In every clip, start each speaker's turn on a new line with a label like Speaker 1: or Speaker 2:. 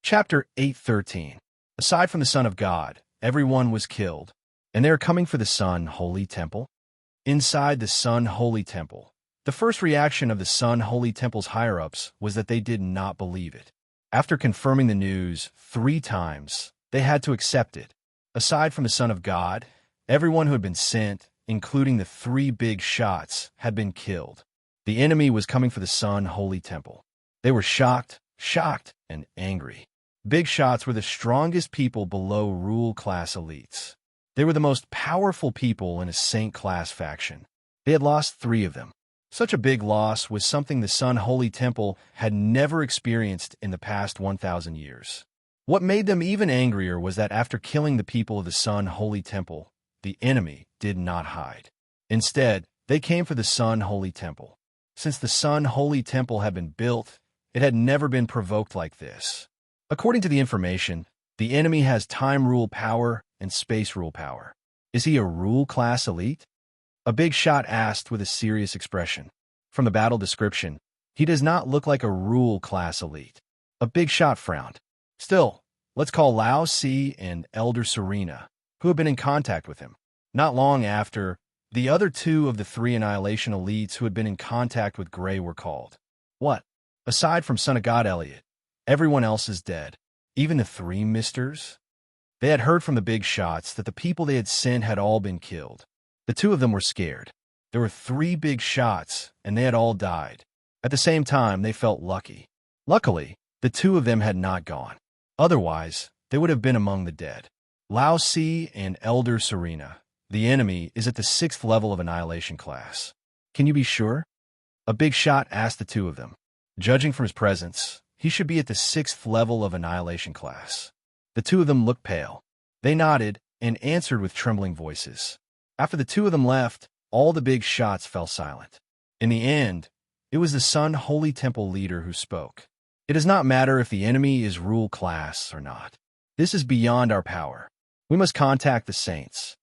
Speaker 1: Chapter 8:13. Aside from the Son of God, everyone was killed, and they are coming for the Sun Holy Temple. Inside the Sun Holy Temple, the first reaction of the Sun Holy Temple's higher-ups was that they did not believe it. After confirming the news 3 times, they had to accept it. Aside from the Son of God, everyone who had been sent, including the 3 big shots, had been killed. The enemy was coming for the Sun Holy Temple. They were shocked, and angry. Big shots were the strongest people below rule class elites. They were the most powerful people in a saint class faction. They had lost 3 of them. Such a big loss was something the Sun Holy Temple had never experienced in the past 1,000 years. What made them even angrier was that after killing the people of the Sun Holy Temple, the enemy did not hide. Instead, they came for the Sun Holy Temple. Since the Sun Holy Temple had been built, it had never been provoked like this. According to the information, the enemy has time rule power and space rule power. Is he a rule class elite? A big shot asked with a serious expression. From the battle description, he does not look like a rule class elite. A big shot frowned. Still, let's call Lao Si and Elder Serena, who have been in contact with him. Not long after, the other 2 of the 3 Annihilation elites who had been in contact with Gray were called. What? Aside from Son of God Elliot, everyone else is dead. Even the 3 misters? They had heard from the big shots that the people they had sent had all been killed. The 2 of them were scared. There were 3 big shots, and they had all died. At the same time, they felt lucky. Luckily, the 2 of them had not gone. Otherwise, they would have been among the dead. Lao Si and Elder Serena. The enemy is at the 6th level of Annihilation class. Can you be sure? A big shot asked the 2 of them. Judging from his presence, he should be at the 6th level of Annihilation class. The 2 of them looked pale. They nodded and answered with trembling voices. After the 2 of them left, all the big shots fell silent. In the end, it was the Sun Holy Temple leader who spoke. It does not matter if the enemy is rule class or not. This is beyond our power. We must contact the saints.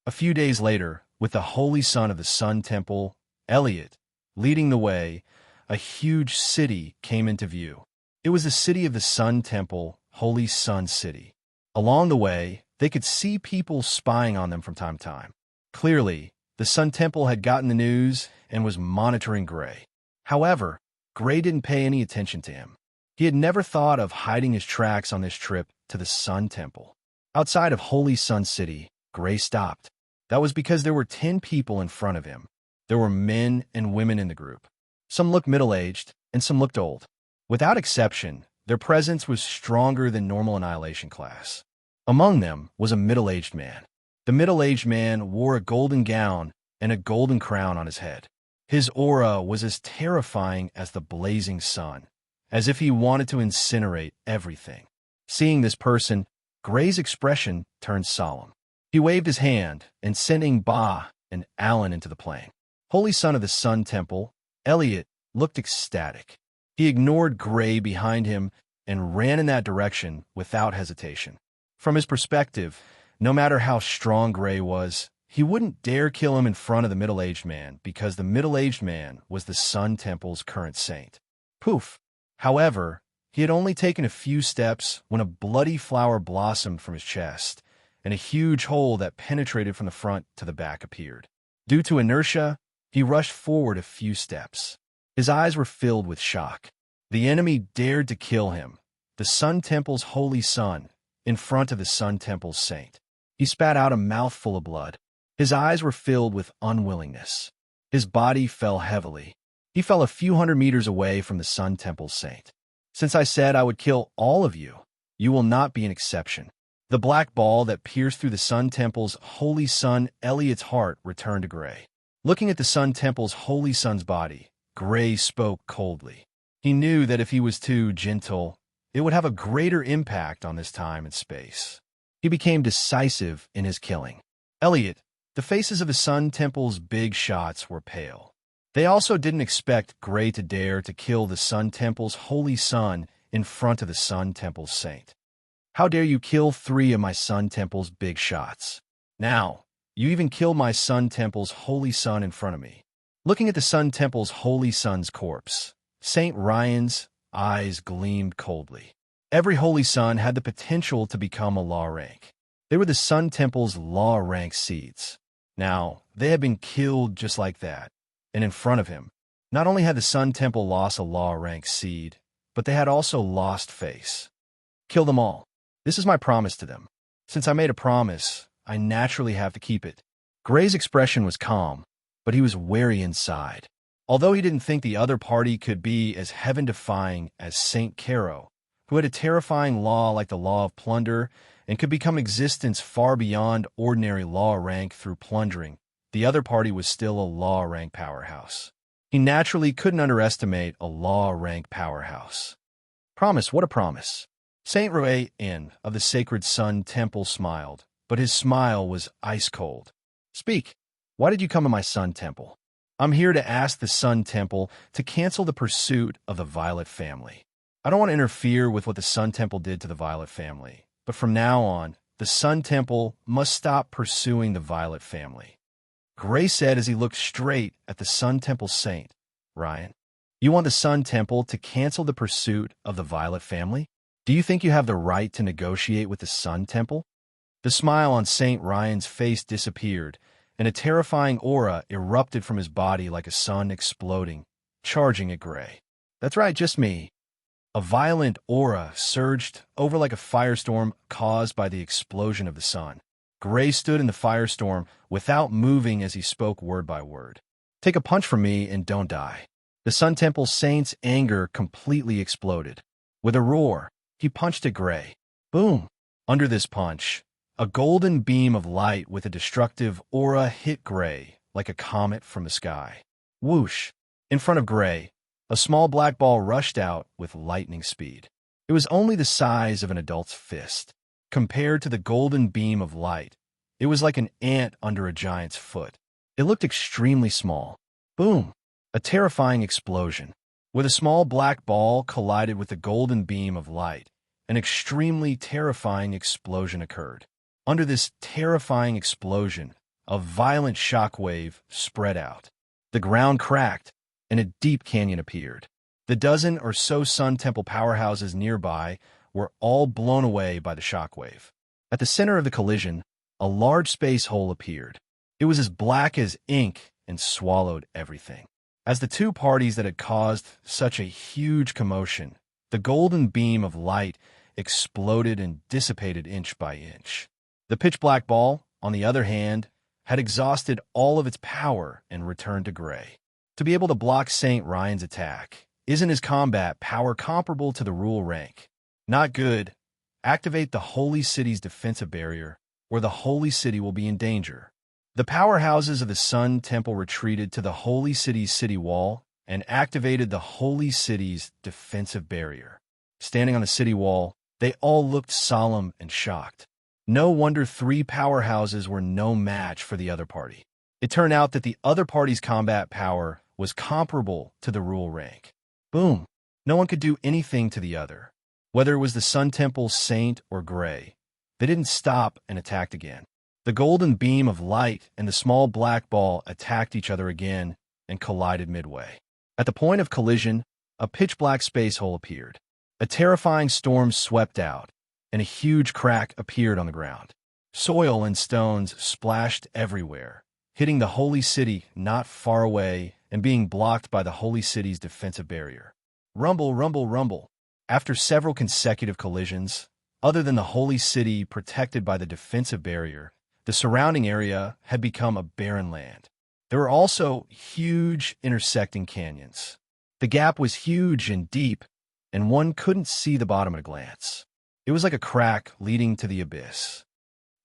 Speaker 1: A few days later, with the Holy Son of the Sun Temple, Elliot, leading the way, a huge city came into view. It was the city of the Sun Temple, Holy Sun City. Along the way, they could see people spying on them from time to time. Clearly, the Sun Temple had gotten the news and was monitoring Gray. However, Gray didn't pay any attention to him. He had never thought of hiding his tracks on this trip to the Sun Temple. Outside of Holy Sun City, Gray stopped. That was because there were 10 people in front of him. There were men and women in the group. Some looked middle-aged, and some looked old. Without exception, their presence was stronger than normal Annihilation class. Among them was a middle-aged man. The middle-aged man wore a golden gown and a golden crown on his head. His aura was as terrifying as the blazing sun, as if he wanted to incinerate everything. Seeing this person, Gray's expression turned solemn. He waved his hand and sending Ba and Alan into the plane. Holy Son of the Sun Temple, Elliot looked ecstatic. He ignored Gray behind him and ran in that direction without hesitation. From his perspective, no matter how strong Gray was, he wouldn't dare kill him in front of the middle-aged man because the middle-aged man was the Sun Temple's current saint. Poof! However, he had only taken a few steps when a bloody flower blossomed from his chest, and a huge hole that penetrated from the front to the back appeared. Due to inertia, he rushed forward a few steps. His eyes were filled with shock. The enemy dared to kill him, the Sun Temple's holy son, in front of the Sun Temple's saint. He spat out a mouthful of blood. His eyes were filled with unwillingness. His body fell heavily. He fell a few hundred meters away from the Sun Temple's saint. Since I said I would kill all of you, you will not be an exception. The black ball that pierced through the Sun Temple's holy son Elliot's heart returned to Gray. Looking at the Sun Temple's holy son's body, Gray spoke coldly. He knew that if he was too gentle, it would have a greater impact on this time and space. He became decisive in his killing. Elliot, the faces of the Sun Temple's big shots were pale. They also didn't expect Gray to dare to kill the Sun Temple's holy son in front of the Sun Temple's saint. How dare you kill 3 of my Sun Temple's big shots? Now, you even killed my Sun Temple's holy son in front of me. Looking at the Sun Temple's holy son's corpse, Saint Ryan's eyes gleamed coldly. Every holy sun had the potential to become a law rank. They were the Sun Temple's law rank seeds. Now, they had been killed just like that, and in front of him. Not only had the Sun Temple lost a law rank seed, but they had also lost face. Kill them all. This is my promise to them. Since I made a promise, I naturally have to keep it. Gray's expression was calm, but he was wary inside. Although he didn't think the other party could be as heaven-defying as Saint Caro, who had a terrifying law like the law of plunder and could become existence far beyond ordinary law rank through plundering, the other party was still a law rank powerhouse. He naturally couldn't underestimate a law rank powerhouse. Promise, what a promise. Saint Roe-in of the Sacred Sun Temple smiled, but his smile was ice-cold. Speak. Why did you come to my Sun Temple? I'm here to ask the Sun Temple to cancel the pursuit of the Violet family. I don't want to interfere with what the Sun Temple did to the Violet family, but from now on, the Sun Temple must stop pursuing the Violet family. Gray said as he looked straight at the Sun Temple saint, Ryan, you want the Sun Temple to cancel the pursuit of the Violet family? Do you think you have the right to negotiate with the Sun Temple? The smile on Saint Ryan's face disappeared, and a terrifying aura erupted from his body like a sun exploding, charging at Gray. That's right, just me. A violent aura surged over like a firestorm caused by the explosion of the sun. Gray stood in the firestorm without moving as he spoke word by word. Take a punch from me and don't die. The Sun Temple Saint's anger completely exploded. With a roar, he punched at Gray. Boom! Under this punch, a golden beam of light with a destructive aura hit Gray like a comet from the sky. Whoosh! In front of Gray, a small black ball rushed out with lightning speed. It was only the size of an adult's fist. Compared to the golden beam of light, it was like an ant under a giant's foot. It looked extremely small. Boom! A terrifying explosion. Where the small black ball collided with the golden beam of light, an extremely terrifying explosion occurred. Under this terrifying explosion, a violent shockwave spread out. The ground cracked, and a deep canyon appeared. The dozen or so Sun Temple powerhouses nearby were all blown away by the shockwave. At the center of the collision, a large space hole appeared. It was as black as ink and swallowed everything. As the two parties that had caused such a huge commotion, the golden beam of light exploded and dissipated inch by inch. The pitch-black ball, on the other hand, had exhausted all of its power and returned to Gray. To be able to block Saint Ryan's attack, isn't his combat power comparable to the rule rank? Not good. Activate the Holy City's defensive barrier, or the Holy City will be in danger. The powerhouses of the Sun Temple retreated to the Holy City's city wall and activated the Holy City's defensive barrier. Standing on the city wall, they all looked solemn and shocked. No wonder three powerhouses were no match for the other party. It turned out that the other party's combat power was comparable to the rule rank. Boom! No one could do anything to the other. Whether it was the Sun Temple Saint or Gray, they didn't stop and attacked again. The golden beam of light and the small black ball attacked each other again and collided midway. At the point of collision, a pitch-black space hole appeared. A terrifying storm swept out, and a huge crack appeared on the ground. Soil and stones splashed everywhere, hitting the Holy City not far away and being blocked by the Holy City's defensive barrier. Rumble, rumble, rumble. After several consecutive collisions, other than the Holy City protected by the defensive barrier, the surrounding area had become a barren land. There were also huge intersecting canyons. The gap was huge and deep, and one couldn't see the bottom at a glance. It was like a crack leading to the abyss.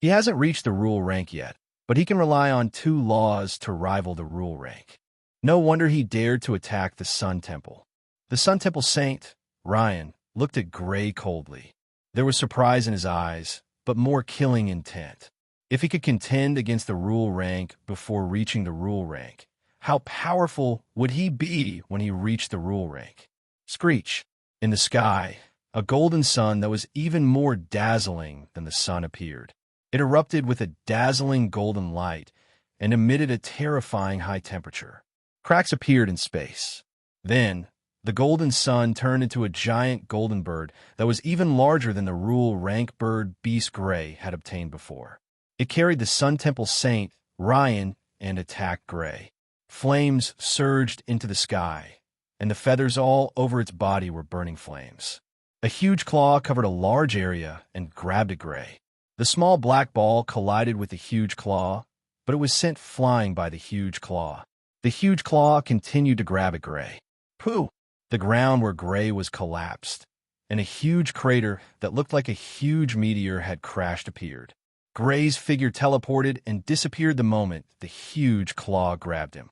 Speaker 1: He hasn't reached the rule rank yet, but he can rely on 2 laws to rival the rule rank. No wonder he dared to attack the Sun Temple. The Sun Temple Saint, Ryan, looked at Gray coldly. There was surprise in his eyes, but more killing intent. If he could contend against the rule rank before reaching the rule rank, how powerful would he be when he reached the rule rank? Screech! In the sky, a golden sun that was even more dazzling than the sun appeared. It erupted with a dazzling golden light and emitted a terrifying high temperature. Cracks appeared in space. Then, The golden sun turned into a giant golden bird that was even larger than the rule rank bird Beast Gray had obtained before. It carried the Sun Temple Saint, Ryan, and attacked Gray. Flames surged into the sky, and the feathers all over its body were burning flames. A huge claw covered a large area and grabbed at Gray. The small black ball collided with the huge claw, but it was sent flying by the huge claw. The huge claw continued to grab at Gray. Pooh! The ground where Gray was collapsed, and a huge crater that looked like a huge meteor had crashed appeared. Gray's figure teleported and disappeared the moment the huge claw grabbed him.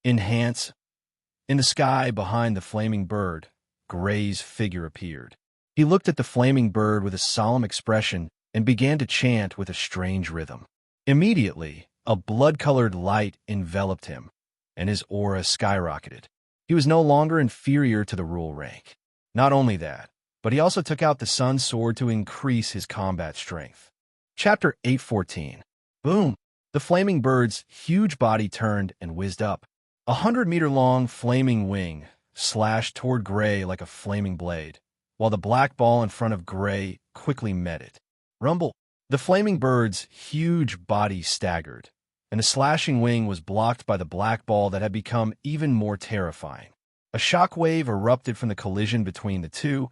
Speaker 1: Enhance. In the sky behind the flaming bird, Gray's figure appeared. He looked at the flaming bird with a solemn expression and began to chant with a strange rhythm. Immediately, a blood-colored light enveloped him, and his aura skyrocketed. He was no longer inferior to the rule rank. Not only that, but he also took out the sun sword to increase his combat strength. Chapter 8:14. Boom! The flaming bird's huge body turned and whizzed up. 100-meter-long flaming wing slashed toward Gray like a flaming blade, while the black ball in front of Gray quickly met it. Rumble! The flaming bird's huge body staggered, and the slashing wing was blocked by the black ball that had become even more terrifying. A shockwave erupted from the collision between the two,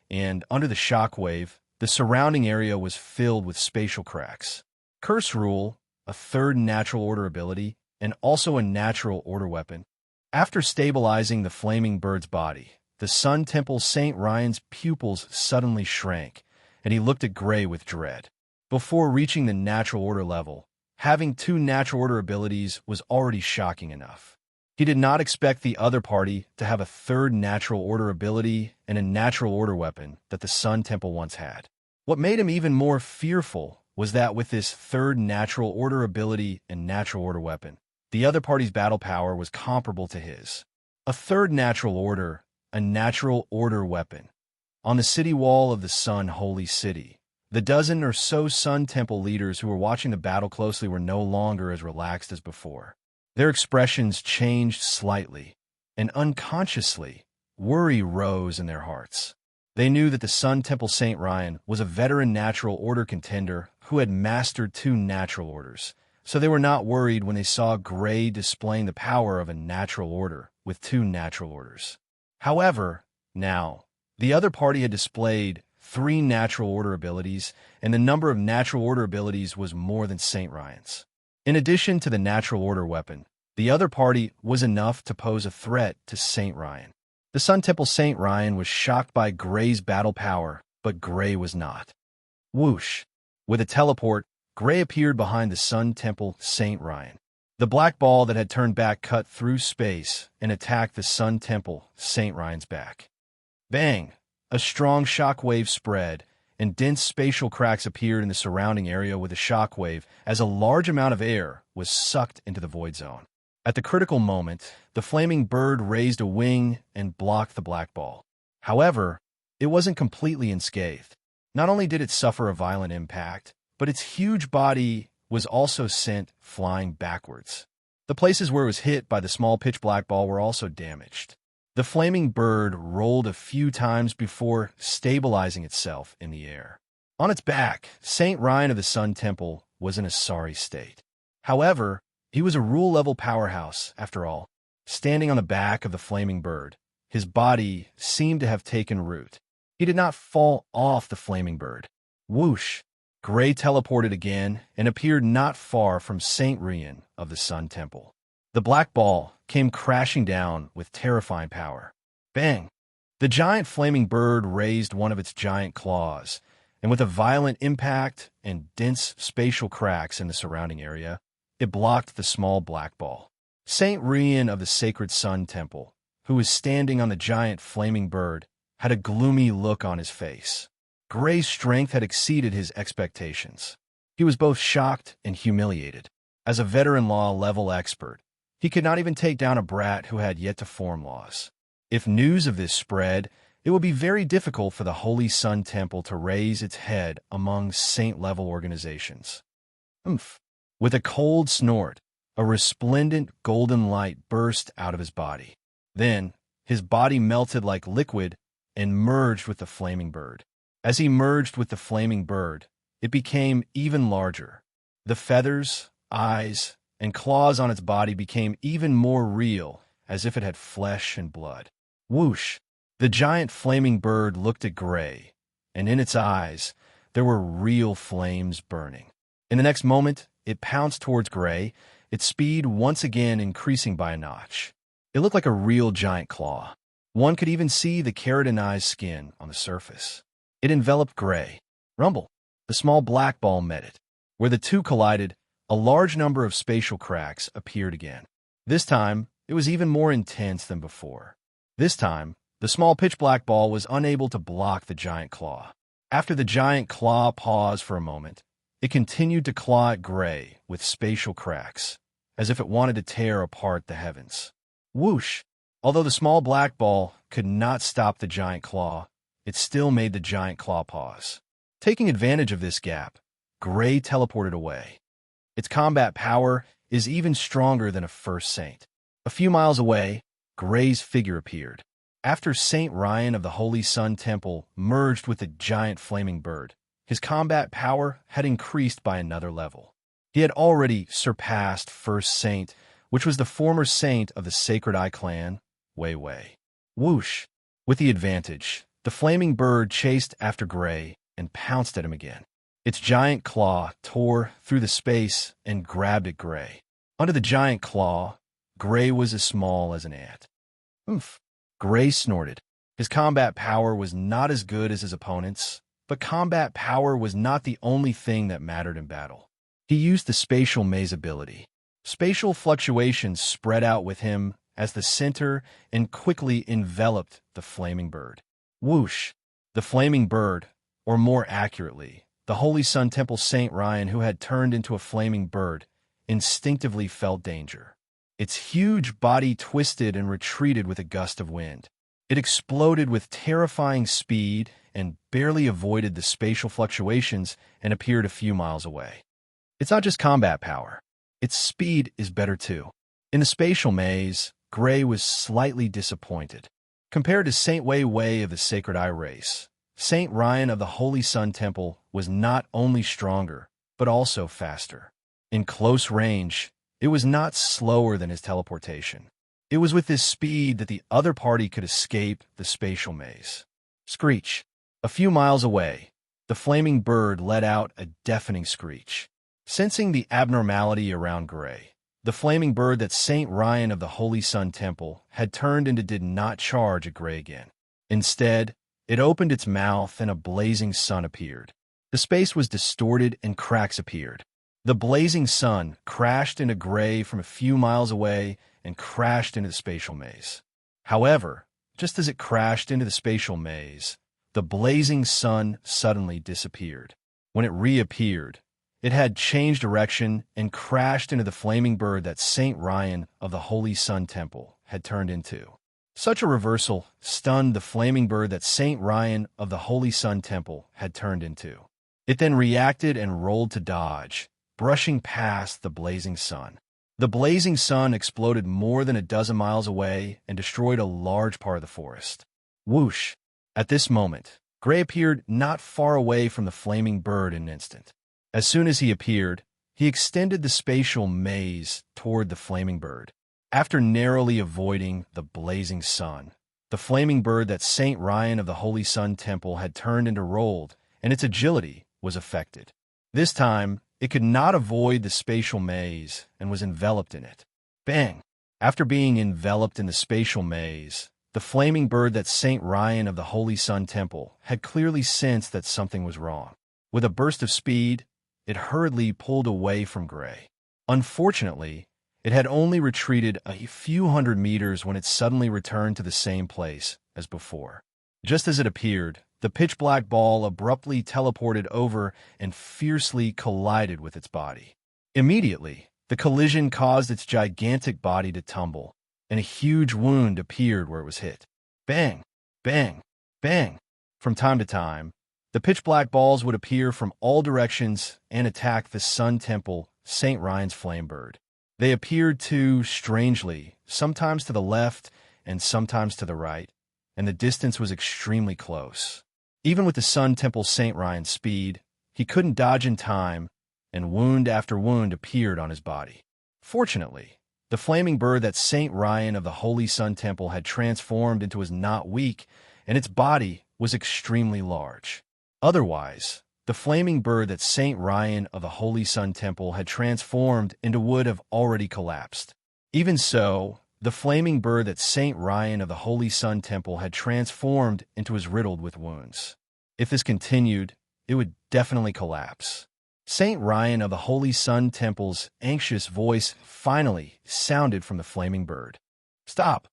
Speaker 1: and under the shockwave, the surrounding area was filled with spatial cracks. Curse Rule, a third natural order ability, and also a natural order weapon. After stabilizing the flaming bird's body, the Sun Temple St. Ryan's pupils suddenly shrank, and he looked at Gray with dread. Before reaching the natural order level, having two natural order abilities was already shocking enough. He did not expect the other party to have a third natural order ability and a natural order weapon that the Sun Temple once had. What made him even more fearful was that with this third natural order ability and natural order weapon, the other party's battle power was comparable to his. A third natural order, a natural order weapon. On the city wall of the Sun Holy City, the dozen or so Sun Temple leaders who were watching the battle closely were no longer as relaxed as before. Their expressions changed slightly, and unconsciously, worry rose in their hearts. They knew that the Sun Temple St. Ryan was a veteran natural order contender who had mastered two natural orders, so they were not worried when they saw Gray displaying the power of a natural order with two natural orders. However, now, the other party had displayed 3 natural order abilities, and the number of natural order abilities was more than St. Ryan's. In addition to the natural order weapon, the other party was enough to pose a threat to St. Ryan. The Sun Temple St. Ryan was shocked by Gray's battle power, but Gray was not. Whoosh! With a teleport, Gray appeared behind the Sun Temple St. Ryan. The black ball that had turned back cut through space and attacked the Sun Temple St. Ryan's back. Bang! A strong shockwave spread, and dense spatial cracks appeared in the surrounding area with a shockwave as a large amount of air was sucked into the void zone. At the critical moment, the flaming bird raised a wing and blocked the black ball. However, it wasn't completely unscathed. Not only did it suffer a violent impact, but its huge body was also sent flying backwards. The places where it was hit by the small pitch black ball were also damaged. The flaming bird rolled a few times before stabilizing itself in the air. On its back, St. Ryan of the Sun Temple was in a sorry state. However, he was a rule-level powerhouse, after all. Standing on the back of the flaming bird, his body seemed to have taken root. He did not fall off the flaming bird. Whoosh! Gray teleported again and appeared not far from St. Ryan of the Sun Temple. The black ball came crashing down with terrifying power. Bang! The giant flaming bird raised one of its giant claws, and with a violent impact and dense spatial cracks in the surrounding area, it blocked the small black ball. St. Ryan of the Sacred Sun Temple, who was standing on the giant flaming bird, had a gloomy look on his face. Gray's strength had exceeded his expectations. He was both shocked and humiliated. As a veteran law-level expert, he could not even take down a brat who had yet to form laws. If news of this spread, it would be very difficult for the Holy Sun Temple to raise its head among saint-level organizations. Oomph! With a cold snort, a resplendent golden light burst out of his body. Then, His body melted like liquid and merged with the flaming bird. As he merged with the flaming bird, it became even larger. The feathers, eyes, and claws on its body became even more real, as if it had flesh and blood. Whoosh! The giant flaming bird looked at Gray, and in its eyes, there were real flames burning. In the next moment, it pounced towards Gray, its speed once again increasing by a notch. It looked like a real giant claw. One could even see the keratinized skin on the surface. It enveloped Gray. Rumble! The small black ball met it. Where the two collided, a large number of spatial cracks appeared again. This time, it was even more intense than before. This time, the small pitch-black ball was unable to block the giant claw. After the giant claw paused for a moment, it continued to claw at Gray with spatial cracks, as if it wanted to tear apart the heavens. Whoosh! Although the small black ball could not stop the giant claw, it still made the giant claw pause. Taking advantage of this gap, Gray teleported away. Its combat power is even stronger than a first saint. A few miles away, Gray's figure appeared. After Saint Ryan of the Holy Sun Temple merged with the giant flaming bird, his combat power had increased by another level. He had already surpassed First Saint, which was the former saint of the Sacred Eye clan, Wei Wei. Whoosh! With the advantage, the flaming bird chased after Gray and pounced at him again. Its giant claw tore through the space and grabbed at Gray. Under the giant claw, Gray was as small as an ant. Oomph! Gray snorted. His combat power was not as good as his opponent's, but combat power was not the only thing that mattered in battle. He used the spatial maze ability. Spatial fluctuations spread out with him as the center and quickly enveloped the flaming bird. Whoosh! The flaming bird, or more accurately, the Holy Sun Temple Saint Ryan, who had turned into a flaming bird, instinctively felt danger. Its huge body twisted and retreated with a gust of wind. It exploded with terrifying speed and barely avoided the spatial fluctuations and appeared a few miles away. It's not just combat power. Its speed is better too. In the spatial maze, Gray was slightly disappointed. Compared to Saint Wei Wei of the Sacred Eye race, Saint Ryan of the Holy Sun Temple was not only stronger, but also faster. In close range, it was not slower than his teleportation. It was with this speed that the other party could escape the spatial maze. Screech! A few miles away, the flaming bird let out a deafening screech. Sensing the abnormality around Gray, the flaming bird that Saint Ryan of the Holy Sun Temple had turned into did not charge at Gray again. Instead, it opened its mouth and a blazing sun appeared. The space was distorted and cracks appeared. The blazing sun crashed into Gray from a few miles away and crashed into the spatial maze. However, just as it crashed into the spatial maze, the blazing sun suddenly disappeared. When it reappeared, it had changed direction and crashed into the flaming bird that Saint Ryan of the Holy Sun Temple had turned into. Such a reversal stunned the flaming bird that Saint Ryan of the Holy Sun Temple had turned into. It then reacted and rolled to dodge, brushing past the blazing sun. The blazing sun exploded more than a dozen miles away and destroyed a large part of the forest. Whoosh! At this moment, Gray appeared not far away from the flaming bird in an instant. As soon as he appeared, he extended the spatial maze toward the flaming bird. After narrowly avoiding the blazing sun, the flaming bird that Saint Ryan of the Holy Sun Temple had turned into rolled, and its agility was affected. This time, it could not avoid the spatial maze and was enveloped in it. Bang! After being enveloped in the spatial maze, the flaming bird that Saint Ryan of the Holy Sun Temple had clearly sensed that something was wrong. With a burst of speed, it hurriedly pulled away from Gray. Unfortunately, it had only retreated a few hundred meters when it suddenly returned to the same place as before. Just as it appeared, the pitch-black ball abruptly teleported over and fiercely collided with its body. Immediately, the collision caused its gigantic body to tumble, and a huge wound appeared where it was hit. Bang! Bang! Bang! From time to time, the pitch-black balls would appear from all directions and attack the Sun Temple, Saint Ryan's flame bird. They appeared too strangely, sometimes to the left and sometimes to the right, and the distance was extremely close. Even with the Sun Temple St. Ryan's speed, he couldn't dodge in time, and wound after wound appeared on his body. Fortunately, the flaming bird that St. Ryan of the Holy Sun Temple had transformed into was not weak, and its body was extremely large. Otherwise, the flaming bird that St. Ryan of the Holy Sun Temple had transformed into would have already collapsed. Even so, the flaming bird that St. Ryan of the Holy Sun Temple had transformed into was riddled with wounds. If this continued, it would definitely collapse. St. Ryan of the Holy Sun Temple's anxious voice finally sounded from the flaming bird. "Stop.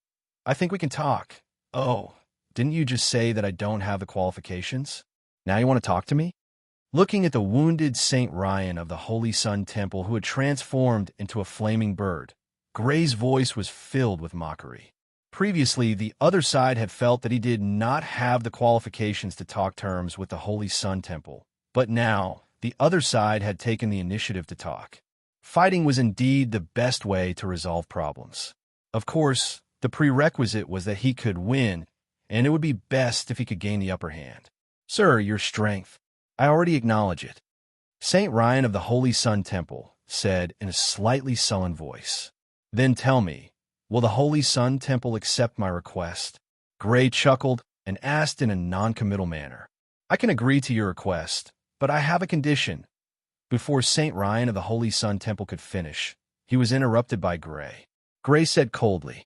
Speaker 1: I think we can talk." "Oh, didn't you just say that I don't have the qualifications? Now you want to talk to me?" Looking at the wounded St. Ryan of the Holy Sun Temple who had transformed into a flaming bird, Gray's voice was filled with mockery. Previously, the other side had felt that he did not have the qualifications to talk terms with the Holy Sun Temple, but now the other side had taken the initiative to talk. Fighting was indeed the best way to resolve problems. Of course, the prerequisite was that he could win, and it would be best if he could gain the upper hand. "Sir, your strength. I already acknowledge it," St. Ryan of the Holy Sun Temple said in a slightly sullen voice. "Then tell me, will the Holy Sun Temple accept my request?" Gray chuckled and asked in a non-committal manner. "I can agree to your request, but I have a condition." Before St. Ryan of the Holy Sun Temple could finish, he was interrupted by Gray. Gray said coldly,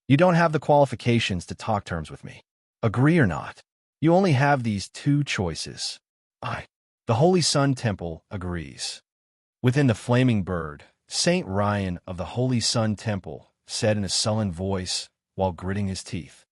Speaker 1: "You don't have the qualifications to talk terms with me. Agree or not? You only have these two choices." The Holy Sun Temple agrees. Within the flaming bird, St. Ryan of the Holy Sun Temple said in a sullen voice while gritting his teeth,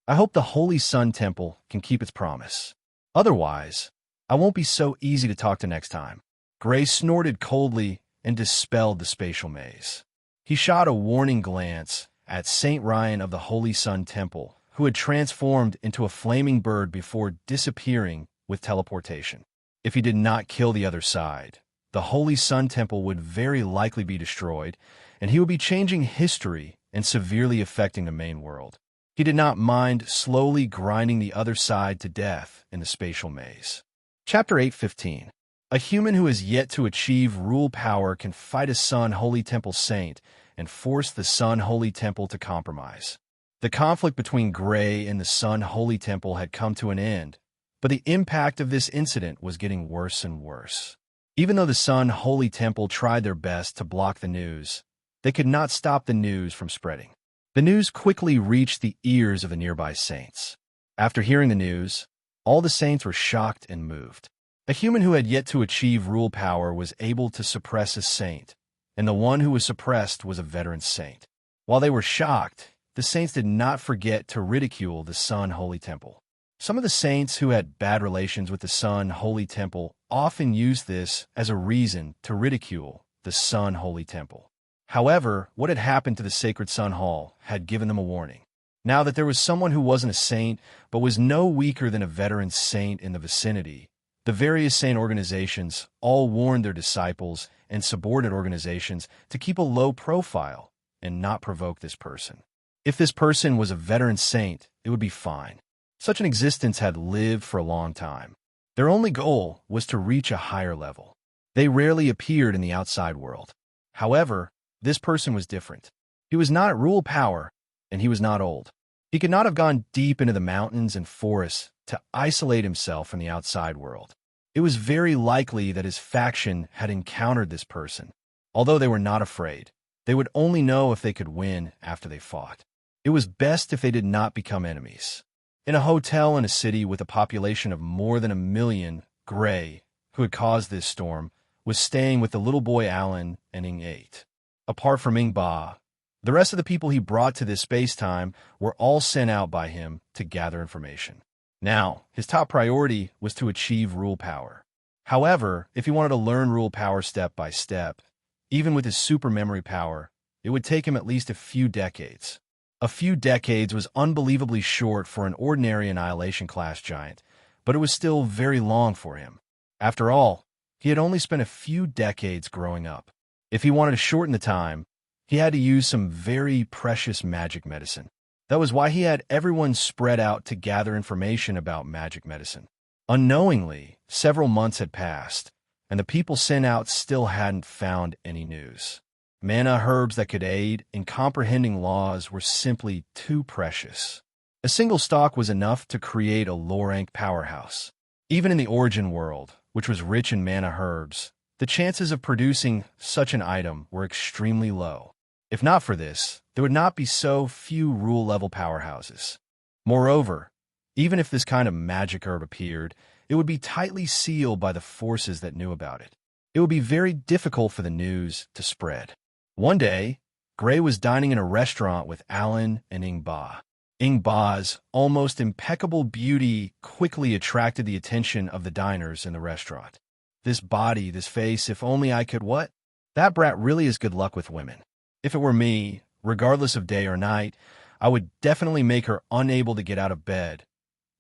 Speaker 1: "I hope the Holy Sun Temple can keep its promise. Otherwise, I won't be so easy to talk to next time." Gray snorted coldly and dispelled the spatial maze. He shot a warning glance at St. Ryan of the Holy Sun Temple, who had transformed into a flaming bird before disappearing with teleportation. If he did not kill the other side, the Holy Sun Temple would very likely be destroyed, and he would be changing history and severely affecting the main world. He did not mind slowly grinding the other side to death in the spatial maze. Chapter 8:15. A human who has yet to achieve rule power can fight a Sun Holy Temple saint and force the Sun Holy Temple to compromise. The conflict between Gray and the Sun Holy Temple had come to an end, but the impact of this incident was getting worse and worse. Even though the Sun Holy Temple tried their best to block the news, they could not stop the news from spreading. The news quickly reached the ears of the nearby saints. After hearing the news, all the saints were shocked and moved. A human who had yet to achieve rule power was able to suppress a saint, and the one who was suppressed was a veteran saint. While they were shocked, the saints did not forget to ridicule the Sun Holy Temple. Some of the saints who had bad relations with the Sun Holy Temple often used this as a reason to ridicule the Sun Holy Temple. However, what had happened to the Sacred Sun Hall had given them a warning. Now that there was someone who wasn't a saint, but was no weaker than a veteran saint in the vicinity, the various saint organizations all warned their disciples and subordinate organizations to keep a low profile and not provoke this person. If this person was a veteran saint, it would be fine. Such an existence had lived for a long time. Their only goal was to reach a higher level. They rarely appeared in the outside world. However, this person was different. He was not at rule power, and he was not old. He could not have gone deep into the mountains and forests to isolate himself from the outside world. It was very likely that his faction had encountered this person. Although they were not afraid, they would only know if they could win after they fought. It was best if they did not become enemies. In a hotel in a city with a population of more than 1 million, Gray, who had caused this storm, was staying with the little boy Alan and Ing 8. Apart from Ing Ba, the rest of the people he brought to this space-time were all sent out by him to gather information. Now, his top priority was to achieve rule power. However, if he wanted to learn rule power step by step, even with his super memory power, it would take him at least a few decades. A few decades was unbelievably short for an ordinary Annihilation class giant, but it was still very long for him. After all, he had only spent a few decades growing up. If he wanted to shorten the time, he had to use some very precious magic medicine. That was why he had everyone spread out to gather information about magic medicine. Unknowingly, several months had passed, and the people sent out still hadn't found any news. Mana herbs that could aid in comprehending laws were simply too precious. A single stock was enough to create a low-rank powerhouse. Even in the origin world, which was rich in mana herbs, the chances of producing such an item were extremely low. If not for this, there would not be so few rule-level powerhouses. Moreover, even if this kind of magic herb appeared, it would be tightly sealed by the forces that knew about it. It would be very difficult for the news to spread. One day, Gray was dining in a restaurant with Alan and Ingba. Ingba's almost impeccable beauty quickly attracted the attention of the diners in the restaurant. This body, this face, if only I could what? That brat really is good luck with women. If it were me, regardless of day or night, I would definitely make her unable to get out of bed.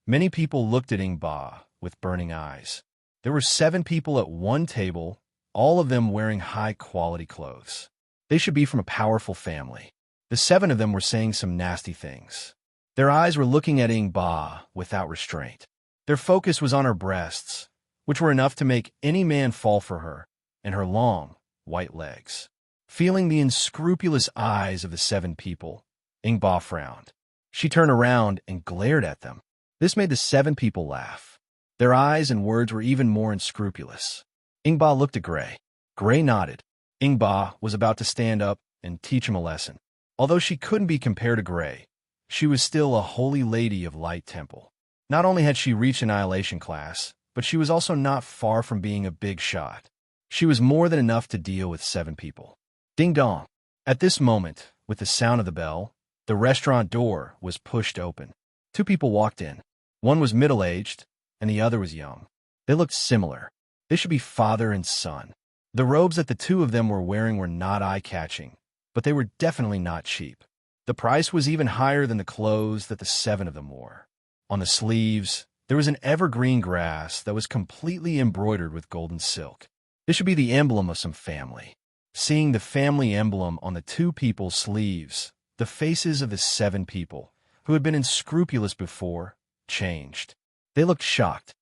Speaker 1: Many people looked at Ingba with burning eyes. There were 7 people at one table, all of them wearing high-quality clothes. They should be from a powerful family. The 7 of them were saying some nasty things. Their eyes were looking at Ingba without restraint. Their focus was on her breasts, which were enough to make any man fall for her, and her long, white legs. Feeling the unscrupulous eyes of the 7 people, Ingba frowned. She turned around and glared at them. This made the 7 people laugh. Their eyes and words were even more unscrupulous. Ingba looked at Gray. Gray nodded. Ingba was about to stand up and teach him a lesson. Although she couldn't be compared to Gray, she was still a holy lady of Light Temple. Not only had she reached Annihilation class, but she was also not far from being a big shot. She was more than enough to deal with 7 people. Ding dong. At this moment, with the sound of the bell, the restaurant door was pushed open. 2 people walked in. One was middle-aged, and the other was young. They looked similar. They should be father and son. The robes that the 2 of them were wearing were not eye-catching, but they were definitely not cheap. The price was even higher than the clothes that the 7 of them wore. On the sleeves, there was an evergreen grass that was completely embroidered with golden silk. This should be the emblem of some family. Seeing the family emblem on the 2 people's sleeves, the faces of the 7 people, who had been unscrupulous before, changed. They looked shocked.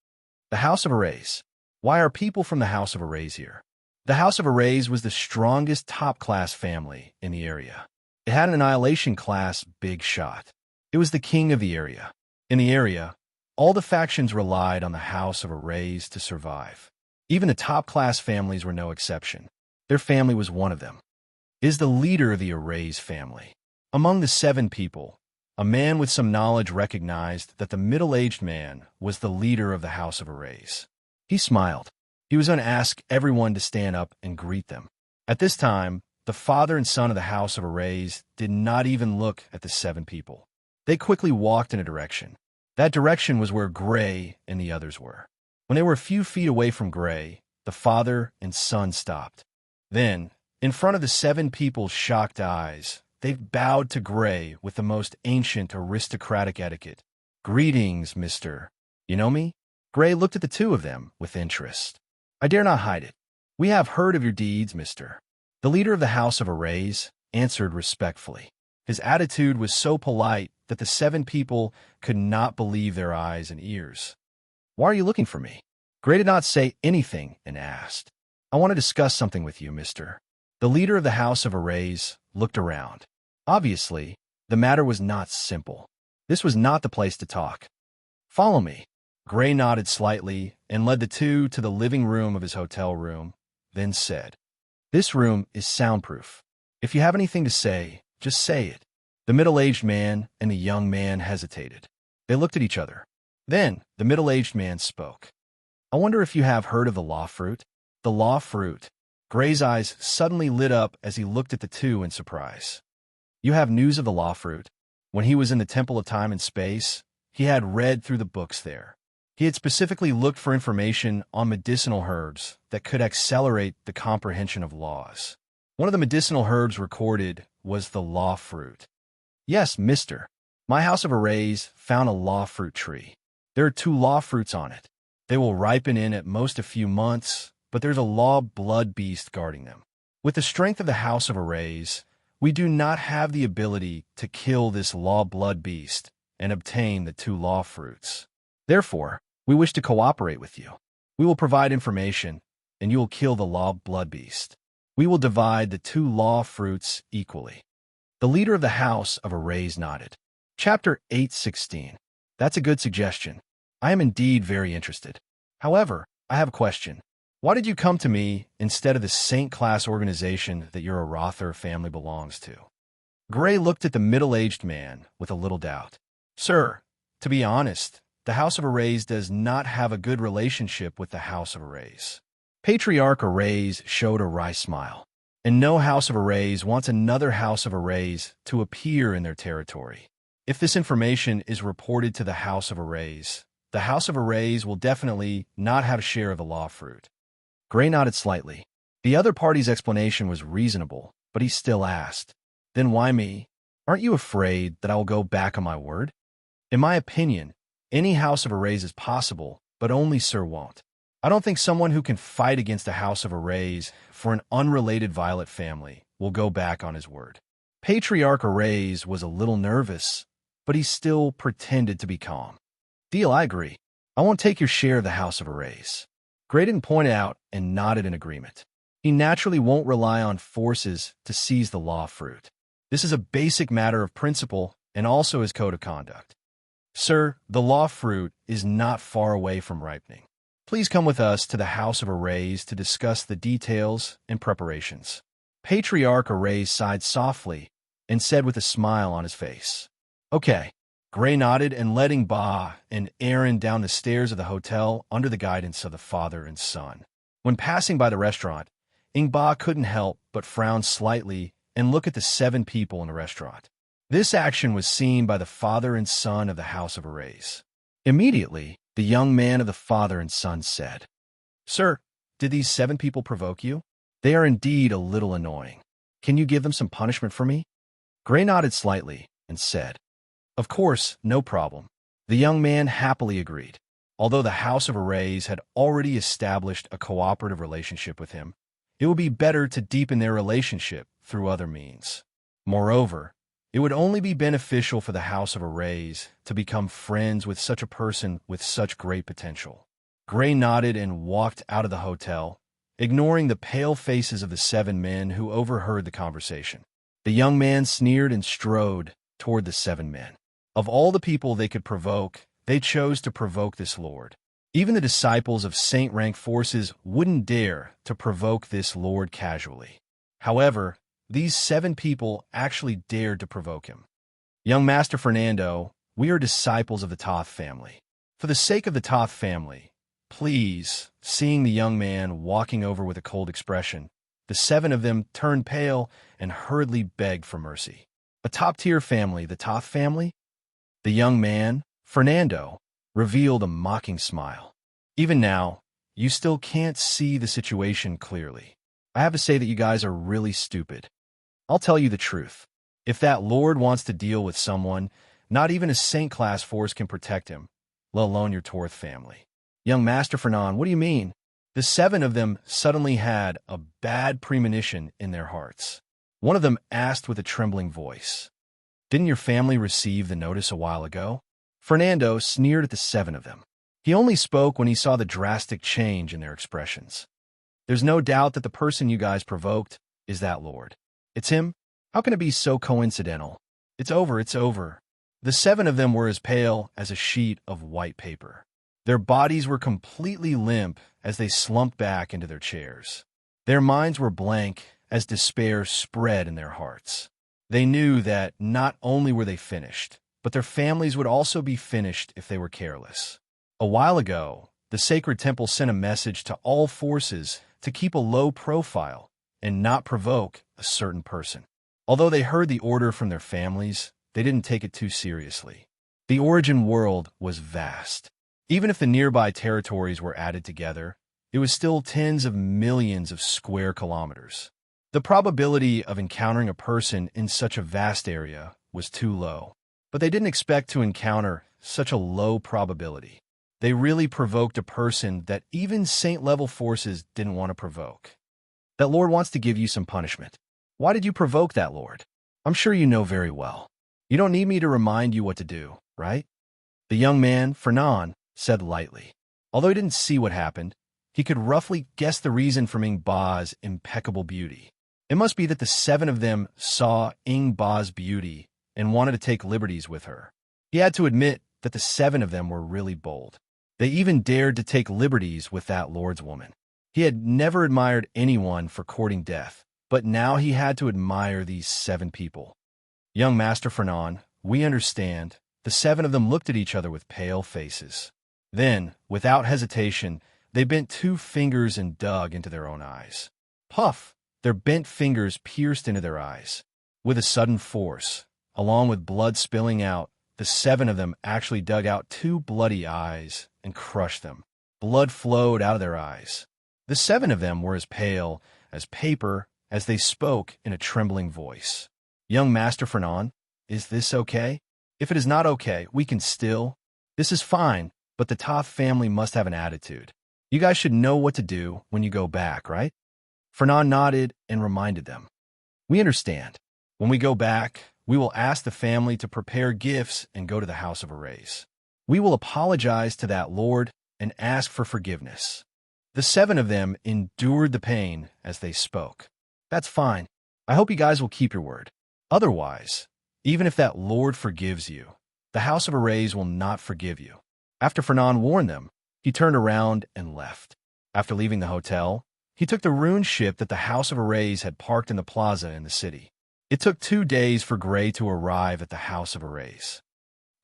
Speaker 1: The House of Arrays. Why are people from the House of Arrays here? The House of Arrays was the strongest top-class family in the area. It had an Annihilation class big shot. It was the king of the area. In the area, all the factions relied on the House of Arrays to survive. Even the top-class families were no exception. Their family was one of them. Is the leader of the Arrays family. Among the 7 people, a man with some knowledge recognized that the middle-aged man was the leader of the House of Arrays. He smiled. He was going to ask everyone to stand up and greet them. At this time, the father and son of the House of Arrays did not even look at the 7 people. They quickly walked in a direction. That direction was where Gray and the others were. When they were a few feet away from Gray, the father and son stopped. Then, in front of the 7 people's shocked eyes, they bowed to Gray with the most ancient aristocratic etiquette. "Greetings, mister. You know me?" Gray looked at the 2 of them with interest. "I dare not hide it. We have heard of your deeds, mister." The leader of the House of Arrays answered respectfully. His attitude was so polite that the 7 people could not believe their eyes and ears. "Why are you looking for me?" Gray did not say anything and asked. "I want to discuss something with you, mister." The leader of the House of Arrays looked around. Obviously, the matter was not simple. This was not the place to talk. "Follow me." Gray nodded slightly and led the 2 to the living room of his hotel room, then said, "This room is soundproof. If you have anything to say, just say it." The middle-aged man and the young man hesitated. They looked at each other. Then the middle-aged man spoke. "I wonder if you have heard of the law fruit?" The law fruit. Gray's eyes suddenly lit up as he looked at the 2 in surprise. "You have news of the law fruit?" When he was in the Temple of Time and Space, he had read through the books there. He had specifically looked for information on medicinal herbs that could accelerate the comprehension of laws. One of the medicinal herbs recorded was the law fruit. "Yes, mister. My House of Arrays found a law fruit tree. There are 2 law fruits on it. They will ripen in at most a few months, but there's a law blood beast guarding them. With the strength of the House of Arrays, We do not have the ability to kill this law blood beast and obtain the 2 law fruits. Therefore, we wish to cooperate with you. We will provide information, and you will kill the law blood beast. We will divide the 2 law fruits equally. The leader of the House of Arrays nodded. Chapter 8:16. That's a good suggestion. I am indeed very interested. However, I have a question. Why did you come to me instead of the Saint-class organization that your Arather family belongs to? Gray looked at the middle-aged man with a little doubt. Sir, to be honest, the House of Arrays does not have a good relationship with the House of Arrays. Patriarch Arrays showed a wry smile. And no House of Arrays wants another House of Arrays to appear in their territory. If this information is reported to the House of Arrays, the House of Arrays will definitely not have a share of the law fruit. Gray nodded slightly. The other party's explanation was reasonable, but he still asked, Then why me? Aren't you afraid that I will go back on my word? In my opinion, any House of Arrays is possible, but only Sir won't. I don't think someone who can fight against a House of Arrays for an unrelated Violet family will go back on his word. Patriarch Arrays was a little nervous, but he still pretended to be calm. Deal, I agree. I won't take your share of the House of Arrays. Gray didn't point out and nodded in agreement. He naturally won't rely on forces to seize the law fruit. This is a basic matter of principle and also his code of conduct. Sir, the law fruit is not far away from ripening. Please come with us to the House of Arrays to discuss the details and preparations. Patriarch Arrays sighed softly and said with a smile on his face, Okay. Gray nodded and led Ingba and Aaron down the stairs of the hotel under the guidance of the father and son. When passing by the restaurant, Ingba couldn't help but frown slightly and look at the 7 people in the restaurant. This action was seen by the father and son of the House of Arrays. Immediately, the young man of the father and son said, Sir, did these 7 people provoke you? They are indeed a little annoying. Can you give them some punishment for me? Gray nodded slightly and said, Of course, no problem. The young man happily agreed. Although the House of Arrays had already established a cooperative relationship with him, it would be better to deepen their relationship through other means. Moreover, it would only be beneficial for the House of Arrays to become friends with such a person with such great potential. Gray nodded and walked out of the hotel, ignoring the pale faces of the 7 men who overheard the conversation. The young man sneered and strode toward the 7 men. Of all the people they could provoke, they chose to provoke this lord. Even the disciples of Saint-rank forces wouldn't dare to provoke this lord casually. However, these 7 people actually dared to provoke him. Young Master Fernando, we are disciples of the Toth family. For the sake of the Toth family, please, seeing the young man walking over with a cold expression, the 7 of them turned pale and hurriedly begged for mercy. A top-tier family, the Toth family? The young man, Fernando, revealed a mocking smile. Even now, you still can't see the situation clearly. I have to say that you guys are really stupid. I'll tell you the truth. If that lord wants to deal with someone, not even a Saint-class force can protect him, let alone your Torth family. Young Master Fernand, what do you mean? The 7 of them suddenly had a bad premonition in their hearts. One of them asked with a trembling voice, Didn't your family receive the notice a while ago? Fernando sneered at the 7 of them. He only spoke when he saw the drastic change in their expressions. There's no doubt that the person you guys provoked is that lord. It's him? How can it be so coincidental? It's over, it's over. The 7 of them were as pale as a sheet of white paper. Their bodies were completely limp as they slumped back into their chairs. Their minds were blank as despair spread in their hearts. They knew that not only were they finished, but their families would also be finished if they were careless. A while ago, the Sacred Temple sent a message to all forces to keep a low profile and not provoke a certain person. Although they heard the order from their families, they didn't take it too seriously. The origin world was vast. Even if the nearby territories were added together, it was still tens of millions of square kilometers. The probability of encountering a person in such a vast area was too low. But they didn't expect to encounter such a low probability. They really provoked a person that even Saint-level forces didn't want to provoke. That lord wants to give you some punishment. Why did you provoke that lord? I'm sure you know very well. You don't need me to remind you what to do, right? The young man, Fernand, said lightly. Although he didn't see what happened, he could roughly guess the reason for Ing Ba's impeccable beauty. It must be that the 7 of them saw Ing Ba's beauty and wanted to take liberties with her. He had to admit that the 7 of them were really bold. They even dared to take liberties with that lord's woman. He had never admired anyone for courting death, but now he had to admire these 7 people. Young Master Fernand, we understand. The 7 of them looked at each other with pale faces. Then, without hesitation, they bent 2 fingers and dug into their own eyes. Puff! Their bent fingers pierced into their eyes. With a sudden force, along with blood spilling out, the 7 of them actually dug out 2 bloody eyes and crushed them. Blood flowed out of their eyes. The 7 of them were as pale as paper as they spoke in a trembling voice. Young Master Fernand, is this okay? If it is not okay, we can still. This is fine, but the Toth family must have an attitude. You guys should know what to do when you go back, right? Fernand nodded and reminded them. We understand. When we go back, we will ask the family to prepare gifts and go to the House of Arrays. We will apologize to that lord and ask for forgiveness. The 7 of them endured the pain as they spoke. That's fine. I hope you guys will keep your word. Otherwise, even if that lord forgives you, the House of Arrays will not forgive you. After Fernand warned them, he turned around and left. After leaving the hotel, he took the rune ship that the House of Arrays had parked in the plaza in the city. It took 2 days for Gray to arrive at the House of Arrays.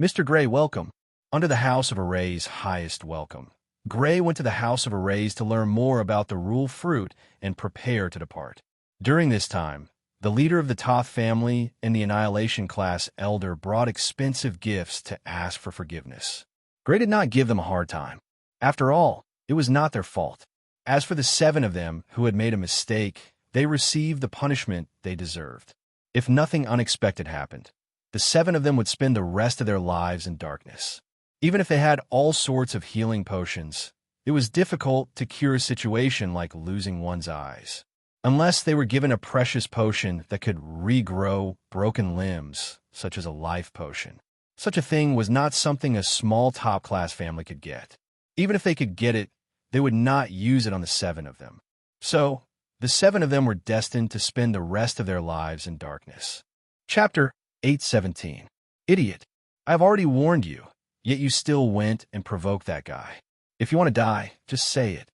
Speaker 1: Mr. Gray, welcome. Under the House of Arrays' highest welcome, Gray went to the House of Arrays to learn more about the rule fruit and prepare to depart. During this time, the leader of the Toth family and the Annihilation class elder brought expensive gifts to ask for forgiveness. Gray did not give them a hard time. After all, it was not their fault. As for the 7 of them who had made a mistake, they received the punishment they deserved. If nothing unexpected happened, the 7 of them would spend the rest of their lives in darkness. Even if they had all sorts of healing potions, it was difficult to cure a situation like losing one's eyes. Unless they were given a precious potion that could regrow broken limbs, such as a life potion. Such a thing was not something a small top-class family could get. Even if they could get it, they would not use it on the 7 of them. So, the 7 of them were destined to spend the rest of their lives in darkness. Chapter 8:17. Idiot, I have already warned you, yet you still went and provoked that guy. If you want to die, just say it.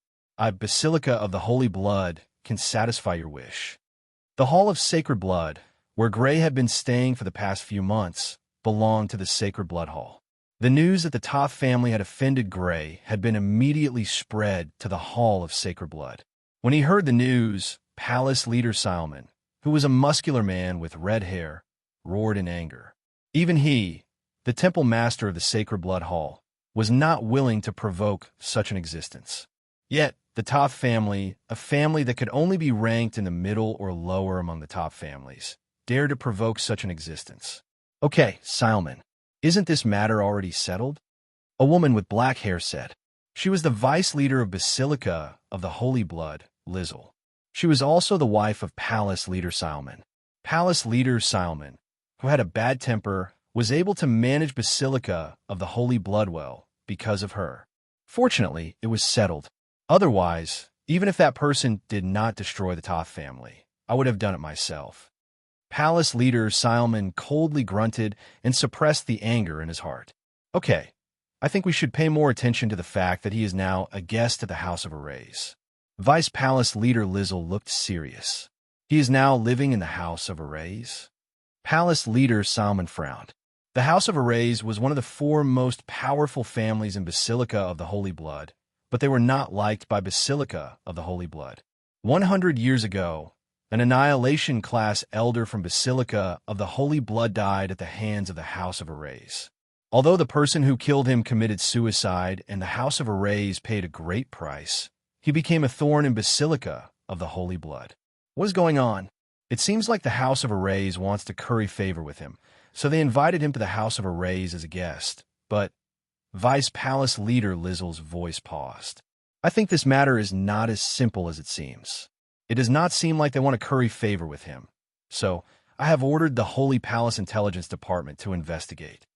Speaker 1: Basilica of the Holy Blood can satisfy your wish. The Hall of Sacred Blood, where Gray had been staying for the past few months, belonged to the Sacred Blood Hall. The news that the Toth family had offended Gray had been immediately spread to the Hall of Sacred Blood. When he heard the news, Palace Leader Salman, who was a muscular man with red hair, roared in anger. Even he, the Temple Master of the Sacred Blood Hall, was not willing to provoke such an existence. Yet, the Toth family, a family that could only be ranked in the middle or lower among the top families, dared to provoke such an existence. Okay, Salman, isn't this matter already settled? A woman with black hair said. She was the vice leader of Basilica of the Holy Blood, Lizzle. She was also the wife of Palace Leader Salman. Palace Leader Salman, who had a bad temper, was able to manage Basilica of the Holy Blood well because of her. Fortunately, it was settled. Otherwise, even if that person did not destroy the Toth family, I would have done it myself. Palace Leader Salman coldly grunted and suppressed the anger in his heart. Okay, I think we should pay more attention to the fact that he is now a guest at the House of Arrays. Vice Palace Leader Lizzle looked serious. He is now living in the House of Arrays? Palace Leader Salman frowned. The House of Arrays was one of the 4 most powerful families in Basilica of the Holy Blood, but they were not liked by Basilica of the Holy Blood. 100 years ago, an Annihilation class elder from Basilica of the Holy Blood died at the hands of the House of Arrays. Although the person who killed him committed suicide and the House of Arrays paid a great price, he became a thorn in Basilica of the Holy Blood. What is going on? It seems like the House of Arrays wants to curry favor with him, so they invited him to the House of Arrays as a guest, but Vice Palace Leader Lizzle's voice paused. I think this matter is not as simple as it seems. It does not seem like they want to curry favor with him. So, I have ordered the Holy Palace Intelligence Department to investigate.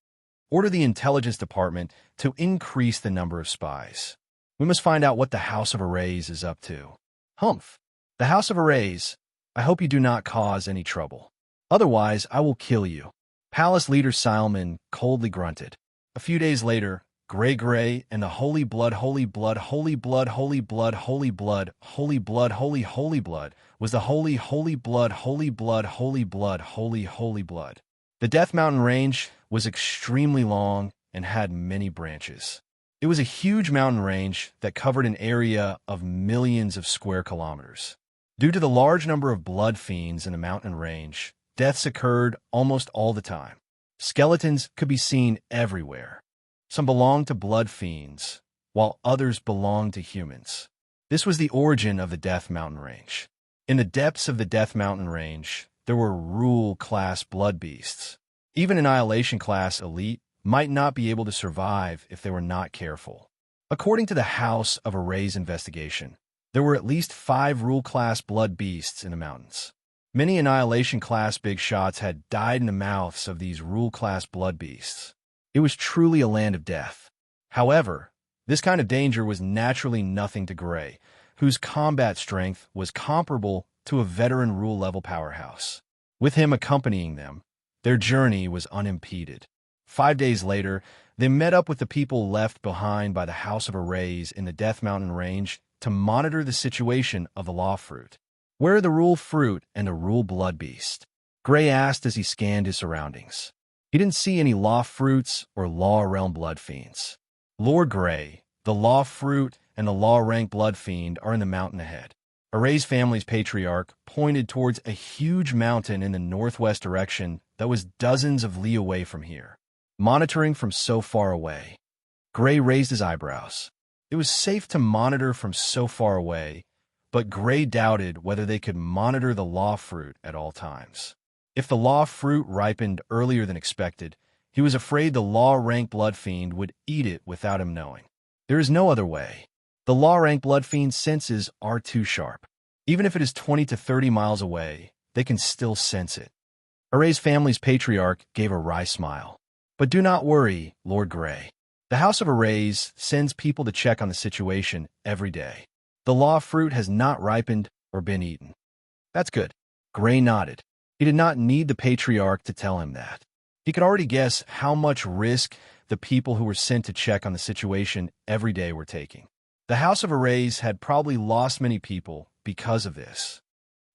Speaker 1: Order the Intelligence Department to increase the number of spies. We must find out what the House of Arrays is up to. Humph. The House of Arrays, I hope you do not cause any trouble. Otherwise, I will kill you. Palace leader Silman coldly grunted. A few days later, Gray and the Holy Blood, Holy Blood, Holy Blood, Holy Blood, Holy Blood, Holy Blood, Holy Blood, was the Holy Blood, Holy Blood, Holy Blood, Holy Blood. The Death Mountain Range was extremely long and had many branches. It was a huge mountain range that covered an area of millions of square kilometers. Due to the large number of blood fiends in the mountain range, deaths occurred almost all the time. Skeletons could be seen everywhere. Some belonged to blood fiends, while others belonged to humans. This was the origin of the Death Mountain Range. In the depths of the Death Mountain Range, there were Rule-class blood beasts. Even Annihilation-class elite might not be able to survive if they were not careful. According to the House of Arrays investigation, there were at least 5 Rule-class blood beasts in the mountains. Many Annihilation-class big shots had died in the mouths of these Rule-class blood beasts. It was truly a land of death. However, this kind of danger was naturally nothing to Gray, whose combat strength was comparable to a veteran Rule-level powerhouse. With him accompanying them, their journey was unimpeded. 5 days later, they met up with the people left behind by the House of Arrays in the Death Mountain Range to monitor the situation of the Law Fruit. Where are the Rule Fruit and the Rule Blood Beast? Gray asked as he scanned his surroundings. He didn't see any Law Fruits or Law Realm Blood Fiends. Lord Gray, the Law Fruit, and the Law Rank Blood Fiend are in the mountain ahead. Array's family's patriarch pointed towards a huge mountain in the northwest direction that was dozens of li away from here. Monitoring from so far away. Gray raised his eyebrows. It was safe to monitor from so far away, but Gray doubted whether they could monitor the Law Fruit at all times. If the Law Fruit ripened earlier than expected, he was afraid the Law Rank Blood Fiend would eat it without him knowing. There is no other way. The Law Rank Blood Fiend's senses are too sharp. Even if it is 20 to 30 miles away, they can still sense it. Array's family's patriarch gave a wry smile. But do not worry, Lord Gray. The House of Arrays sends people to check on the situation every day. The Law Fruit has not ripened or been eaten. That's good. Gray nodded. He did not need the patriarch to tell him that. He could already guess how much risk the people who were sent to check on the situation every day were taking. The House of Arrays had probably lost many people because of this.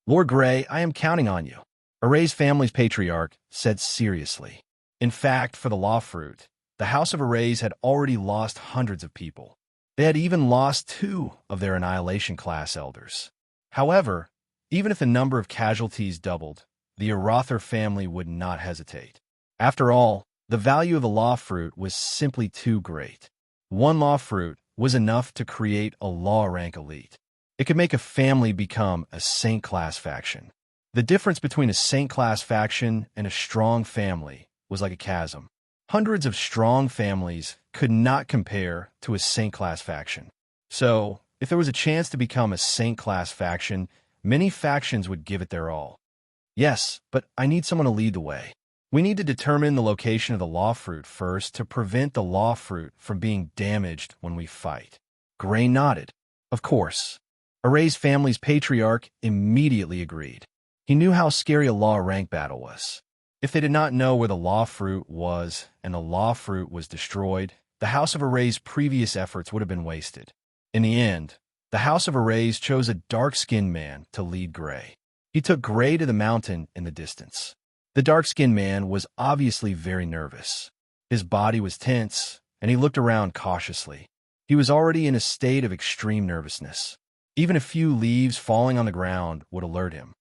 Speaker 1: Lord Gray, I am counting on you, Array's family's patriarch said seriously. In fact, for the Law Fruit, the House of Arrays had already lost hundreds of people. They had even lost 2 of their Annihilation-class elders. However, even if the number of casualties doubled, the Arother family would not hesitate. After all, the value of the Law Fruit was simply too great. 1 Law Fruit was enough to create a Law Rank elite. It could make a family become a Saint-class faction. The difference between a Saint-class faction and a strong family was like a chasm. Hundreds of strong families could not compare to a Saint-class faction. So, if there was a chance to become a Saint-class faction, many factions would give it their all. Yes, but I need someone to lead the way. We need to determine the location of the Law Fruit first to prevent the Law Fruit from being damaged when we fight. Gray nodded. Of course. Array's family's patriarch immediately agreed. He knew how scary a Law Rank battle was. If they did not know where the Law Fruit was and the Law Fruit was destroyed, the House of Array's previous efforts would have been wasted. In the end, the House of Arrays chose a dark-skinned man to lead Gray. He took Gray to the mountain in the distance. The dark-skinned man was obviously very nervous. His body was tense, and he looked around cautiously. He was already in a state of extreme nervousness. Even a few leaves falling on the ground would alert him.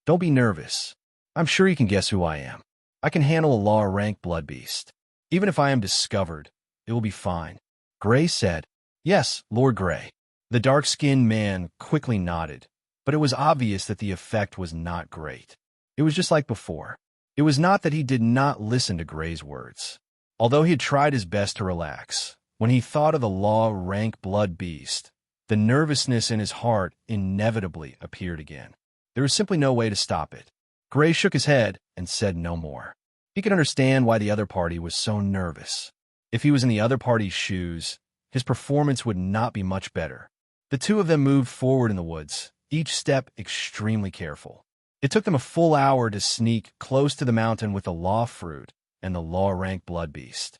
Speaker 1: Don't be nervous. I'm sure you can guess who I am. I can handle a Law Rank Blood Beast. Even if I am discovered, it will be fine. Gray said, Yes, Lord Gray. The dark-skinned man quickly nodded, but it was obvious that the effect was not great. It was just like before. It was not that he did not listen to Gray's words. Although he had tried his best to relax, when he thought of the Law Rank Blood Beast, the nervousness in his heart inevitably appeared again. There was simply no way to stop it. Gray shook his head and said no more. He could understand why the other party was so nervous. If he was in the other party's shoes, his performance would not be much better. The two of them moved forward in the woods, each step extremely careful. It took them a full hour to sneak close to the mountain with the law fruit and the law-rank blood beast.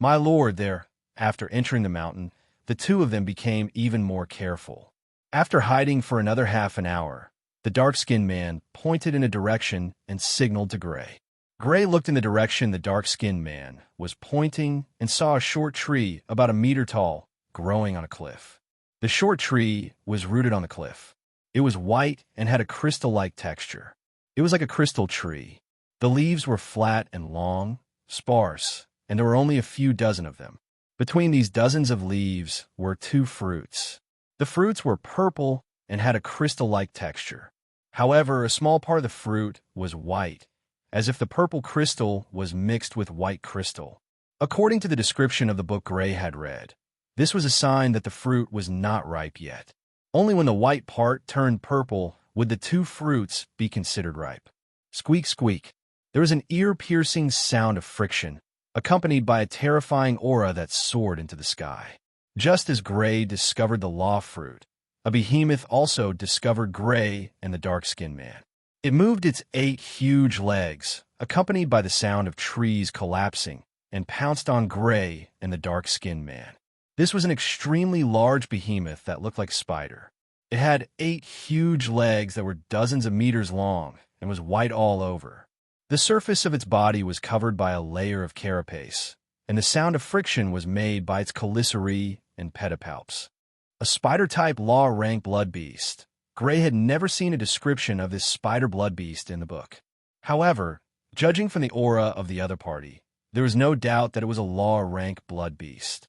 Speaker 1: My lord, after entering the mountain, the two of them became even more careful. After hiding for another half an hour, the dark-skinned man pointed in a direction and signaled to Gray. Gray looked in the direction the dark-skinned man was pointing and saw a short tree about a meter tall growing on a cliff. The short tree was rooted on the cliff. It was white and had a crystal-like texture. It was like a crystal tree. The leaves were flat and long, sparse, and there were only a few dozen of them. Between these dozens of leaves were two fruits. The fruits were purple and had a crystal-like texture. However, a small part of the fruit was white, as if the purple crystal was mixed with white crystal. According to the description of the book Gray had read, this was a sign that the fruit was not ripe yet. Only when the white part turned purple would the two fruits be considered ripe. Squeak, squeak. There was an ear-piercing sound of friction, accompanied by a terrifying aura that soared into the sky. Just as Gray discovered the law fruit, a behemoth also discovered Gray and the dark-skinned man. It moved its 8 huge legs, accompanied by the sound of trees collapsing, and pounced on Gray and the dark-skinned man. This was an extremely large behemoth that looked like a spider. It had 8 huge legs that were dozens of meters long and was white all over. The surface of its body was covered by a layer of carapace, and the sound of friction was made by its chelicerae and pedipalps. A spider-type law-rank blood beast. Gray had never seen a description of this spider blood beast in the book. However, judging from the aura of the other party, there was no doubt that it was a law-rank blood beast.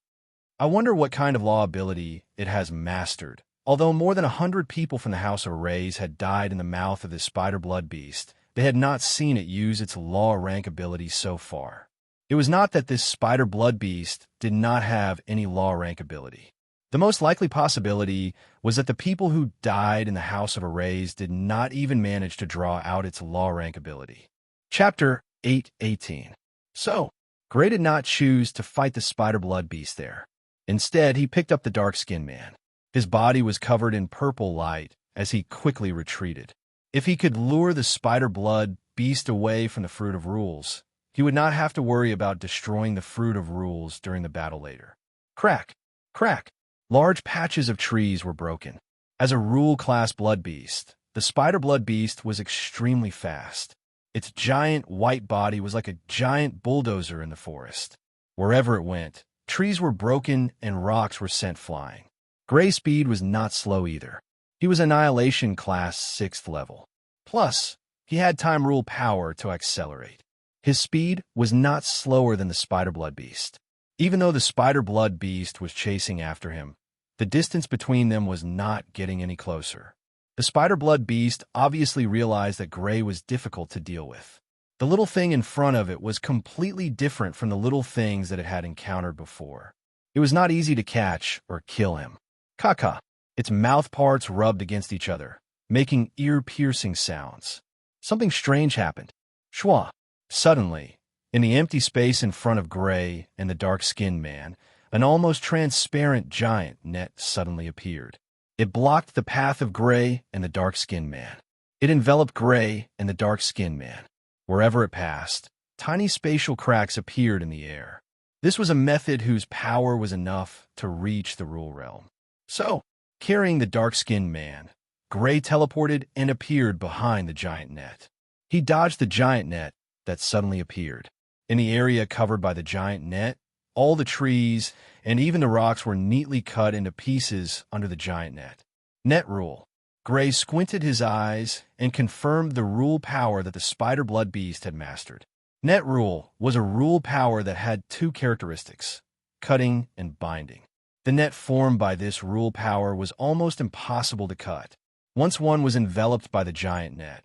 Speaker 1: I wonder what kind of law ability it has mastered. Although more than 100 people from the House of Rays had died in the mouth of this spider blood beast, they had not seen it use its law-rank ability so far. It was not that this spider blood beast did not have any law-rank ability. The most likely possibility was that the people who died in the House of Arrays did not even manage to draw out its law-rank ability. Chapter 8:18. So, Gray did not choose to fight the spider blood beast there. Instead, he picked up the dark-skinned man. His body was covered in purple light as he quickly retreated. If he could lure the spider blood beast away from the Fruit of Rules, he would not have to worry about destroying the Fruit of Rules during the battle later. Crack! Crack! Large patches of trees were broken. As a rule-class blood beast, the spider blood beast was extremely fast. Its giant white body was like a giant bulldozer in the forest. Wherever it went, trees were broken and rocks were sent flying. Gray's speed was not slow either. He was Annihilation Class 6th level. Plus, he had Time Rule power to accelerate. His speed was not slower than the Spider Blood Beast. Even though the Spider Blood Beast was chasing after him, the distance between them was not getting any closer. The Spider Blood Beast obviously realized that Gray was difficult to deal with. The little thing in front of it was completely different from the little things that it had encountered before. It was not easy to catch or kill him. Caca. Its mouth parts rubbed against each other, making ear-piercing sounds. Something strange happened. Schwa. Suddenly, in the empty space in front of Gray and the dark-skinned man, an almost transparent giant net suddenly appeared. It blocked the path of Gray and the dark-skinned man. It enveloped Gray and the dark-skinned man. Wherever it passed, tiny spatial cracks appeared in the air. This was a method whose power was enough to reach the rule realm. So, carrying the dark-skinned man, Gray teleported and appeared behind the giant net. He dodged the giant net that suddenly appeared. In the area covered by the giant net, all the trees and even the rocks were neatly cut into pieces under the giant net. Net rule. Gray squinted his eyes and confirmed the rule power that the spider blood beast had mastered. Net rule was a rule power that had 2 characteristics, cutting and binding. The net formed by this rule power was almost impossible to cut. Once one was enveloped by the giant net,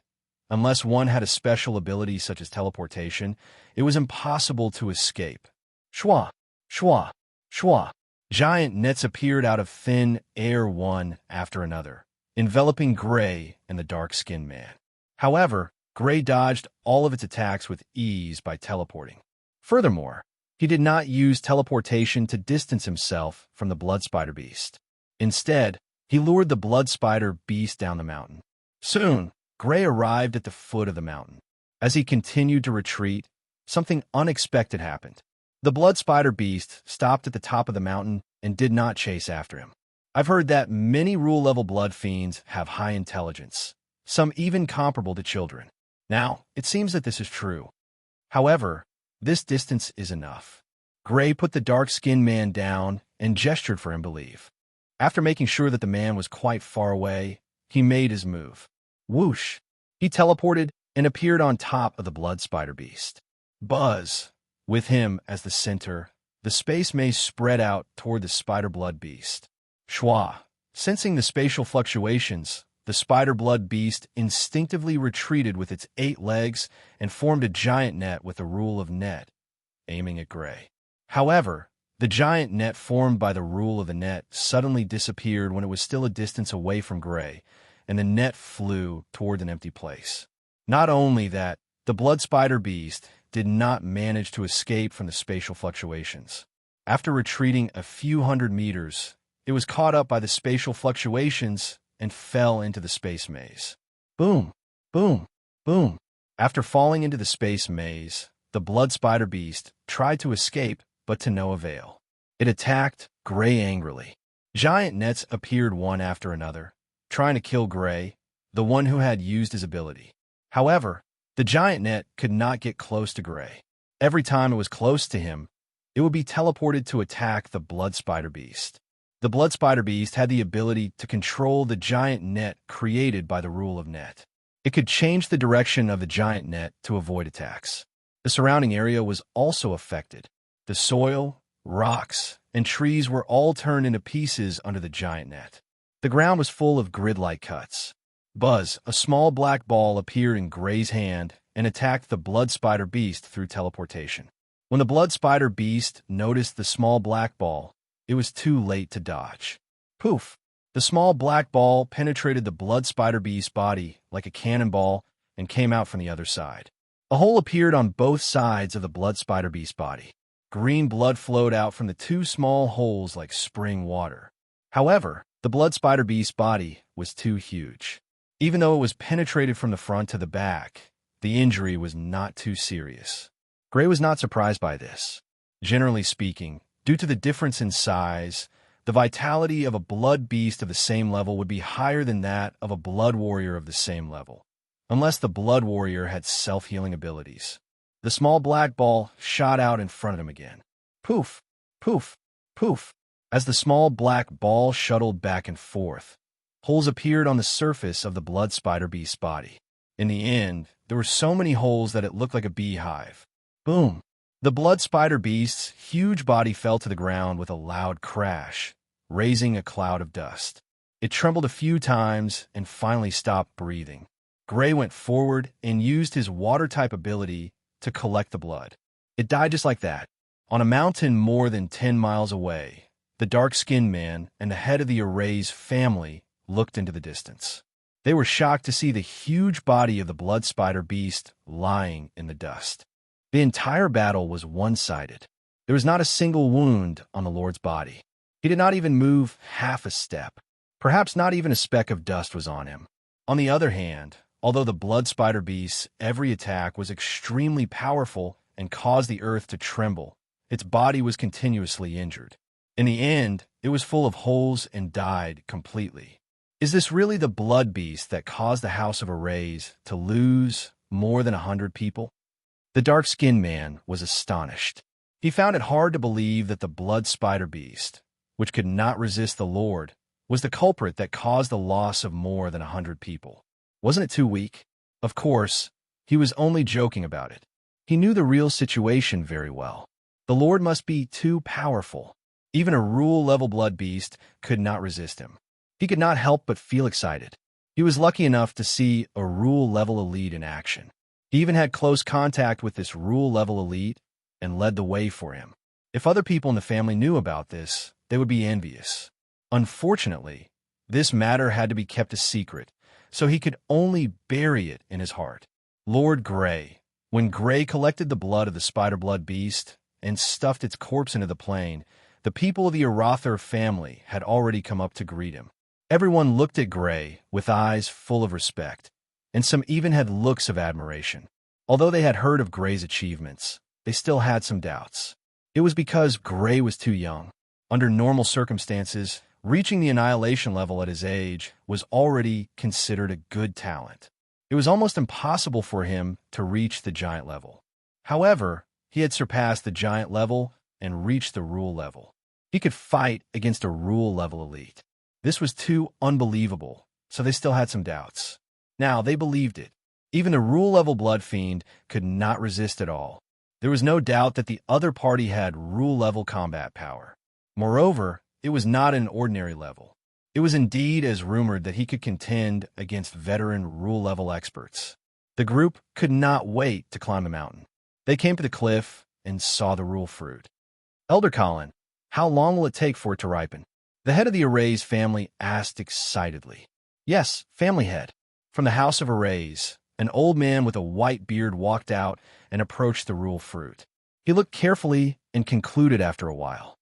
Speaker 1: unless one had a special ability such as teleportation, it was impossible to escape. Schwa, schwa, schwa. Giant nets appeared out of thin air one after another, enveloping Gray and the dark-skinned man. However, Gray dodged all of its attacks with ease by teleporting. Furthermore, he did not use teleportation to distance himself from the blood spider beast. Instead, he lured the blood spider beast down the mountain. Soon, Gray arrived at the foot of the mountain. As he continued to retreat, something unexpected happened. The blood spider beast stopped at the top of the mountain and did not chase after him. I've heard that many rule-level blood fiends have high intelligence, some even comparable to children. Now, it seems that this is true. However, this distance is enough. Gray put the dark-skinned man down and gestured for him to leave. After making sure that the man was quite far away, he made his move. Whoosh! He teleported and appeared on top of the blood spider beast. Buzz! With him as the center, the space maze spread out toward the spider blood beast. Schwa! Sensing the spatial fluctuations, the spider blood beast instinctively retreated with its 8 legs and formed a giant net with a rule of net, aiming at Gray. However, the giant net formed by the rule of the net suddenly disappeared when it was still a distance away from Gray, and the net flew toward an empty place. Not only that, the blood spider beast did not manage to escape from the spatial fluctuations. After retreating a few hundred meters, it was caught up by the spatial fluctuations and fell into the space maze. Boom! Boom! Boom! After falling into the space maze, the blood spider beast tried to escape, but to no avail. It attacked Gray angrily. Giant nets appeared one after another, trying to kill Gray, the one who had used his ability. However, the giant net could not get close to Gray. Every time it was close to him, it would be teleported to attack the blood spider beast. The blood spider beast had the ability to control the giant net created by the rule of net. It could change the direction of the giant net to avoid attacks. The surrounding area was also affected. The soil, rocks, and trees were all turned into pieces under the giant net. The ground was full of grid-like cuts. Buzz, a small black ball, appeared in Gray's hand and attacked the blood spider beast through teleportation. When the blood spider beast noticed the small black ball, it was too late to dodge. Poof! The small black ball penetrated the blood spider beast's body like a cannonball and came out from the other side. A hole appeared on both sides of the blood spider beast's body. Green blood flowed out from the 2 small holes like spring water. However, the blood spider beast's body was too huge. Even though it was penetrated from the front to the back, the injury was not too serious. Gray was not surprised by this. Generally speaking, due to the difference in size, the vitality of a blood beast of the same level would be higher than that of a blood warrior of the same level, unless the blood warrior had self-healing abilities. The small black ball shot out in front of him again. Poof! Poof! Poof! As the small black ball shuttled back and forth, holes appeared on the surface of the blood spider beast's body. In the end, there were so many holes that it looked like a beehive. Boom! The blood spider beast's huge body fell to the ground with a loud crash, raising a cloud of dust. It trembled a few times and finally stopped breathing. Gray went forward and used his water-type ability to collect the blood. It died just like that. On a mountain more than 10 miles away, the dark-skinned man and the head of the array's family looked into the distance. They were shocked to see the huge body of the blood spider beast lying in the dust. The entire battle was one-sided. There was not a single wound on the Lord's body. He did not even move half a step. Perhaps not even a speck of dust was on him. On the other hand, although the blood spider beast's every attack was extremely powerful and caused the earth to tremble, its body was continuously injured. In the end, it was full of holes and died completely. Is this really the blood beast that caused the House of Arrays to lose more than 100 people? The dark-skinned man was astonished. He found it hard to believe that the blood spider beast, which could not resist the Lord, was the culprit that caused the loss of more than 100 people. Wasn't it too weak? Of course, he was only joking about it. He knew the real situation very well. The Lord must be too powerful. Even a rule-level blood beast could not resist him. He could not help but feel excited. He was lucky enough to see a rule-level elite in action. He even had close contact with this rule-level elite and led the way for him. If other people in the family knew about this, they would be envious. Unfortunately, this matter had to be kept a secret, so he could only bury it in his heart. Lord Grey. When Grey collected the blood of the spider-blood beast and stuffed its corpse into the plain, the people of the Arathor family had already come up to greet him. Everyone looked at Grey with eyes full of respect, and some even had looks of admiration. Although they had heard of Grey's achievements, they still had some doubts. It was because Grey was too young. Under normal circumstances, reaching the annihilation level at his age was already considered a good talent. It was almost impossible for him to reach the giant level. However, he had surpassed the giant level and reached the rule level. He could fight against a rule level elite. This was too unbelievable, so they still had some doubts. Now they believed it. Even the rule level blood fiend could not resist at all. There was no doubt that the other party had rule level combat power. Moreover, it was not an ordinary level. It was indeed as rumored that he could contend against veteran rule-level experts. The group could not wait to climb the mountain. They came to the cliff and saw the rule fruit. Elder Colin, how long will it take for it to ripen? The head of the Arrays family asked excitedly. Yes, family head. From the house of Arrays, an old man with a white beard walked out and approached the rule fruit. He looked carefully and concluded after a while.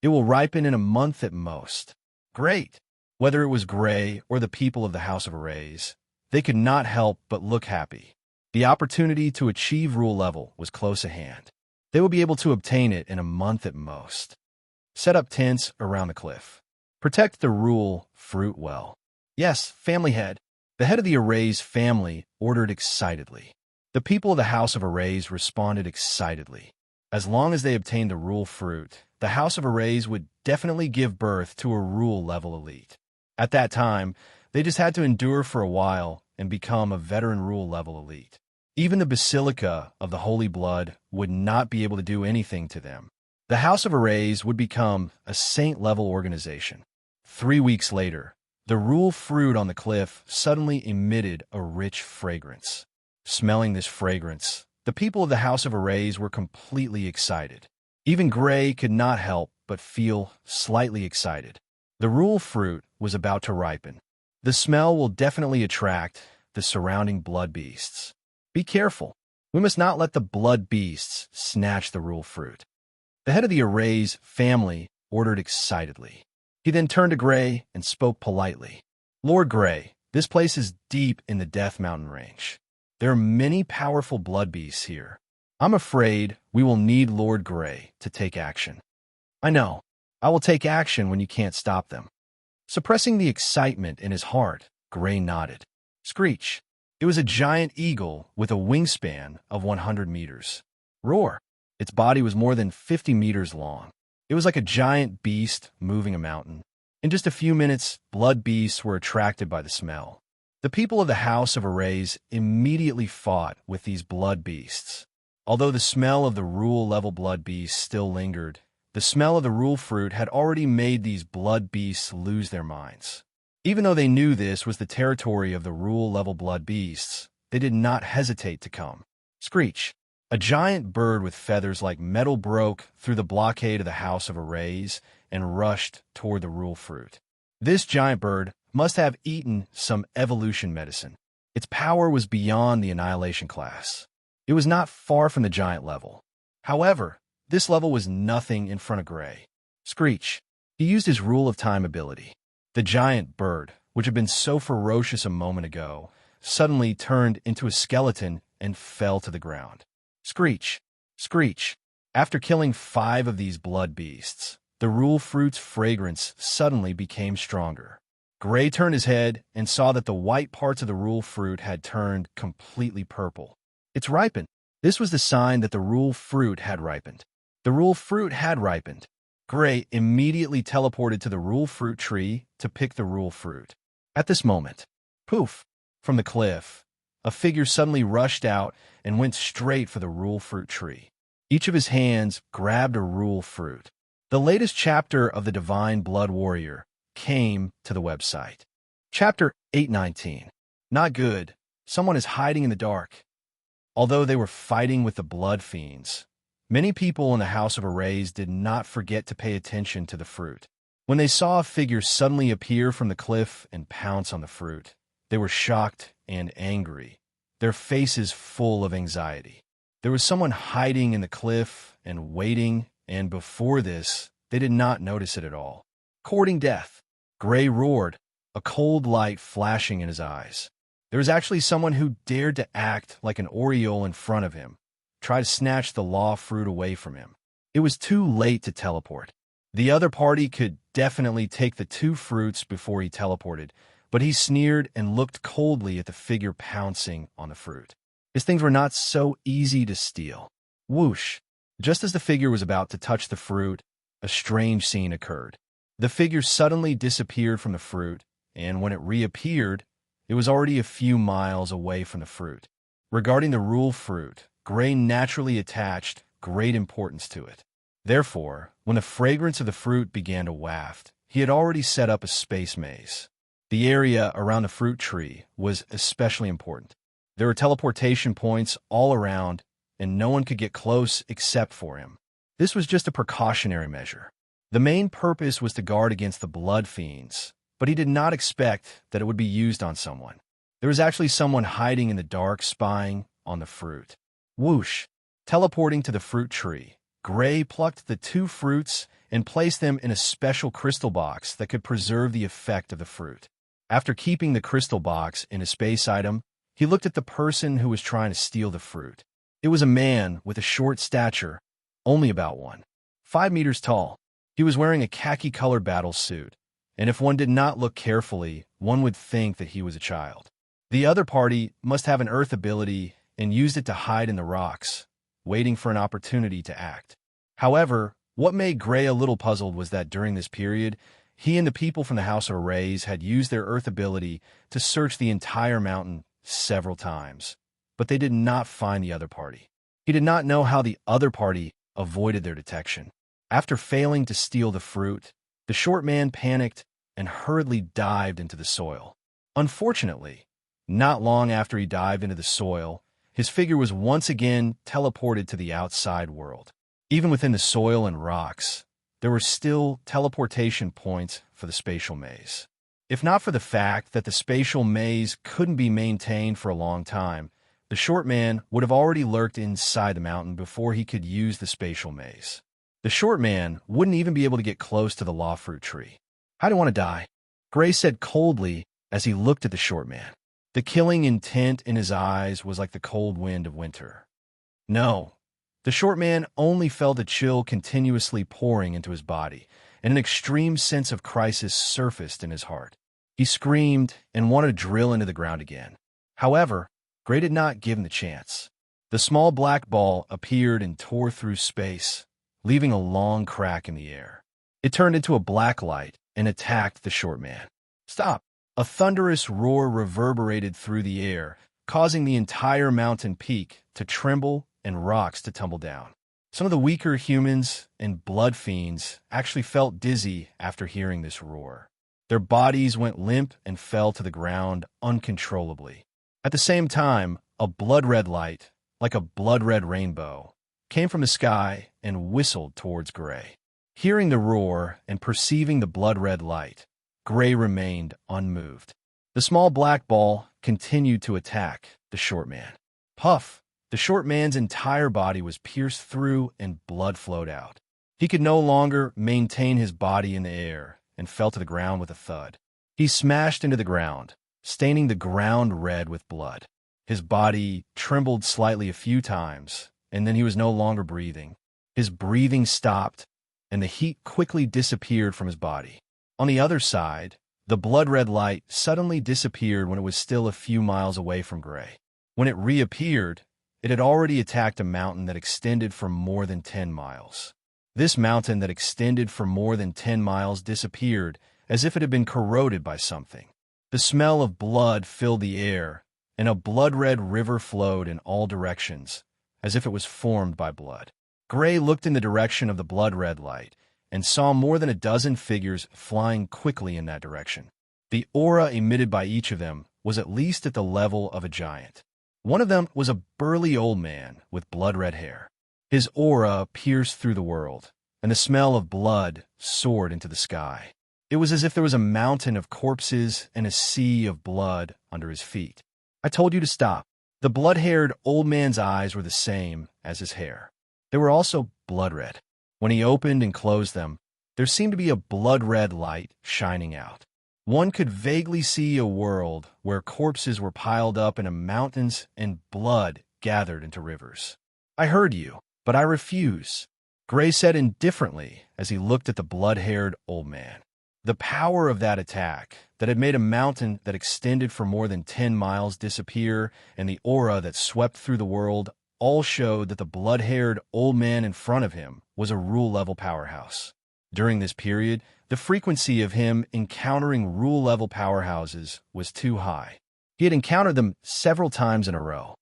Speaker 1: It will ripen in a month at most. Great! Whether it was Grey or the people of the House of Arrays, they could not help but look happy. The opportunity to achieve rule level was close at hand. They would be able to obtain it in a month at most. Set up tents around the cliff. Protect the rule fruit well. Yes, family head. The head of the Arrays family ordered excitedly. The people of the House of Arrays responded excitedly. As long as they obtained the rule fruit, the House of Arrays would definitely give birth to a rule level elite. At that time, they just had to endure for a while and become a veteran rule level elite. Even the Basilica of the Holy Blood would not be able to do anything to them. The House of Arrays would become a saint-level organization. 3 weeks later, the rule fruit on the cliff suddenly emitted a rich fragrance. Smelling this fragrance, the people of the House of Arrays were completely excited. Even Grey could not help but feel slightly excited. The rule fruit was about to ripen. The smell will definitely attract the surrounding blood beasts. Be careful. We must not let the blood beasts snatch the rule fruit. The head of the Arrays family ordered excitedly. He then turned to Grey and spoke politely. Lord Grey, this place is deep in the Death Mountain range. There are many powerful blood beasts here. I'm afraid we will need Lord Grey to take action. I know. I will take action when you can't stop them. Suppressing the excitement in his heart, Grey nodded. Screech. It was a giant eagle with a wingspan of 100 meters. Roar. Its body was more than 50 meters long. It was like a giant beast moving a mountain. In just a few minutes, blood beasts were attracted by the smell. The people of the House of Arrays immediately fought with these blood beasts. Although the smell of the rule-level blood beasts still lingered, the smell of the rule fruit had already made these blood beasts lose their minds. Even though they knew this was the territory of the rule-level blood beasts, they did not hesitate to come. Screech. A giant bird with feathers like metal broke through the blockade of the House of Arrays and rushed toward the rule fruit. This giant bird must have eaten some evolution medicine. Its power was beyond the annihilation class. It was not far from the giant level. However, this level was nothing in front of Grey. Screech. He used his Rule of Time ability. The giant bird, which had been so ferocious a moment ago, suddenly turned into a skeleton and fell to the ground. Screech. Screech. After killing 5 of these blood beasts, the rule fruit's fragrance suddenly became stronger. Grey turned his head and saw that the white parts of the rule fruit had turned completely purple. It's ripened. This was the sign that the rule fruit had ripened. The rule fruit had ripened. Grey immediately teleported to the rule fruit tree to pick the rule fruit. At this moment, poof, from the cliff, a figure suddenly rushed out and went straight for the rule fruit tree. Each of his hands grabbed a rule fruit. The latest chapter of the Divine Blood Warrior came to the website. Chapter 819. Not good. Someone is hiding in the dark. Although they were fighting with the blood fiends, many people in the House of Arrays did not forget to pay attention to the fruit. When they saw a figure suddenly appear from the cliff and pounce on the fruit, they were shocked and angry. their faces full of anxiety. There was someone hiding in the cliff and waiting, and before this, they did not notice it at all. Courting death. Gray roared, a cold light flashing in his eyes. There was actually someone who dared to act like an Oriole in front of him, try to snatch the law fruit away from him. It was too late to teleport. The other party could definitely take the 2 fruits before he teleported, but he sneered and looked coldly at the figure pouncing on the fruit. His things were not so easy to steal. Whoosh! Just as the figure was about to touch the fruit, a strange scene occurred. The figure suddenly disappeared from the fruit, and when it reappeared, it was already a few miles away from the fruit. Regarding the rule fruit, Gray naturally attached great importance to it. Therefore, when the fragrance of the fruit began to waft, he had already set up a space maze. The area around the fruit tree was especially important. There were teleportation points all around, and no one could get close except for him. This was just a precautionary measure. The main purpose was to guard against the blood fiends, but he did not expect that it would be used on someone. There was actually someone hiding in the dark spying on the fruit. Whoosh! Teleporting to the fruit tree, Gray plucked the 2 fruits and placed them in a special crystal box that could preserve the effect of the fruit. After keeping the crystal box in a space item, he looked at the person who was trying to steal the fruit. It was a man with a short stature, only about 1.5 meters tall. He was wearing a khaki-colored battle suit, and if one did not look carefully, one would think that he was a child. The other party must have an earth ability and used it to hide in the rocks, waiting for an opportunity to act. However, what made Gray a little puzzled was that during this period, he and the people from the House of Rays had used their earth ability to search the entire mountain several times, but they did not find the other party. He did not know how the other party avoided their detection. After failing to steal the fruit, the short man panicked and hurriedly dived into the soil. Unfortunately, not long after he dived into the soil, his figure was once again teleported to the outside world. Even within the soil and rocks, there were still teleportation points for the spatial maze. If not for the fact that the spatial maze couldn't be maintained for a long time, the short man would have already lurked inside the mountain before he could use the spatial maze. The short man wouldn't even be able to get close to the law fruit tree. "I don't want to die," Gray said coldly as he looked at the short man. The killing intent in his eyes was like the cold wind of winter. No. The short man only felt a chill continuously pouring into his body, and an extreme sense of crisis surfaced in his heart. He screamed and wanted to drill into the ground again. However, Gray did not give him the chance. The small black ball appeared and tore through space, leaving a long crack in the air. It turned into a black light and attacked the short man. "Stop!" A thunderous roar reverberated through the air, causing the entire mountain peak to tremble and rocks to tumble down. Some of the weaker humans and blood fiends actually felt dizzy after hearing this roar. Their bodies went limp and fell to the ground uncontrollably. At the same time, a blood-red light, like a blood-red rainbow, came from the sky and whistled towards Gray. Hearing the roar and perceiving the blood-red light, Gray remained unmoved. The small black ball continued to attack the short man. Puff! The short man's entire body was pierced through and blood flowed out. He could no longer maintain his body in the air and fell to the ground with a thud. He smashed into the ground, staining the ground red with blood. His body trembled slightly a few times, and then he was no longer breathing. His breathing stopped, and the heat quickly disappeared from his body. On the other side, the blood-red light suddenly disappeared when it was still a few miles away from Gray. When it reappeared, it had already attacked a mountain that extended for more than 10 miles. This mountain that extended for more than 10 miles disappeared as if it had been corroded by something. The smell of blood filled the air, and a blood-red river flowed in all directions, as if it was formed by blood. Gray looked in the direction of the blood-red light, and saw more than a dozen figures flying quickly in that direction. The aura emitted by each of them was at least at the level of a giant. One of them was a burly old man with blood-red hair. His aura pierced through the world, and the smell of blood soared into the sky. It was as if there was a mountain of corpses and a sea of blood under his feet. "I told you to stop." The blood-haired old man's eyes were the same as his hair. They were also blood-red. When he opened and closed them, there seemed to be a blood-red light shining out. One could vaguely see a world where corpses were piled up in mountains and blood gathered into rivers. "I heard you, but I refuse," Gray said indifferently as he looked at the blood-haired old man. The power of that attack that had made a mountain that extended for more than 10 miles disappear and the aura that swept through the world all showed that the blood-haired old man in front of him was a rule-level powerhouse. During this period, the frequency of him encountering rule-level powerhouses was too high. He had encountered them several times in a row.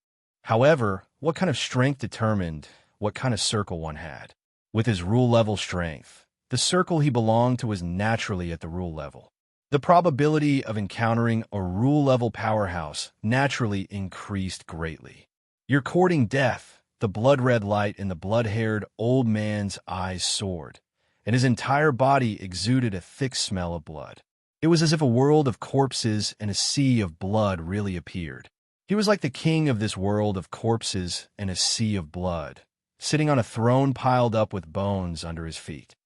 Speaker 1: However, what kind of strength determined what kind of circle one had? With his rule-level strength, the circle he belonged to was naturally at the rule level. The probability of encountering a rule-level powerhouse naturally increased greatly. "You're courting death," the blood-red light in the blood-haired old man's eyes soared, and his entire body exuded a thick smell of blood. It was as if a world of corpses and a sea of blood really appeared. He was like the king of this world of corpses and a sea of blood, sitting on a throne piled up with bones under his feet.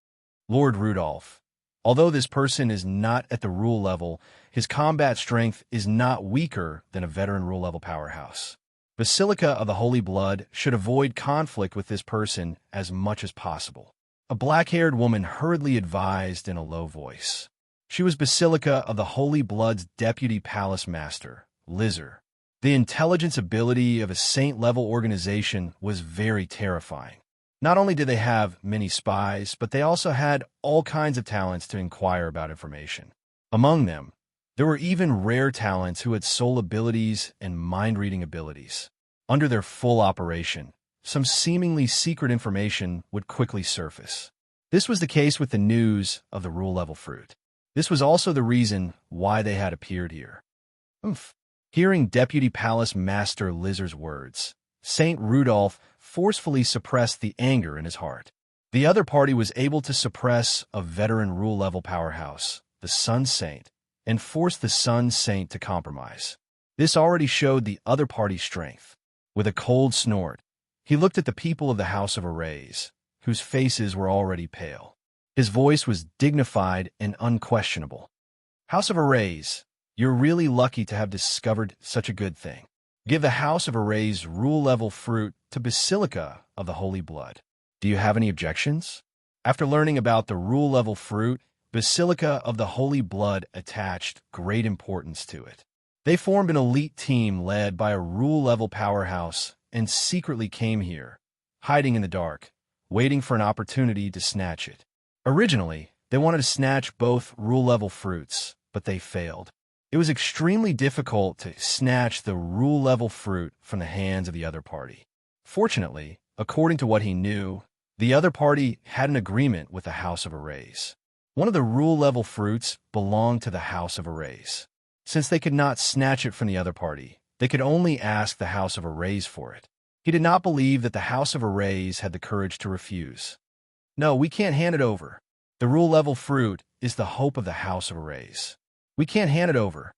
Speaker 1: Lord Rudolph. Although this person is not at the rule level, his combat strength is not weaker than a veteran rule-level powerhouse. Basilica of the Holy Blood should avoid conflict with this person as much as possible. A black-haired woman hurriedly advised in a low voice. She was Basilica of the Holy Blood's deputy palace master, Lizzer. The intelligence ability of a saint-level organization was very terrifying. Not only did they have many spies, but they also had all kinds of talents to inquire about information. Among them, there were even rare talents who had soul abilities and mind-reading abilities. Under their full operation, some seemingly secret information would quickly surface. This was the case with the news of the rule-level fruit. This was also the reason why they had appeared here. Hearing Deputy Palace Master Lizzer's words, Saint Rudolph forcefully suppressed the anger in his heart. The other party was able to suppress a veteran rule-level powerhouse, the Sun Saint, and force the Sun Saint to compromise. This already showed the other party's strength. With a cold snort, he looked at the people of the House of Arrays, whose faces were already pale. His voice was dignified and unquestionable. "House of Arrays, you're really lucky to have discovered such a good thing. Give the House of Arrays rule-level fruit to Basilica of the Holy Blood. Do you have any objections?" After learning about the rule-level fruit, Basilica of the Holy Blood attached great importance to it. They formed an elite team led by a rule-level powerhouse and secretly came here, hiding in the dark, waiting for an opportunity to snatch it. Originally, they wanted to snatch both rule-level fruits, but they failed. It was extremely difficult to snatch the rule-level fruit from the hands of the other party. Fortunately, according to what he knew, the other party had an agreement with the House of Arrays. One of the rule-level fruits belonged to the House of Arrays. Since they could not snatch it from the other party, they could only ask the House of Arrays for it. He did not believe that the House of Arrays had the courage to refuse. "No, we can't hand it over. The rule-level fruit is the hope of the House of Arrays. We can't hand it over."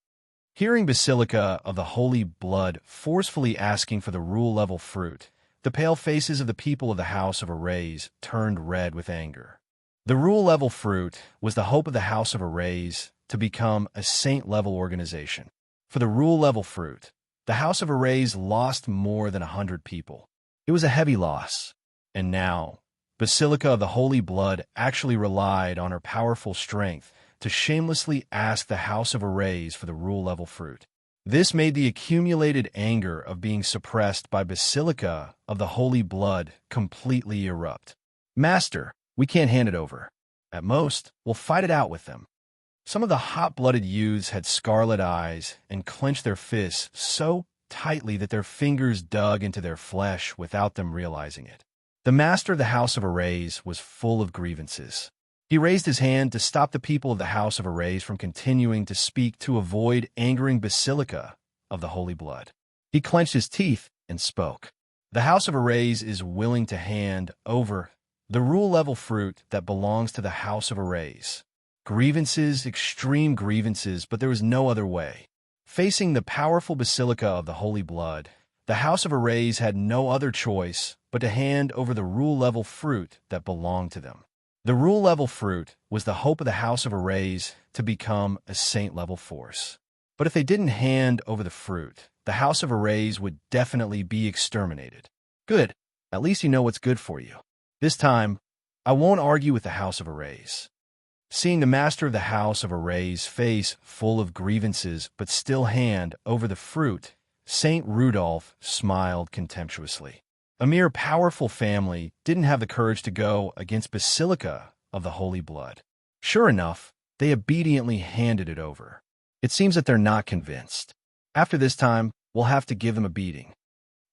Speaker 1: Hearing Basilica of the Holy Blood forcefully asking for the rule-level fruit, the pale faces of the people of the House of Arrays turned red with anger. The rule-level fruit was the hope of the House of Arrays to become a saint-level organization. For the rule-level fruit, the House of Arrays lost more than 100 people. It was a heavy loss. And now, Basilica of the Holy Blood actually relied on her powerful strength to shamelessly ask the House of Arrays for the rule-level fruit. This made the accumulated anger of being suppressed by Basilica of the Holy Blood completely erupt. "Master, we can't hand it over. At most, we'll fight it out with them." Some of the hot-blooded youths had scarlet eyes and clenched their fists so tightly that their fingers dug into their flesh without them realizing it. The master of the House of Arrays was full of grievances. He raised his hand to stop the people of the House of Arrays from continuing to speak to avoid angering Basilica of the Holy Blood. He clenched his teeth and spoke. "The House of Arrays is willing to hand over the rule-level fruit that belongs to the House of Arrays. Grievances, extreme grievances, but there was no other way." Facing the powerful Basilica of the Holy Blood, the House of Arrays had no other choice but to hand over the rule-level fruit that belonged to them. The rule-level fruit was the hope of the House of Arrays to become a saint-level force. But if they didn't hand over the fruit, the House of Arrays would definitely be exterminated. Good. At least you know what's good for you. This time, I won't argue with the House of Arrays. Seeing the master of the House of Arrays' face full of grievances but still hand over the fruit, Saint Rudolph smiled contemptuously. A mere powerful family didn't have the courage to go against Basilica of the Holy Blood. Sure enough, they obediently handed it over. It seems that they're not convinced. After this time, we'll have to give them a beating.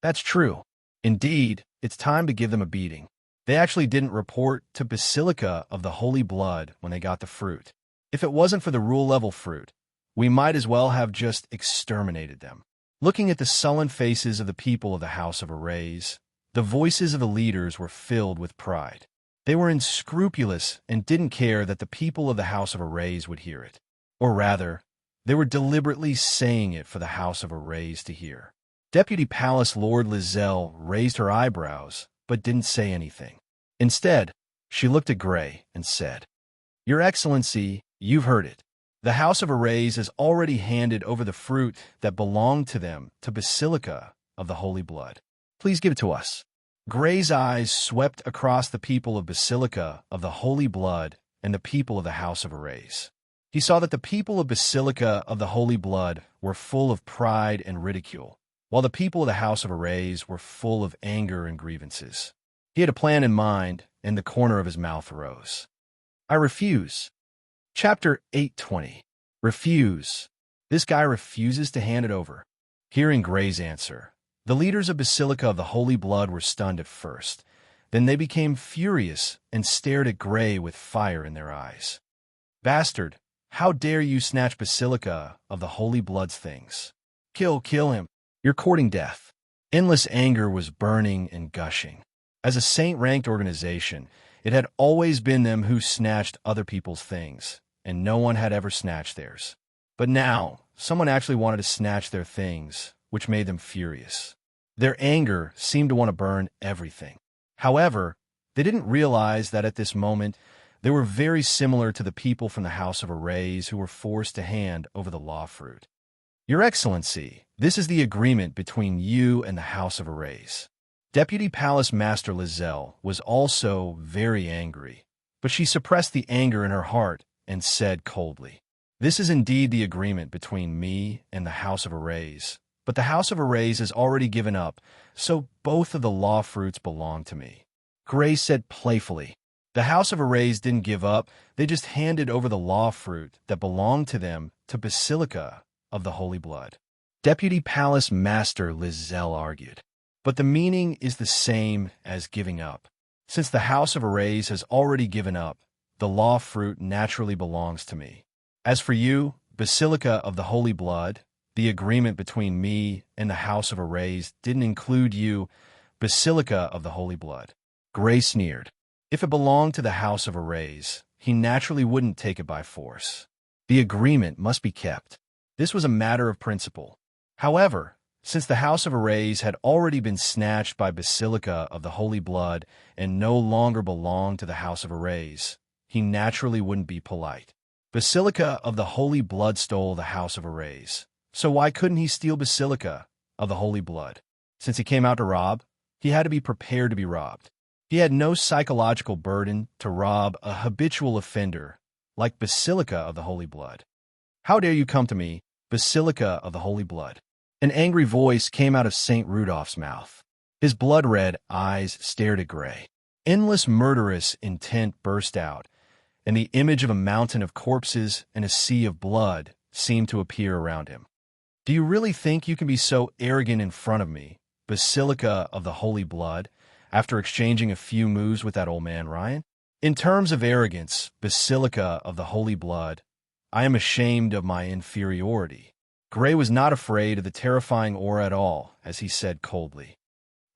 Speaker 1: That's true. Indeed, it's time to give them a beating. They actually didn't report to Basilica of the Holy Blood when they got the fruit. If it wasn't for the rule-level fruit, we might as well have just exterminated them. Looking at the sullen faces of the people of the House of Arrays, the voices of the leaders were filled with pride. They were unscrupulous and didn't care that the people of the House of Arrays would hear it. Or rather, they were deliberately saying it for the House of Arrays to hear. Deputy Palace Lord Lizelle raised her eyebrows, but didn't say anything. Instead, she looked at Gray and said, "Your Excellency, you've heard it. The House of Arrays has already handed over the fruit that belonged to them to Basilica of the Holy Blood. Please give it to us." Gray's eyes swept across the people of Basilica of the Holy Blood and the people of the House of Arrays. He saw that the people of Basilica of the Holy Blood were full of pride and ridicule, while the people of the House of Arrays were full of anger and grievances. He had a plan in mind, and the corner of his mouth rose. "I refuse." Chapter 8:20. Refuse. This guy refuses to hand it over. Hearing Gray's answer, the leaders of Basilica of the Holy Blood were stunned at first. Then they became furious and stared at Gray with fire in their eyes. "Bastard, how dare you snatch Basilica of the Holy Blood's things? Kill him. You're courting death." Endless anger was burning and gushing. As a saint-ranked organization, it had always been them who snatched other people's things, and no one had ever snatched theirs. But now, someone actually wanted to snatch their things, which made them furious. Their anger seemed to want to burn everything. However, they didn't realize that at this moment, they were very similar to the people from the House of Arrays who were forced to hand over the law fruit. "Your Excellency, this is the agreement between you and the House of Arrays." Deputy Palace Master Lizelle was also very angry, but she suppressed the anger in her heart and said coldly, "This is indeed the agreement between me and the House of Arrays, but the House of Arrays has already given up, so both of the law fruits belong to me." Gray said playfully, "The House of Arrays didn't give up, they just handed over the law fruit that belonged to them to Basilica of the Holy Blood." Deputy Palace Master Lizelle argued, "But the meaning is the same as giving up. Since the House of Arrays has already given up, the law fruit naturally belongs to me. As for you, Basilica of the Holy Blood, the agreement between me and the House of Arrays didn't include you, Basilica of the Holy Blood." Gray sneered. If it belonged to the House of Arrays, he naturally wouldn't take it by force. The agreement must be kept. This was a matter of principle. However, since the House of Arrays had already been snatched by Basilica of the Holy Blood and no longer belonged to the House of Arrays, he naturally wouldn't be polite. Basilica of the Holy Blood stole the House of Arrays, so why couldn't he steal Basilica of the Holy Blood? Since he came out to rob, he had to be prepared to be robbed. He had no psychological burden to rob a habitual offender like Basilica of the Holy Blood. "How dare you come to me, Basilica of the Holy Blood?" An angry voice came out of St. Rudolph's mouth. His blood-red eyes stared at Gray. Endless murderous intent burst out, and the image of a mountain of corpses and a sea of blood seemed to appear around him. "Do you really think you can be so arrogant in front of me, Basilica of the Holy Blood, after exchanging a few moves with that old man Ryan? In terms of arrogance, Basilica of the Holy Blood, I am ashamed of my inferiority." Gray was not afraid of the terrifying aura at all, as he said coldly,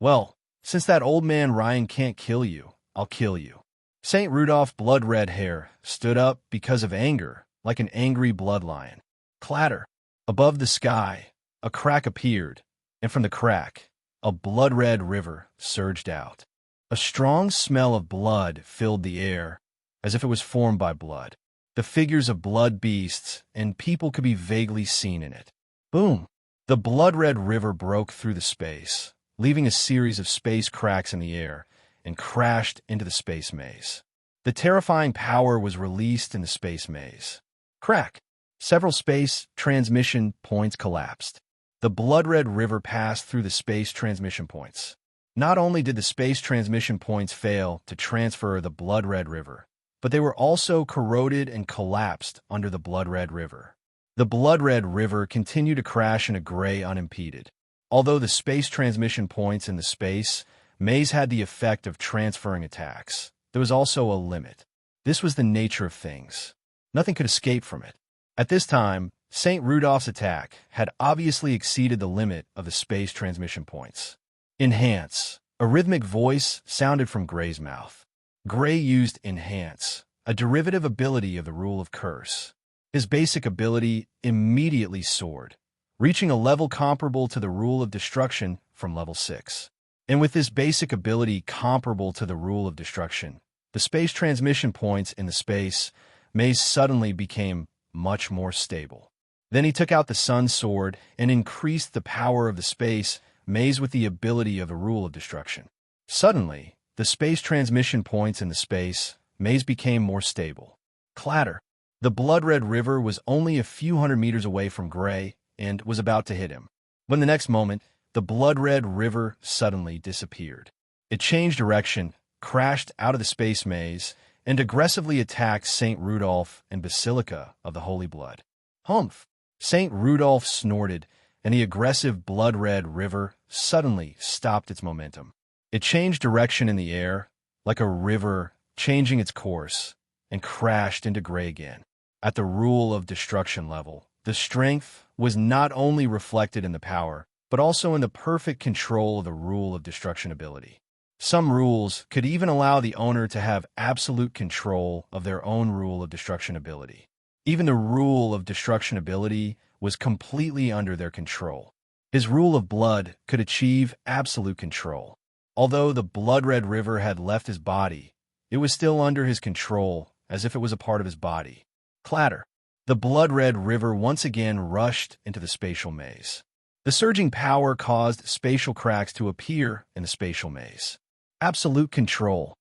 Speaker 1: "Well, since that old man Ryan can't kill you, I'll kill you." St. Rudolph's blood-red hair stood up because of anger, like an angry blood lion. Clatter! Above the sky, a crack appeared, and from the crack, a blood-red river surged out. A strong smell of blood filled the air, as if it was formed by blood. The figures of blood beasts and people could be vaguely seen in it. Boom! The blood-red river broke through the space, leaving a series of space cracks in the air, and crashed into the space maze. The terrifying power was released in the space maze. Crack! Several space transmission points collapsed. The blood-red river passed through the space transmission points. Not only did the space transmission points fail to transfer the blood-red river, but they were also corroded and collapsed under the blood-red river. The blood-red river continued to crash into gray unimpeded. Although the space transmission points in the space maze had the effect of transferring attacks, there was also a limit. This was the nature of things. Nothing could escape from it. At this time, St. Rudolph's attack had obviously exceeded the limit of the space transmission points. Enhance. A rhythmic voice sounded from Gray's mouth. Gray used Enhance, a derivative ability of the Rule of Curse. His basic ability immediately soared, reaching a level comparable to the Rule of Destruction from level 6. And with this basic ability comparable to the Rule of Destruction, the space transmission points in the space maze suddenly became much more stable. Then he took out the Sun Sword and increased the power of the space maze with the ability of the Rule of Destruction. Suddenly, the space transmission points in the space maze became more stable. Clatter! The blood-red river was only a few hundred meters away from Gray and was about to hit him. When the next moment, the blood-red river suddenly disappeared. It changed direction, crashed out of the space maze, and aggressively attacked St. Rudolph and Basilica of the Holy Blood. Humph! St. Rudolph snorted, and the aggressive blood-red river suddenly stopped its momentum. It changed direction in the air, like a river changing its course, and crashed into Gray again. At the Rule of Destruction level, the strength was not only reflected in the power, but also in the perfect control of the Rule of Destruction ability. Some rules could even allow the owner to have absolute control of their own Rule of Destruction ability. Even the Rule of Destruction ability was completely under their control. His Rule of Blood could achieve absolute control. Although the blood-red river had left his body, it was still under his control, as if it was a part of his body. Clatter! The blood-red river once again rushed into the spatial maze. The surging power caused spatial cracks to appear in the spatial maze. Absolute control.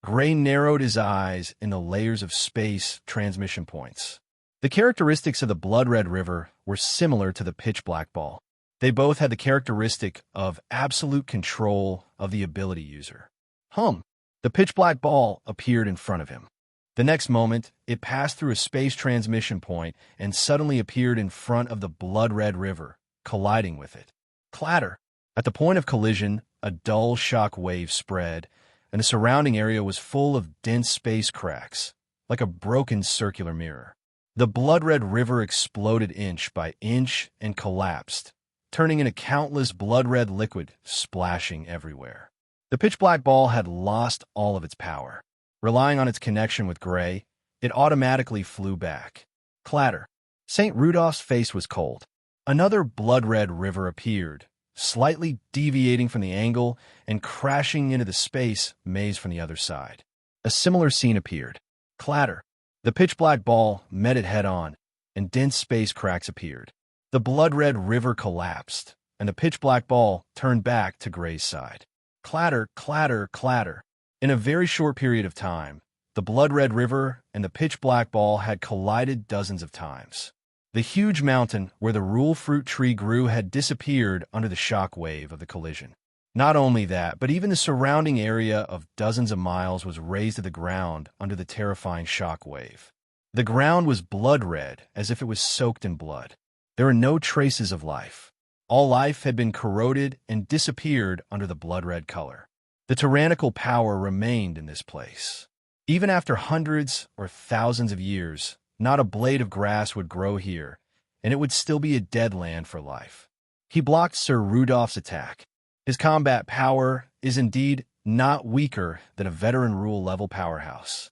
Speaker 1: Gray narrowed his eyes in the layers of space transmission points. The characteristics of the blood-red river were similar to the pitch-black ball. They both had the characteristic of absolute control of the ability user. The pitch-black ball appeared in front of him. The next moment, it passed through a space transmission point and suddenly appeared in front of the blood-red river, colliding with it. Clatter! At the point of collision, a dull shock wave spread, and the surrounding area was full of dense space cracks, like a broken circular mirror. The blood-red river exploded inch by inch and collapsed, turning into countless blood-red liquid splashing everywhere. The pitch-black ball had lost all of its power. Relying on its connection with Gray, it automatically flew back. Clatter! St. Rudolph's face was cold. Another blood-red river appeared, slightly deviating from the angle and crashing into the space maze from the other side. A similar scene appeared. Clatter! The pitch-black ball met it head-on, and dense space cracks appeared. The blood-red river collapsed, and the pitch-black ball turned back to Gray's side. Clatter, clatter, clatter. In a very short period of time, the blood-red river and the pitch-black ball had collided dozens of times. The huge mountain where the rule fruit tree grew had disappeared under the shock wave of the collision. Not only that, but even the surrounding area of dozens of miles was razed to the ground under the terrifying shock wave. The ground was blood-red, as if it was soaked in blood. There were no traces of life. All life had been corroded and disappeared under the blood-red color. The tyrannical power remained in this place. Even after hundreds or thousands of years, not a blade of grass would grow here, and it would still be a dead land for life. He blocked Sir Rudolph's attack. His combat power is indeed not weaker than a veteran rule-level powerhouse.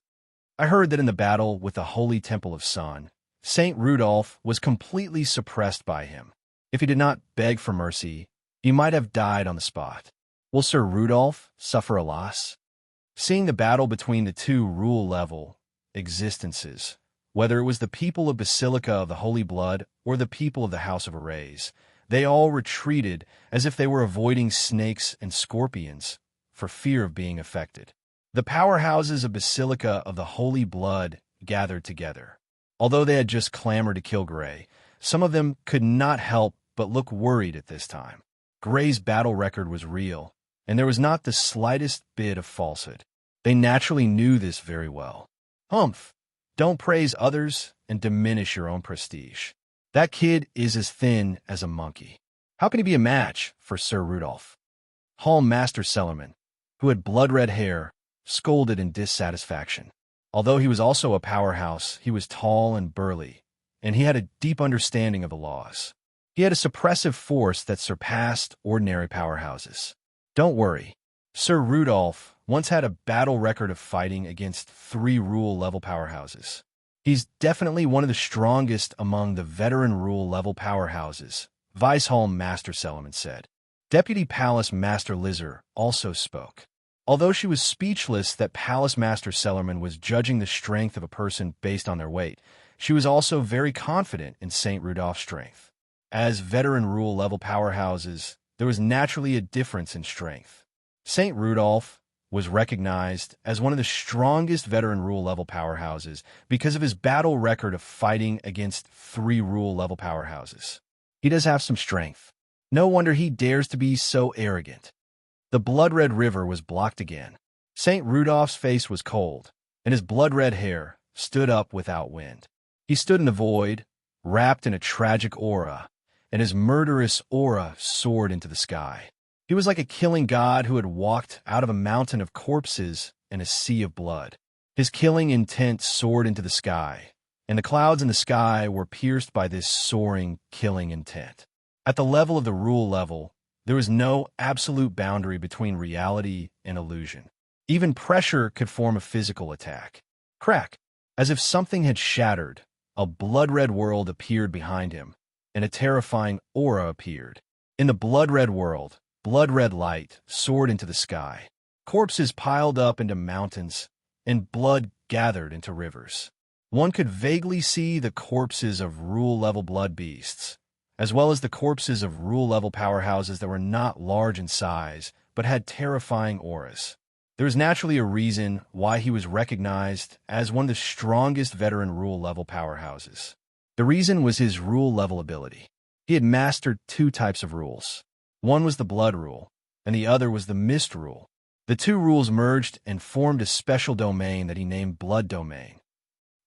Speaker 1: I heard that in the battle with the Holy Temple of Sun, St. Rudolph was completely suppressed by him. If he did not beg for mercy, He might have died on the spot. Will Sir Rudolph suffer a loss? Seeing the battle between the two rule-level existences, whether it was the people of Basilica of the Holy Blood or the people of the House of Arrays, they all retreated as if they were avoiding snakes and scorpions for fear of being affected. The powerhouses of Basilica of the Holy Blood gathered together. Although they had just clamored to kill Gray, some of them could not help but look worried at this time. Gray's battle record was real, and there was not the slightest bit of falsehood. They naturally knew this very well. Humph! Don't praise others and diminish your own prestige. That kid is as thin as a monkey. How can he be a match for Sir Rudolph? Hall Master Cellarman, who had blood-red hair, scolded in dissatisfaction. Although he was also a powerhouse, he was tall and burly, and he had a deep understanding of the laws. He had a suppressive force that surpassed ordinary powerhouses. Don't worry. Sir Rudolph once had a battle record of fighting against 3 rule-level powerhouses. He's definitely one of the strongest among the veteran rule-level powerhouses, Vice Hall Master Cellarman said. Deputy Palace Master Lizzer also spoke. Although she was speechless that Palace Master Cellarman was judging the strength of a person based on their weight, she was also very confident in St. Rudolph's strength. As veteran rule-level powerhouses, there was naturally a difference in strength. St. Rudolph was recognized as one of the strongest veteran rule-level powerhouses because of his battle record of fighting against 3 rule-level powerhouses. He does have some strength. No wonder he dares to be so arrogant. The blood-red river was blocked again. St. Rudolph's face was cold, and his blood-red hair stood up without wind. He stood in the void, wrapped in a tragic aura, and his murderous aura soared into the sky. He was like a killing god who had walked out of a mountain of corpses and a sea of blood. His killing intent soared into the sky, and the clouds in the sky were pierced by this soaring, killing intent. At the level of the rule level, there was no absolute boundary between reality and illusion. Even pressure could form a physical attack. Crack! As if something had shattered, a blood-red world appeared behind him, and a terrifying aura appeared. In the blood-red world, blood-red light soared into the sky. Corpses piled up into mountains, and blood gathered into rivers. One could vaguely see the corpses of rule-level blood beasts, as well as the corpses of rule-level powerhouses that were not large in size, but had terrifying auras. There was naturally a reason why he was recognized as one of the strongest veteran rule-level powerhouses. The reason was his rule-level ability. He had mastered 2 types of rules. One was the blood rule, and the other was the mist rule. The 2 rules merged and formed a special domain that he named Blood Domain.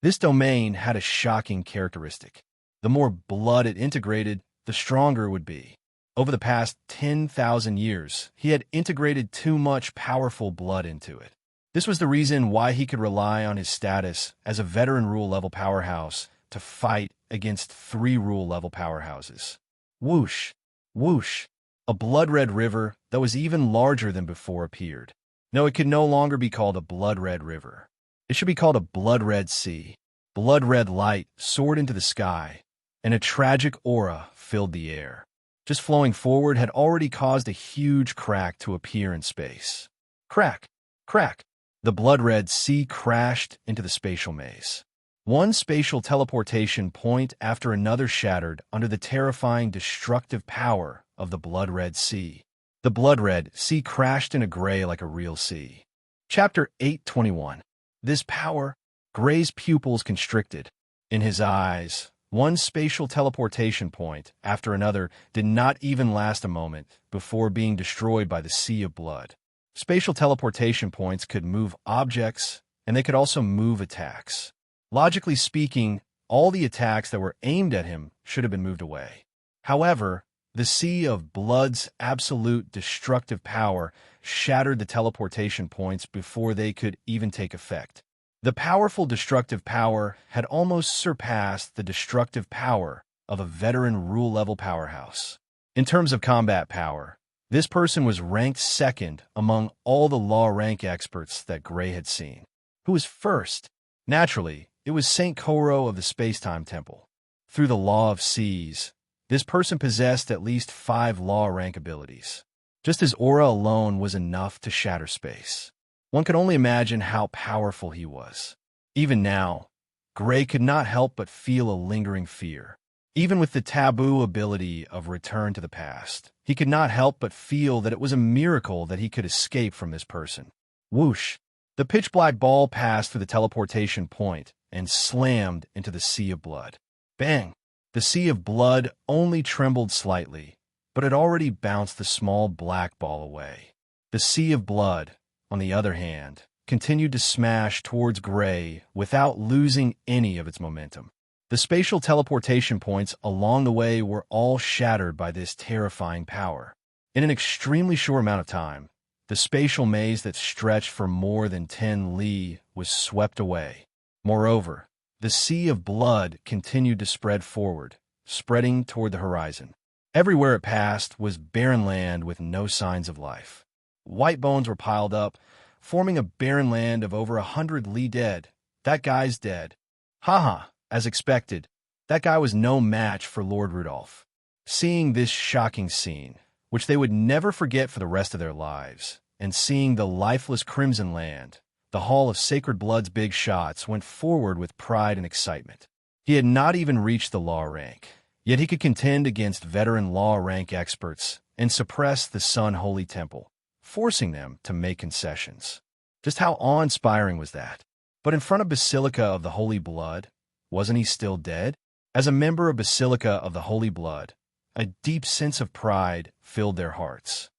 Speaker 1: This domain had a shocking characteristic. The more blood it integrated, the stronger it would be. Over the past 10,000 years, he had integrated too much powerful blood into it. This was the reason why he could rely on his status as a veteran rule-level powerhouse to fight against 3 rule-level powerhouses. Whoosh! Whoosh! A blood-red river that was even larger than before appeared. No, it could no longer be called a blood-red river. It should be called a blood-red sea. Blood-red light soared into the sky, and a tragic aura filled the air. Just flowing forward had already caused a huge crack to appear in space. Crack! Crack! The blood-red sea crashed into the spatial maze. One spatial teleportation point after another shattered under the terrifying destructive power of the blood-red sea. The blood-red sea crashed into Gray like a real sea. Chapter 821. This power, Gray's pupils constricted. In his eyes, one spatial teleportation point after another did not even last a moment before being destroyed by the sea of blood. Spatial teleportation points could move objects, and they could also move attacks. Logically speaking, all the attacks that were aimed at him should have been moved away. However, the sea of blood's absolute destructive power shattered the teleportation points before they could even take effect. The powerful destructive power had almost surpassed the destructive power of a veteran rule-level powerhouse. In terms of combat power, this person was ranked second among all the law rank experts that Gray had seen. Who was first? Naturally, it was St. Koro of the Space-Time Temple. Through the law of seas, This person possessed at least 5 law rank abilities. Just his aura alone was enough to shatter space. One could only imagine how powerful he was. Even now, Gray could not help but feel a lingering fear. Even with the taboo ability of Return to the Past, he could not help but feel that it was a miracle that he could escape from this person. Whoosh! The pitch-black ball passed through the teleportation point and slammed into the sea of blood. Bang! The sea of blood only trembled slightly, but had already bounced the small black ball away. The sea of blood, on the other hand, continued to smash towards Gray without losing any of its momentum. The spatial teleportation points along the way were all shattered by this terrifying power. In an extremely short amount of time, the spatial maze that stretched for more than 10 li was swept away. Moreover, the sea of blood continued to spread forward, spreading toward the horizon. Everywhere it passed was barren land with no signs of life. White bones were piled up, forming a barren land of over 100 li dead. That guy's dead. Haha, as expected, that guy was no match for Lord Rudolph. Seeing this shocking scene, which they would never forget for the rest of their lives, and seeing the lifeless Crimson Land, the Hall of Sacred Blood's big shots went forward with pride and excitement. He had not even reached the law rank, yet he could contend against veteran law rank experts and suppress the Sun Holy Temple, forcing them to make concessions. Just how awe-inspiring was that? But in front of Basilica of the Holy Blood, wasn't he still dead? As a member of Basilica of the Holy Blood, a deep sense of pride filled their hearts.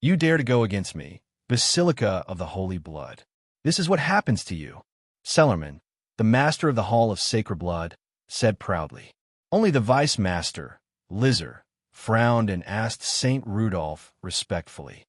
Speaker 1: You dare to go against me, Basilica of the Holy Blood. This is what happens to you. Cellarman, the master of the Hall of Sacred Blood, said proudly. Only the vice master, Lizard, frowned and asked Saint Rudolph respectfully.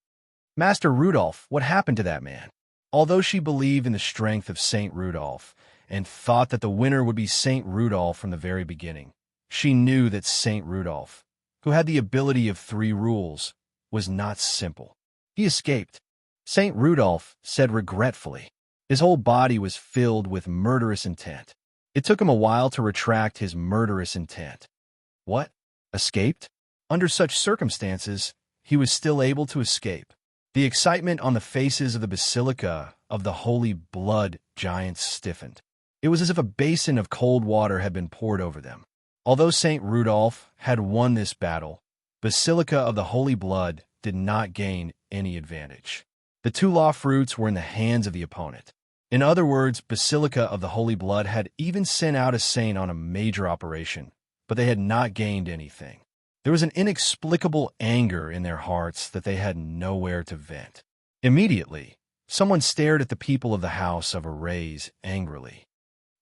Speaker 1: Master Rudolph, what happened to that man? Although she believed in the strength of Saint Rudolph and thought that the winner would be Saint Rudolph from the very beginning, she knew that Saint Rudolph, who had the ability of 3 rules, was not simple. He escaped. Saint Rudolph said regretfully. His whole body was filled with murderous intent. It took him a while to retract his murderous intent. What? Escaped? Under such circumstances, he was still able to escape. The excitement on the faces of the Basilica of the Holy Blood giants stiffened. It was as if a basin of cold water had been poured over them. Although Saint Rudolph had won this battle, Basilica of the Holy Blood did not gain any advantage. The 2 law fruits were in the hands of the opponent. In other words, Basilica of the Holy Blood had even sent out a saint on a major operation, but they had not gained anything. There was an inexplicable anger in their hearts that they had nowhere to vent. Immediately, someone stared at the people of the House of Arrays angrily.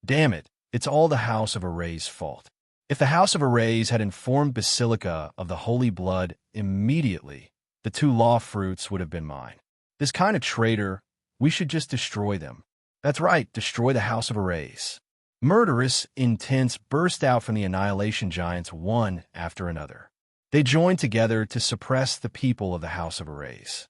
Speaker 1: Damn it, it's all the House of Arrays' fault. If the House of Arrays had informed Basilica of the Holy Blood immediately, the 2 law fruits would have been mine. This kind of traitor, we should just destroy them. That's right, destroy the House of Arrays. Murderous intents burst out from the Annihilation Giants one after another. They joined together to suppress the people of the House of Arrays.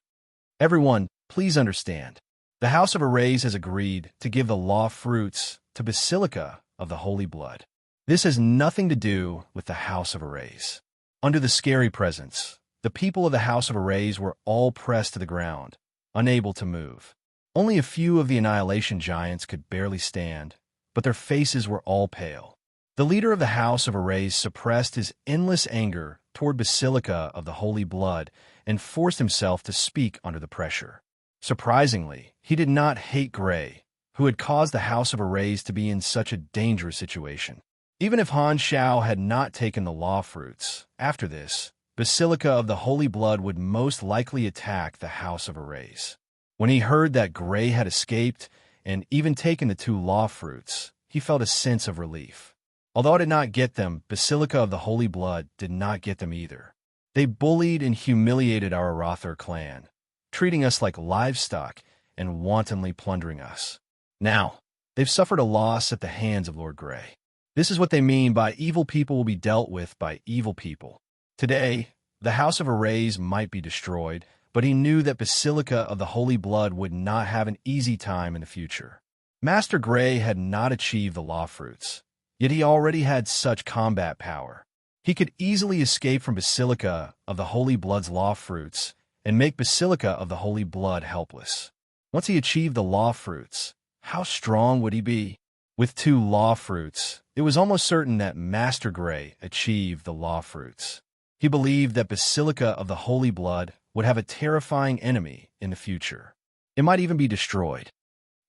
Speaker 1: Everyone, please understand. The House of Arrays has agreed to give the law fruits to Basilica of the Holy Blood. This has nothing to do with the House of Arrays. Under the scary presence, the people of the House of Arrays were all pressed to the ground, unable to move. Only a few of the Annihilation Giants could barely stand, but their faces were all pale. The leader of the House of Arrays suppressed his endless anger toward Basilica of the Holy Blood and forced himself to speak under the pressure. Surprisingly, he did not hate Gray, who had caused the House of Arrays to be in such a dangerous situation. Even if Han Shao had not taken the law fruits, after this, Basilica of the Holy Blood would most likely attack the House of Arrays. When he heard that Gray had escaped and even taken the 2 law fruits, he felt a sense of relief. Although I did not get them, Basilica of the Holy Blood did not get them either. They bullied and humiliated our Rother clan, treating us like livestock and wantonly plundering us. Now, they've suffered a loss at the hands of Lord Gray. This is what they mean by evil people will be dealt with by evil people. Today, the House of Arrays might be destroyed, but he knew that Basilica of the Holy Blood would not have an easy time in the future. Master Gray had not achieved the law fruits, yet he already had such combat power. He could easily escape from Basilica of the Holy Blood's law fruits and make Basilica of the Holy Blood helpless. Once he achieved the law fruits, how strong would he be? With 2 law fruits, it was almost certain that Master Gray achieved the law fruits. He believed that Basilica of the Holy Blood would have a terrifying enemy in the future. It might even be destroyed.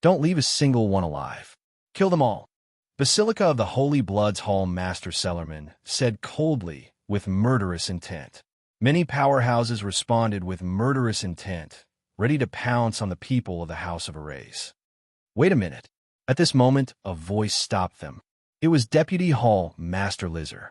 Speaker 1: Don't leave a single one alive. Kill them all. Basilica of the Holy Blood's Hall Master Cellarman said coldly with murderous intent. Many powerhouses responded with murderous intent, ready to pounce on the people of the House of Arrays. Wait a minute. At this moment, a voice stopped them. It was Deputy Hall Master Lizard.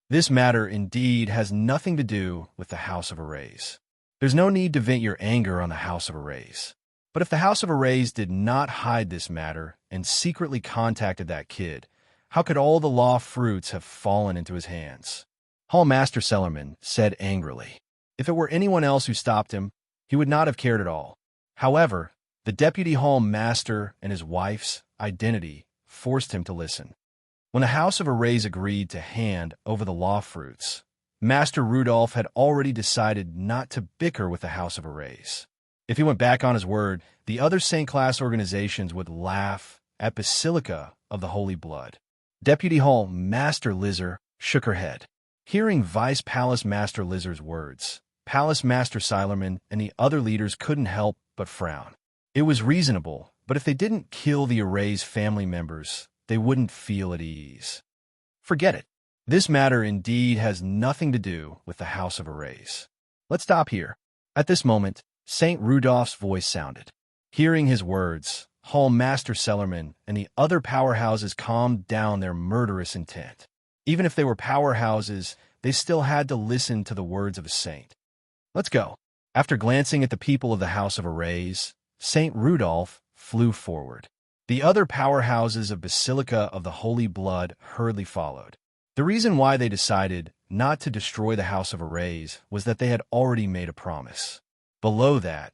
Speaker 1: This matter indeed has nothing to do with the House of Arrays. There's no need to vent your anger on the House of Arrays. But if the House of Arrays did not hide this matter and secretly contacted that kid, how could all the law fruits have fallen into his hands? Hall Master Cellarman said angrily. If it were anyone else who stopped him, he would not have cared at all. However, the Deputy Hall Master and his wife's identity forced him to listen. When the House of Arrays agreed to hand over the law fruits, Master Rudolph had already decided not to bicker with the House of Arrays. If he went back on his word, the other Saint-class organizations would laugh at Basilica of the Holy Blood. Deputy Hall Master Lizard shook her head. Hearing Vice Palace Master Lizard's words, Palace Master Silerman and the other leaders couldn't help but frown. It was reasonable, but if they didn't kill the Arrays' family members, they wouldn't feel at ease. Forget it. This matter indeed has nothing to do with the House of Arrays. Let's stop here. At this moment, St. Rudolph's voice sounded. Hearing his words, Hall Master Cellarman and the other powerhouses calmed down their murderous intent. Even if they were powerhouses, they still had to listen to the words of a saint. Let's go. After glancing at the people of the House of Arrays, St. Rudolph flew forward. The other powerhouses of Basilica of the Holy Blood hurriedly followed. The reason why they decided not to destroy the House of Arrays was that they had already made a promise. Below that,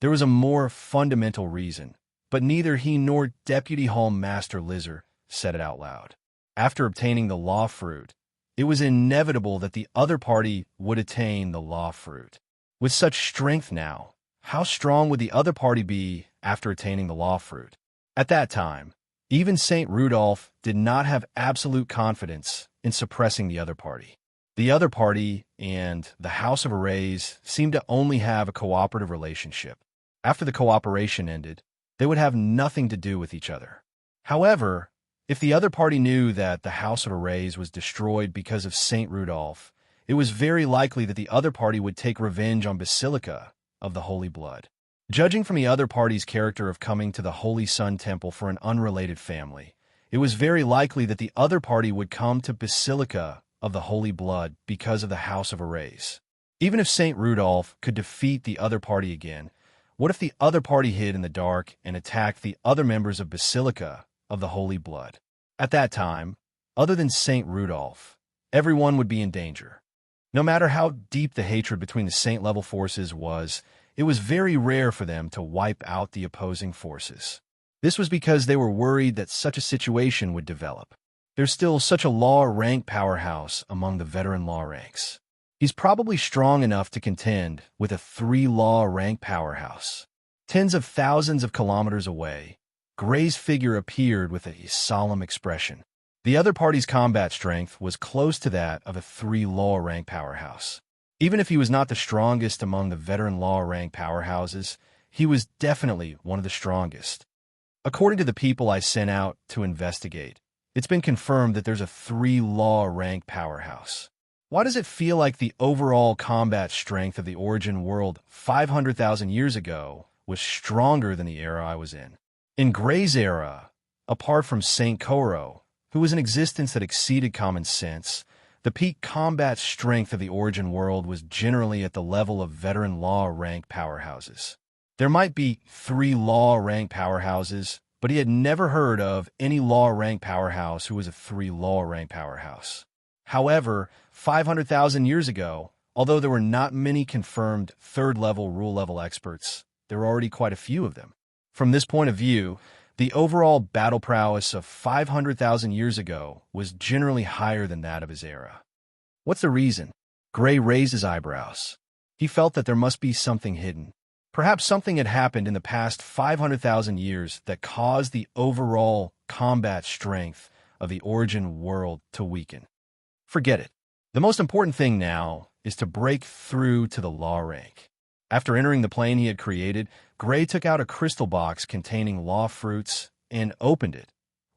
Speaker 1: there was a more fundamental reason, but neither he nor Deputy Hall Master Lizard said it out loud. After obtaining the law fruit, it was inevitable that the other party would attain the law fruit. With such strength now, how strong would the other party be after attaining the law fruit? At that time, even St. Rudolph did not have absolute confidence in suppressing the other party. The other party and the House of Arrays seemed to only have a cooperative relationship. After the cooperation ended, they would have nothing to do with each other. However, if the other party knew that the House of Arrays was destroyed because of St. Rudolph, it was very likely that the other party would take revenge on Basilica of the Holy Blood. Judging from the other party's character of coming to the Holy Sun Temple for an unrelated family, it was very likely that the other party would come to Basilica of the Holy Blood because of the House of Arrays. Even if St. Rudolph could defeat the other party again, what if the other party hid in the dark and attacked the other members of Basilica of the Holy Blood? At that time, other than St. Rudolph, everyone would be in danger. No matter how deep the hatred between the Saint-level forces was, it was very rare for them to wipe out the opposing forces. This was because they were worried that such a situation would develop. There's still such a law rank powerhouse among the veteran law ranks. He's probably strong enough to contend with a 3-law rank powerhouse. Tens of thousands of kilometers away, Gray's figure appeared with a solemn expression. The other party's combat strength was close to that of a 3-law rank powerhouse. Even if he was not the strongest among the veteran law rank powerhouses, he was definitely one of the strongest. According to the people I sent out to investigate, it's been confirmed that there's a 3-law rank powerhouse. Why does it feel like the overall combat strength of the origin world 500,000 years ago was stronger than the era I was in? In Gray's era, apart from Saint Koro, who was an existence that exceeded common sense, the peak combat strength of the origin world was generally at the level of veteran law rank powerhouses. There might be 3-law rank powerhouses, but he had never heard of any law rank powerhouse who was a 3-law rank powerhouse. However, 500,000 years ago, although there were not many confirmed 3rd-level rule-level experts, there were already quite a few of them. From this point of view, the overall battle prowess of 500,000 years ago was generally higher than that of his era. What's the reason? Gray raised his eyebrows. He felt that there must be something hidden. Perhaps something had happened in the past 500,000 years that caused the overall combat strength of the origin world to weaken. Forget it. The most important thing now is to break through to the law rank. After entering the plane he had created, Gray took out a crystal box containing law fruits and opened it,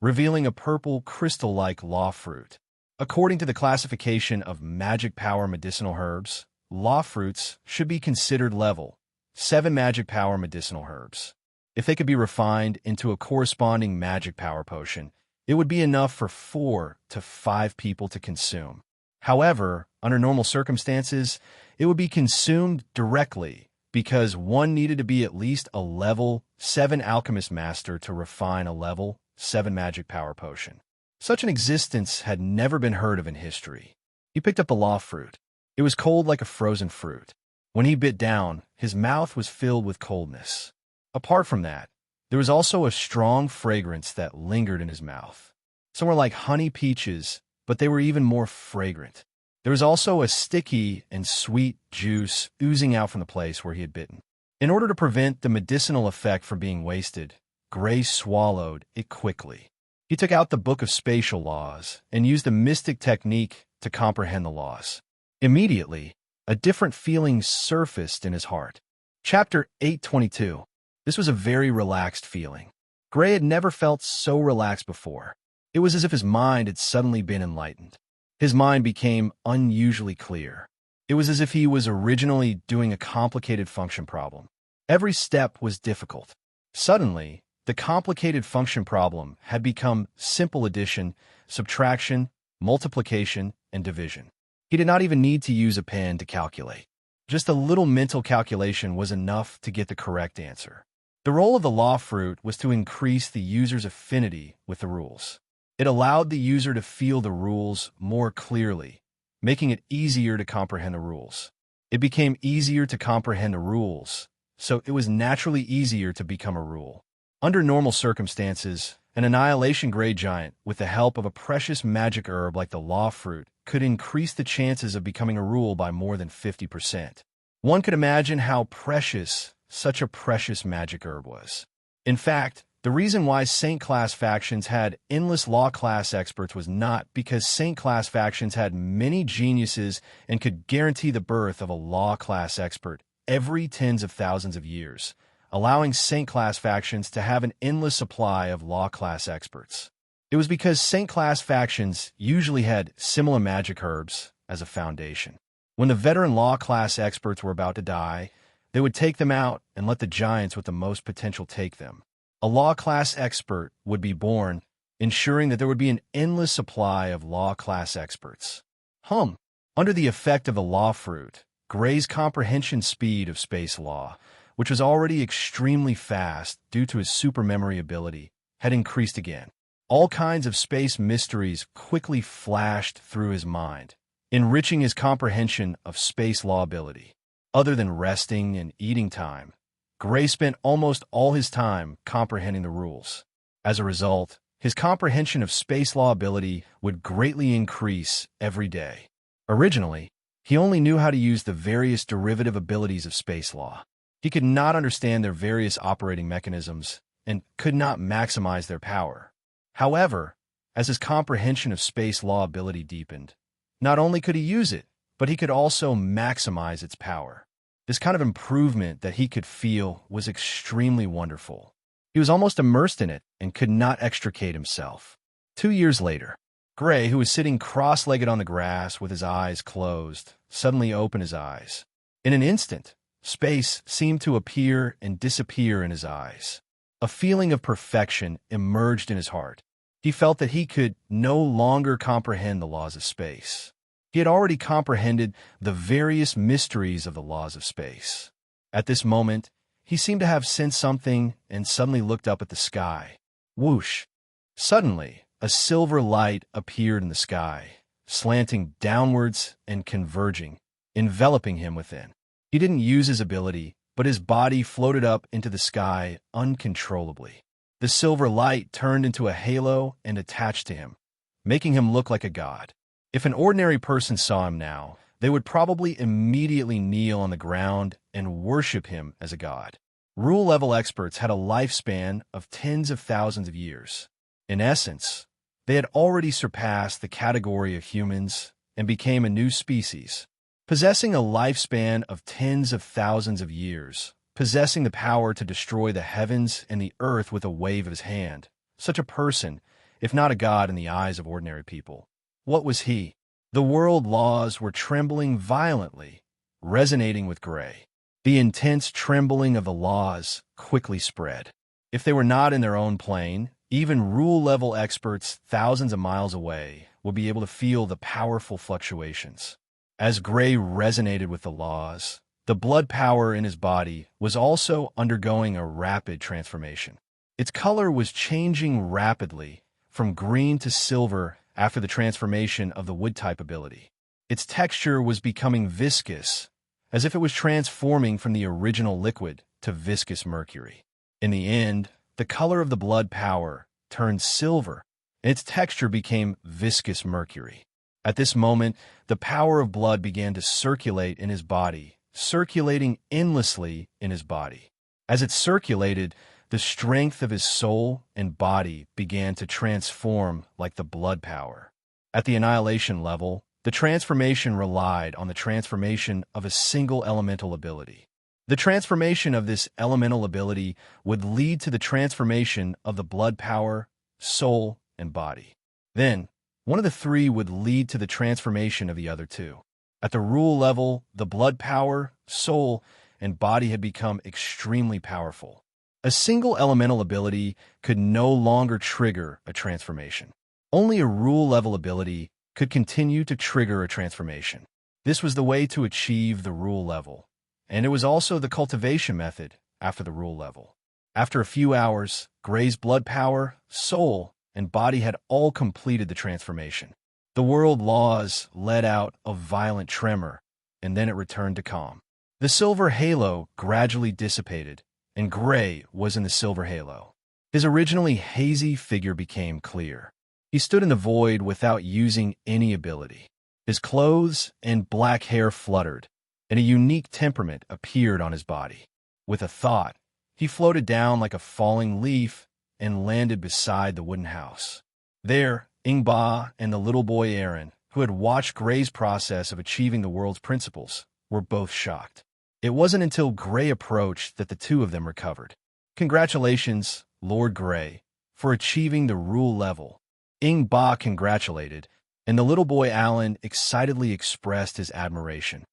Speaker 1: revealing a purple crystal-like law fruit. According to the classification of magic power medicinal herbs, law fruits should be considered level 7 magic power medicinal herbs. If they could be refined into a corresponding magic power potion, it would be enough for 4 to 5 people to consume. However, under normal circumstances, it would be consumed directly because one needed to be at least a level 7 alchemist master to refine a level 7 magic power potion. Such an existence had never been heard of in history. He picked up the law fruit. It was cold like a frozen fruit. When he bit down, his mouth was filled with coldness. Apart from that, there was also a strong fragrance that lingered in his mouth. Some were like honey peaches, but they were even more fragrant. There was also a sticky and sweet juice oozing out from the place where he had bitten. In order to prevent the medicinal effect from being wasted, Gray swallowed it quickly. He took out the Book of Spatial Laws and used the mystic technique to comprehend the laws. Immediately, a different feeling surfaced in his heart. Chapter 822. This was a very relaxed feeling. Gray had never felt so relaxed before. It was as if his mind had suddenly been enlightened. His mind became unusually clear. It was as if he was originally doing a complicated function problem. Every step was difficult. Suddenly, the complicated function problem had become simple addition, subtraction, multiplication, and division. He did not even need to use a pen to calculate. Just a little mental calculation was enough to get the correct answer. The role of the law fruit was to increase the user's affinity with the rules. It allowed the user to feel the rules more clearly, making it easier to comprehend the rules. It became easier to comprehend the rules, so it was naturally easier to become a rule. Under normal circumstances, an annihilation gray giant, with the help of a precious magic herb like the law fruit, could increase the chances of becoming a rule by more than 50%. One could imagine how precious such a precious magic herb was. In fact, the reason why Saint class factions had endless law class experts was not because Saint class factions had many geniuses and could guarantee the birth of a law class expert every tens of thousands of years, allowing Saint class factions to have an endless supply of law class experts. It was because Saint class factions usually had similar magic herbs as a foundation. When the veteran law class experts were about to die, they would take them out and let the giants with the most potential take them. A law class expert would be born, ensuring that there would be an endless supply of law class experts. Under the effect of the law fruit, Gray's comprehension speed of space law, which was already extremely fast due to his supermemory ability, had increased again. All kinds of space mysteries quickly flashed through his mind, enriching his comprehension of space law ability. Other than resting and eating time, Gray spent almost all his time comprehending the rules. As a result, his comprehension of space law ability would greatly increase every day. Originally, he only knew how to use the various derivative abilities of space law. He could not understand their various operating mechanisms and could not maximize their power. However, as his comprehension of space law ability deepened, not only could he use it, but he could also maximize its power. This kind of improvement that he could feel was extremely wonderful. He was almost immersed in it and could not extricate himself. 2 years later, Gray, who was sitting cross-legged on the grass with his eyes closed, suddenly opened his eyes. In an instant, space seemed to appear and disappear in his eyes. A feeling of perfection emerged in his heart. He felt that he could no longer comprehend the laws of space. He had already comprehended the various mysteries of the laws of space. At this moment, he seemed to have sensed something and suddenly looked up at the sky. Whoosh! Suddenly, a silver light appeared in the sky, slanting downwards and converging, enveloping him within. He didn't use his ability, but his body floated up into the sky uncontrollably. The silver light turned into a halo and attached to him, making him look like a god. If an ordinary person saw him now, they would probably immediately kneel on the ground and worship him as a god. Rule-level experts had a lifespan of tens of thousands of years. In essence, they had already surpassed the category of humans and became a new species. Possessing a lifespan of tens of thousands of years, possessing the power to destroy the heavens and the earth with a wave of his hand, such a person, if not a god in the eyes of ordinary people. What was he? The world laws were trembling violently, resonating with Gray. The intense trembling of the laws quickly spread. If they were not in their own plane, even rule-level experts thousands of miles away would be able to feel the powerful fluctuations. As Gray resonated with the laws, the blood power in his body was also undergoing a rapid transformation. Its color was changing rapidly, from green to silver after the transformation of the wood-type ability. Its texture was becoming viscous, as if it was transforming from the original liquid to viscous mercury. In the end, the color of the blood power turned silver, and its texture became viscous mercury. At this moment, the power of blood began to circulate in his body, circulating endlessly in his body. As it circulated, the strength of his soul and body began to transform like the blood power. At the annihilation level, the transformation relied on the transformation of a single elemental ability. The transformation of this elemental ability would lead to the transformation of the blood power, soul, and body. Then, one of the three would lead to the transformation of the other two. At the rule level, the blood power, soul, and body had become extremely powerful. A single elemental ability could no longer trigger a transformation. Only a rule-level ability could continue to trigger a transformation. This was the way to achieve the rule level, and it was also the cultivation method after the rule level. After a few hours, Gray's blood power, soul, and body had all completed the transformation. The world laws let out a violent tremor, and then it returned to calm. The silver halo gradually dissipated, and Gray was in the silver halo. His originally hazy figure became clear. He stood in the void without using any ability. His clothes and black hair fluttered, and a unique temperament appeared on his body. With a thought, he floated down like a falling leaf and landed beside the wooden house. There, Ingba and the little boy Aaron, who had watched Gray's process of achieving the world's principles, were both shocked. It wasn't until Gray approached that the two of them recovered. "Congratulations, Lord Gray, for achieving the rule level." Ingba congratulated, and the little boy Alan excitedly expressed his admiration.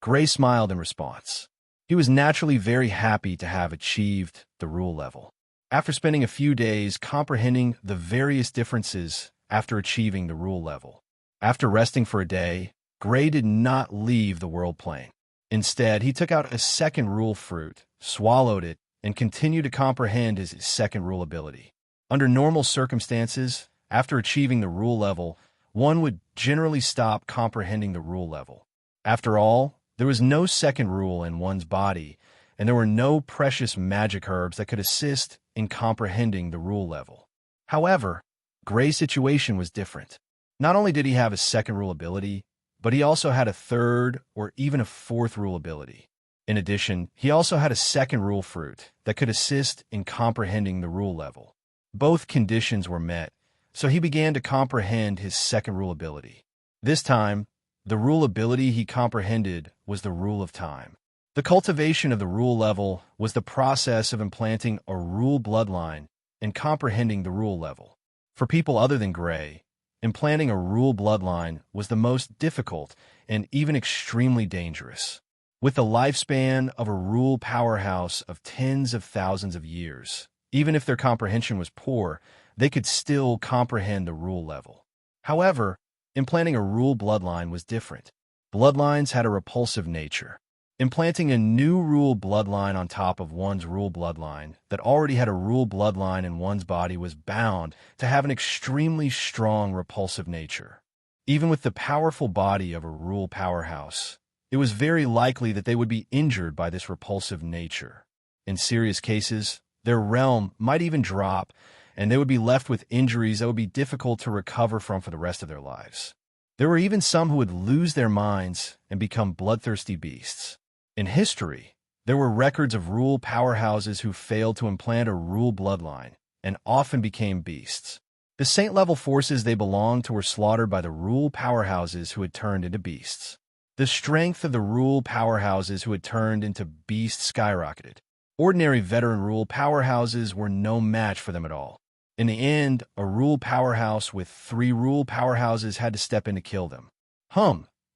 Speaker 1: Gray smiled in response. He was naturally very happy to have achieved the rule level. After spending a few days comprehending the various differences after achieving the rule level. After resting for a day, Gray did not leave the world plane. Instead, he took out a second rule fruit, swallowed it, and continued to comprehend his second rule ability. Under normal circumstances, after achieving the rule level, one would generally stop comprehending the rule level. After all, there was no second rule in one's body, and there were no precious magic herbs that could assist in comprehending the rule level. However, Gray's situation was different. Not only did he have a second rule ability, but he also had a third or even a fourth rule ability. In addition, he also had a second rule fruit that could assist in comprehending the rule level. Both conditions were met, so he began to comprehend his second rule ability. This time, the rule ability he comprehended was the rule of time. The cultivation of the rule level was the process of implanting a rule bloodline and comprehending the rule level. For people other than Gray, implanting a rule bloodline was the most difficult and even extremely dangerous. With the lifespan of a rule powerhouse of tens of thousands of years, even if their comprehension was poor, they could still comprehend the rule level. However, implanting a rule bloodline was different. Bloodlines had a repulsive nature. Implanting a new rule bloodline on top of one's rule bloodline that already had a rule bloodline in one's body was bound to have an extremely strong repulsive nature. Even with the powerful body of a rule powerhouse, it was very likely that they would be injured by this repulsive nature. In serious cases, their realm might even drop, and they would be left with injuries that would be difficult to recover from for the rest of their lives. There were even some who would lose their minds and become bloodthirsty beasts. In history, there were records of rule powerhouses who failed to implant a rule bloodline and often became beasts. The saint-level forces they belonged to were slaughtered by the rule powerhouses who had turned into beasts. The strength of the rule powerhouses who had turned into beasts skyrocketed. Ordinary veteran rule powerhouses were no match for them at all. In the end, a rule powerhouse with 3 rule powerhouses had to step in to kill them.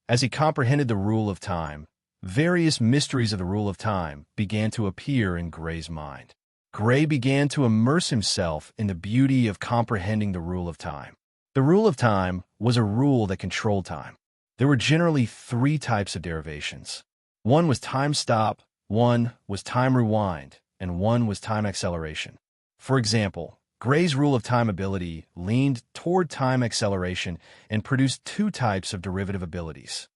Speaker 1: As he comprehended the rule of time, various mysteries of the rule of time began to appear in Gray's mind. Gray began to immerse himself in the beauty of comprehending the rule of time. The rule of time was a rule that controlled time. There were generally 3 types of derivations. One was time stop, one was time rewind, and one was time acceleration. For example, Gray's rule of time ability leaned toward time acceleration and produced 2 types of derivative abilities.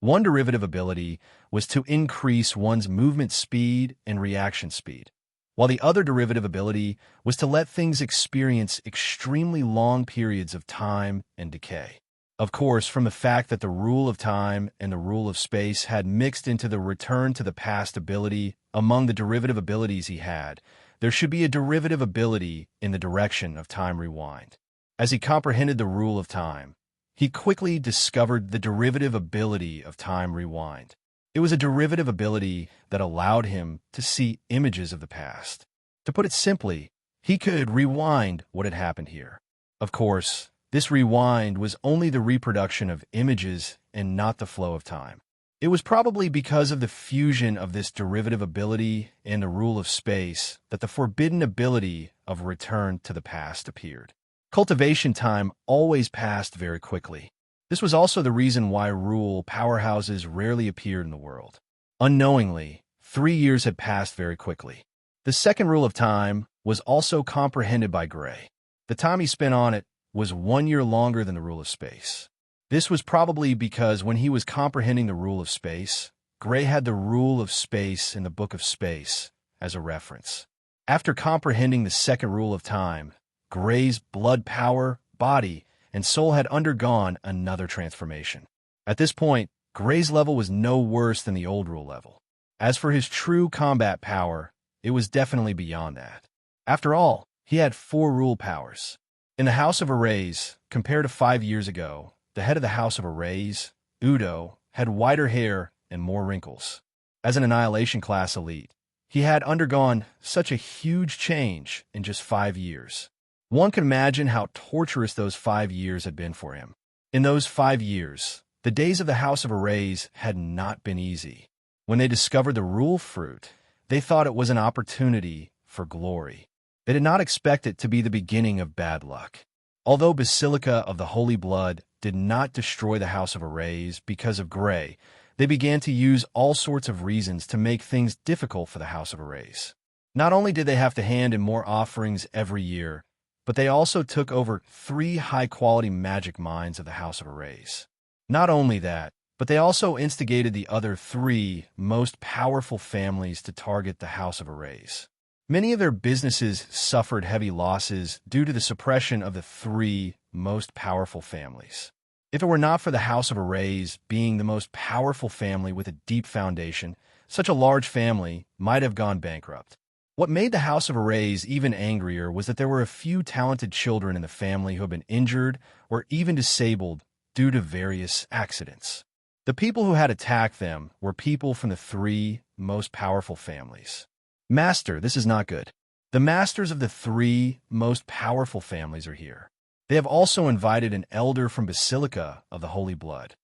Speaker 1: One derivative ability was to increase one's movement speed and reaction speed, while the other derivative ability was to let things experience extremely long periods of time and decay. Of course, from the fact that the rule of time and the rule of space had mixed into the return to the past ability among the derivative abilities he had, there should be a derivative ability in the direction of time rewind. As he comprehended the rule of time, he quickly discovered the derivative ability of time rewind. It was a derivative ability that allowed him to see images of the past. To put it simply, he could rewind what had happened here. Of course, this rewind was only the reproduction of images and not the flow of time. It was probably because of the fusion of this derivative ability and the rule of space that the forbidden ability of return to the past appeared. Cultivation time always passed very quickly. This was also the reason why rule powerhouses rarely appeared in the world. Unknowingly, 3 years had passed very quickly. The second rule of time was also comprehended by Gray. The time he spent on it was 1 year longer than the rule of space. This was probably because when he was comprehending the rule of space, Gray had the rule of space in the Book of Space as a reference. After comprehending the second rule of time, Gray's blood power, body, and soul had undergone another transformation. At this point, Gray's level was no worse than the old rule level. As for his true combat power, it was definitely beyond that. After all, he had 4 rule powers. In the House of Arrays, compared to 5 years ago, the head of the House of Arrays, Udo, had whiter hair and more wrinkles. As an Annihilation class elite, he had undergone such a huge change in just 5 years. One can imagine how torturous those 5 years had been for him. In those 5 years, the days of the House of Arrays had not been easy. When they discovered the rule fruit, they thought it was an opportunity for glory. They did not expect it to be the beginning of bad luck. Although Basilica of the Holy Blood did not destroy the House of Arrays because of Gray, they began to use all sorts of reasons to make things difficult for the House of Arrays. Not only did they have to hand in more offerings every year, but they also took over 3 high-quality magic mines of the House of Arrays. Not only that, but they also instigated the other 3 most powerful families to target the House of Arrays. Many of their businesses suffered heavy losses due to the suppression of the 3 most powerful families. If it were not for the House of Arrays being the most powerful family with a deep foundation, such a large family might have gone bankrupt. What made the House of Arrays even angrier was that there were a few talented children in the family who had been injured or even disabled due to various accidents. The people who had attacked them were people from the 3 most powerful families. Master, this is not good. The masters of the 3 most powerful families are here. They have also invited an elder from Basilica of the Holy Blood.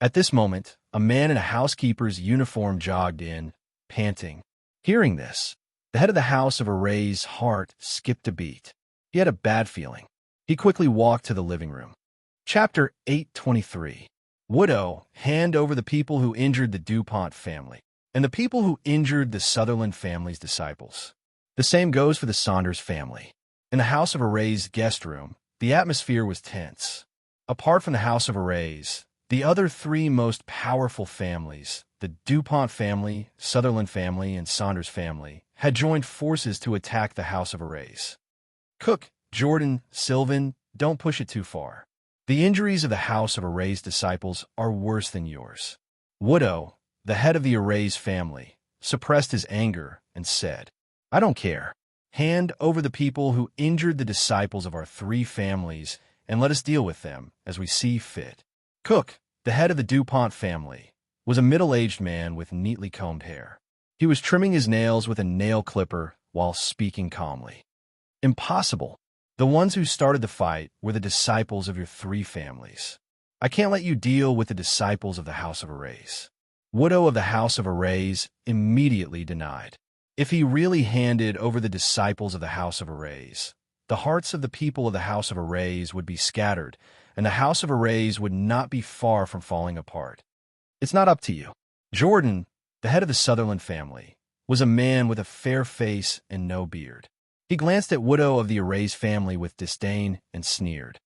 Speaker 1: At this moment, a man in a housekeeper's uniform jogged in, panting. Hearing this, the head of the House of Arrays' heart skipped a beat. He had a bad feeling. He quickly walked to the living room. Chapter 823. Widow, hand over the people who injured the DuPont family, and the people who injured the Sutherland family's disciples. The same goes for the Saunders family. In the House of Arrays' guest room, the atmosphere was tense. Apart from the House of Arrays, the other 3 most powerful families, the DuPont family, Sutherland family, and Saunders family, had joined forces to attack the House of Arrays. Cook, Jordan, Sylvan, don't push it too far. The injuries of the house of Array's disciples are worse than yours. Woodrow, the head of the Array's family, suppressed his anger and said, I don't care. Hand over the people who injured the disciples of our three families and let us deal with them as we see fit. Cook, the head of the DuPont family, was a middle-aged man with neatly combed hair. He was trimming his nails with a nail clipper while speaking calmly. Impossible. The ones who started the fight were the disciples of your three families. I can't let you deal with the disciples of the House of Arrays. Woodrow of the House of Arrays immediately denied. If he really handed over the disciples of the House of Arrays, the hearts of the people of the House of Arrays would be scattered, and the House of Arrays would not be far from falling apart. It's not up to you. Jordan, the head of the Sutherland family, was a man with a fair face and no beard. He glanced at Woodrow of the Arrays family with disdain and sneered.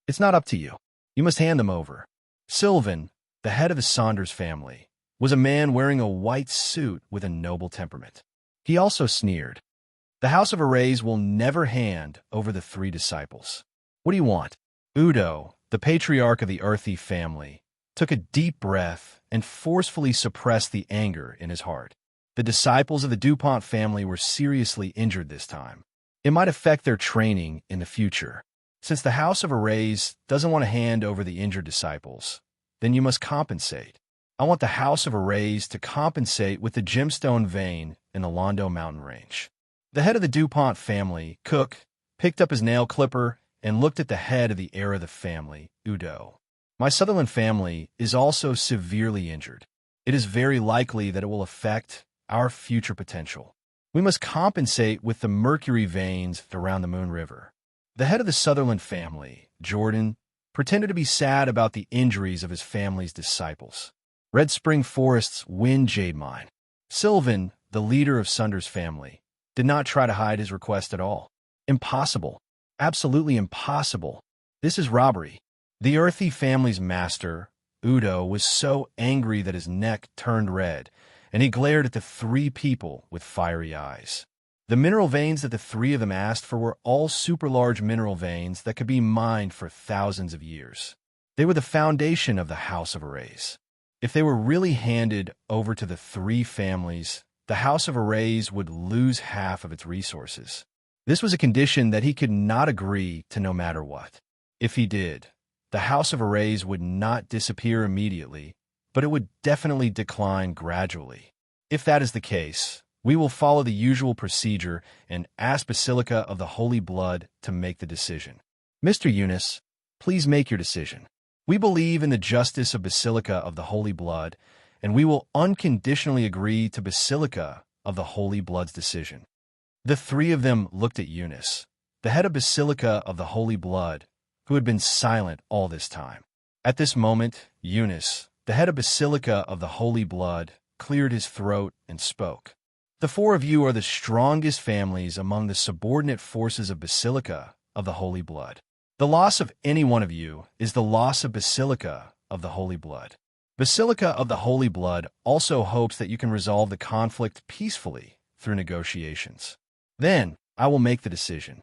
Speaker 1: It's not up to you. You must hand them over. Sylvan, the head of the Saunders family, was a man wearing a white suit with a noble temperament. He also sneered. The House of Arrays will never hand over the three disciples. What do you want? Udo, the patriarch of the Earthy family, took a deep breath and forcefully suppressed the anger in his heart. The disciples of the DuPont family were seriously injured this time. It might affect their training in the future. Since the House of Arrays doesn't want to hand over the injured disciples, then you must compensate. I want the House of Arrays to compensate with the gemstone vein in the Londo mountain range. The head of the DuPont family, Cook, picked up his nail clipper and looked at the head of the heir of the family, Udo. My Sutherland family is also severely injured. It is very likely that it will affect our future potential. We must compensate with the mercury veins around the Moon River. The head of the Sutherland family, Jordan, pretended to be sad about the injuries of his family's disciples. Red Spring Forest's wind jade mine. Sylvan, the leader of Saunders' family, did not try to hide his request at all. Impossible. Absolutely impossible. This is robbery. The Earthy family's master, Udo, was so angry that his neck turned red, and he glared at the three people with fiery eyes. The mineral veins that the three of them asked for were all super-large mineral veins that could be mined for thousands of years. They were the foundation of the House of Arrays. If they were really handed over to the three families, the House of Arrays would lose half of its resources. This was a condition that he could not agree to no matter what. If he did, the House of Arrays would not disappear immediately, but it would definitely decline gradually. If that is the case, we will follow the usual procedure and ask Basilica of the Holy Blood to make the decision. Mr. Eunice, please make your decision. We believe in the justice of Basilica of the Holy Blood, and we will unconditionally agree to Basilica of the Holy Blood's decision. The three of them looked at Eunice, the head of Basilica of the Holy Blood, who had been silent all this time. At this moment, Eunice, the head of Basilica of the Holy Blood, cleared his throat and spoke. The four of you are the strongest families among the subordinate forces of Basilica of the Holy Blood. The loss of any one of you is the loss of Basilica of the Holy Blood. Basilica of the Holy Blood also hopes that you can resolve the conflict peacefully through negotiations. Then, I will make the decision.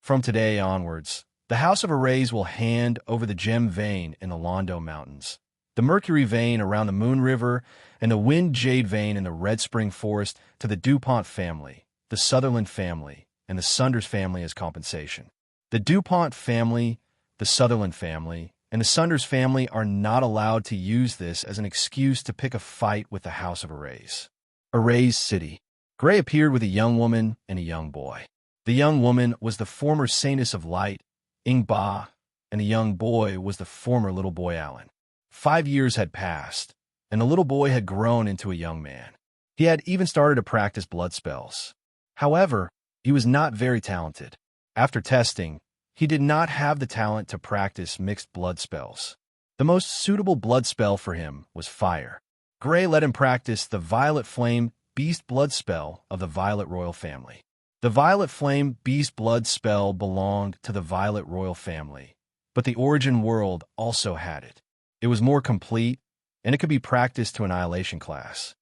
Speaker 1: From today onwards, the House of Arrays will hand over the gem vein in the Londo Mountains, the mercury vein around the Moon River, and the wind jade vein in the Red Spring Forest to the DuPont family, the Sutherland family, and the Saunders family as compensation. The DuPont family, the Sutherland family, and the Saunders family are not allowed to use this as an excuse to pick a fight with the House of Arrays. Arrays City. Gray appeared with a young woman and a young boy. The young woman was the former Saintess of Light, Ingba, and the young boy was the former little boy Alan. 5 years had passed, and the little boy had grown into a young man. He had even started to practice blood spells. However, he was not very talented. After testing, he did not have the talent to practice mixed blood spells. The most suitable blood spell for him was fire. Gray let him practice the Violet Flame Beast blood spell of the Violet Royal family. The Violet Flame Beast blood spell belonged to the Violet Royal family, but the Origin world also had it. It was more complete, and it could be practiced to Annihilation class.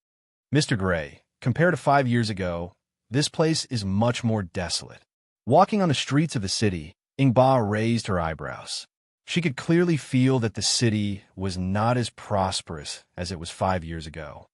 Speaker 1: Mr. Gray, compared to 5 years ago, this place is much more desolate. Walking on the streets of the city, Ingba raised her eyebrows. She could clearly feel that the city was not as prosperous as it was 5 years ago.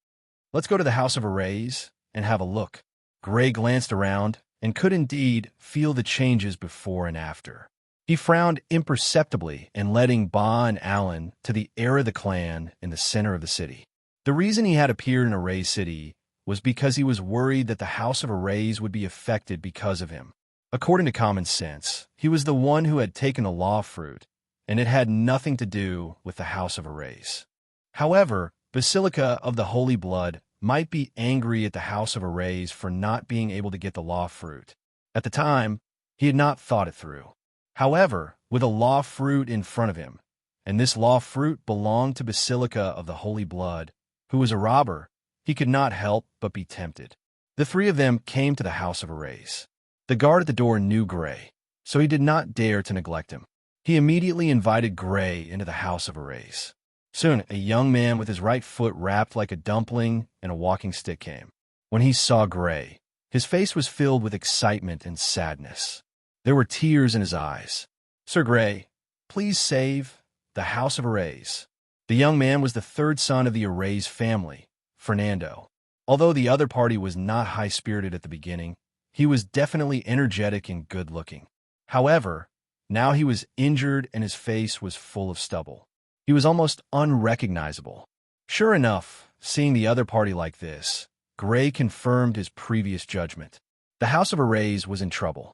Speaker 1: Let's go to the House of Arrays and have a look. Gray glanced around and could indeed feel the changes before and after. He frowned imperceptibly and led Ingba and Alan to the heir of the clan in the center of the city. The reason he had appeared in Array City was because he was worried that the House of Arrays would be affected because of him. According to common sense, he was the one who had taken the law fruit, and it had nothing to do with the House of Arrays. However, Basilica of the Holy Blood might be angry at the House of Arrays for not being able to get the law fruit. At the time, he had not thought it through. However, with a law fruit in front of him, and this law fruit belonged to Basilica of the Holy Blood, who was a robber, he could not help but be tempted. The three of them came to the House of Arrays. The guard at the door knew Gray, so he did not dare to neglect him. He immediately invited Gray into the House of Arrays. Soon, a young man with his right foot wrapped like a dumpling and a walking stick came. When he saw Gray, his face was filled with excitement and sadness. There were tears in his eyes. "Sir Gray, please save the House of Arrays." The young man was the third son of the Arrays family, Fernando. Although the other party was not high-spirited at the beginning, he was definitely energetic and good-looking. However, now he was injured and his face was full of stubble. He was almost unrecognizable. Sure enough, seeing the other party like this, Gray confirmed his previous judgment. The House of Arrays was in trouble.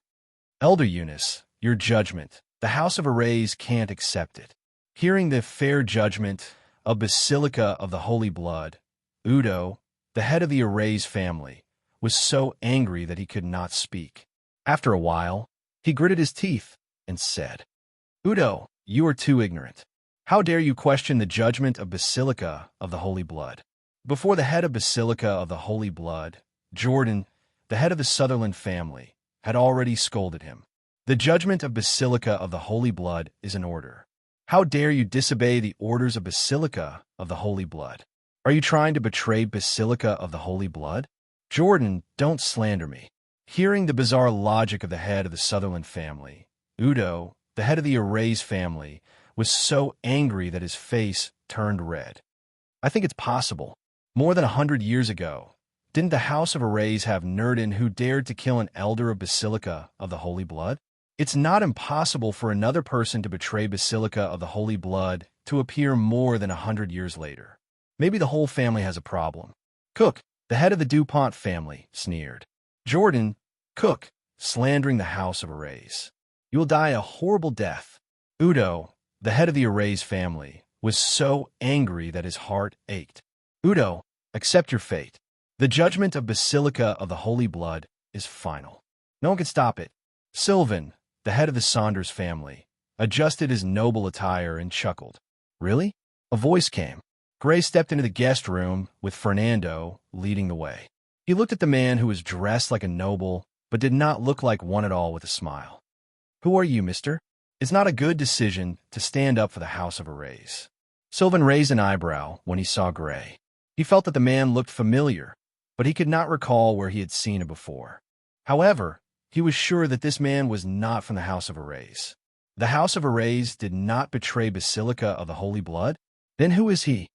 Speaker 1: "Elder Eunice, your judgment. The House of Arrays can't accept it." Hearing the fair judgment of Basilica of the Holy Blood, Udo, the head of the Arrays family, was so angry that he could not speak. After a while, he gritted his teeth and said, "Udo, you are too ignorant. How dare you question the judgment of Basilica of the Holy Blood?" Before the head of Basilica of the Holy Blood, Jordan, the head of the Sutherland family, had already scolded him. "The judgment of Basilica of the Holy Blood is an order. How dare you disobey the orders of Basilica of the Holy Blood? Are you trying to betray Basilica of the Holy Blood? Jordan, don't slander me." Hearing the bizarre logic of the head of the Sutherland family, Udo, the head of the Arrays family, was so angry that his face turned red. "I think it's possible. More than 100 years ago, didn't the House of Arrays have Nurdin who dared to kill an elder of Basilica of the Holy Blood? It's not impossible for another person to betray Basilica of the Holy Blood to appear more than 100 years later. Maybe the whole family has a problem." Cook, the head of the DuPont family, sneered. "Jordan, Cook, slandering the House of Arrays. You will die a horrible death." Udo, the head of the Arrays family, was so angry that his heart ached. "Udo, accept your fate. The judgment of Basilica of the Holy Blood is final. No one can stop it." Sylvan, the head of the Saunders family, adjusted his noble attire and chuckled. "Really?" A voice came. Gray stepped into the guest room with Fernando leading the way. He looked at the man who was dressed like a noble but did not look like one at all with a smile. "Who are you, mister?" "It's not a good decision to stand up for the House of Arrays." Sylvan raised an eyebrow when he saw Gray. He felt that the man looked familiar, but he could not recall where he had seen him before. However, he was sure that this man was not from the House of Arrays. The House of Arrays did not betray Basilica of the Holy Blood? Then who is he?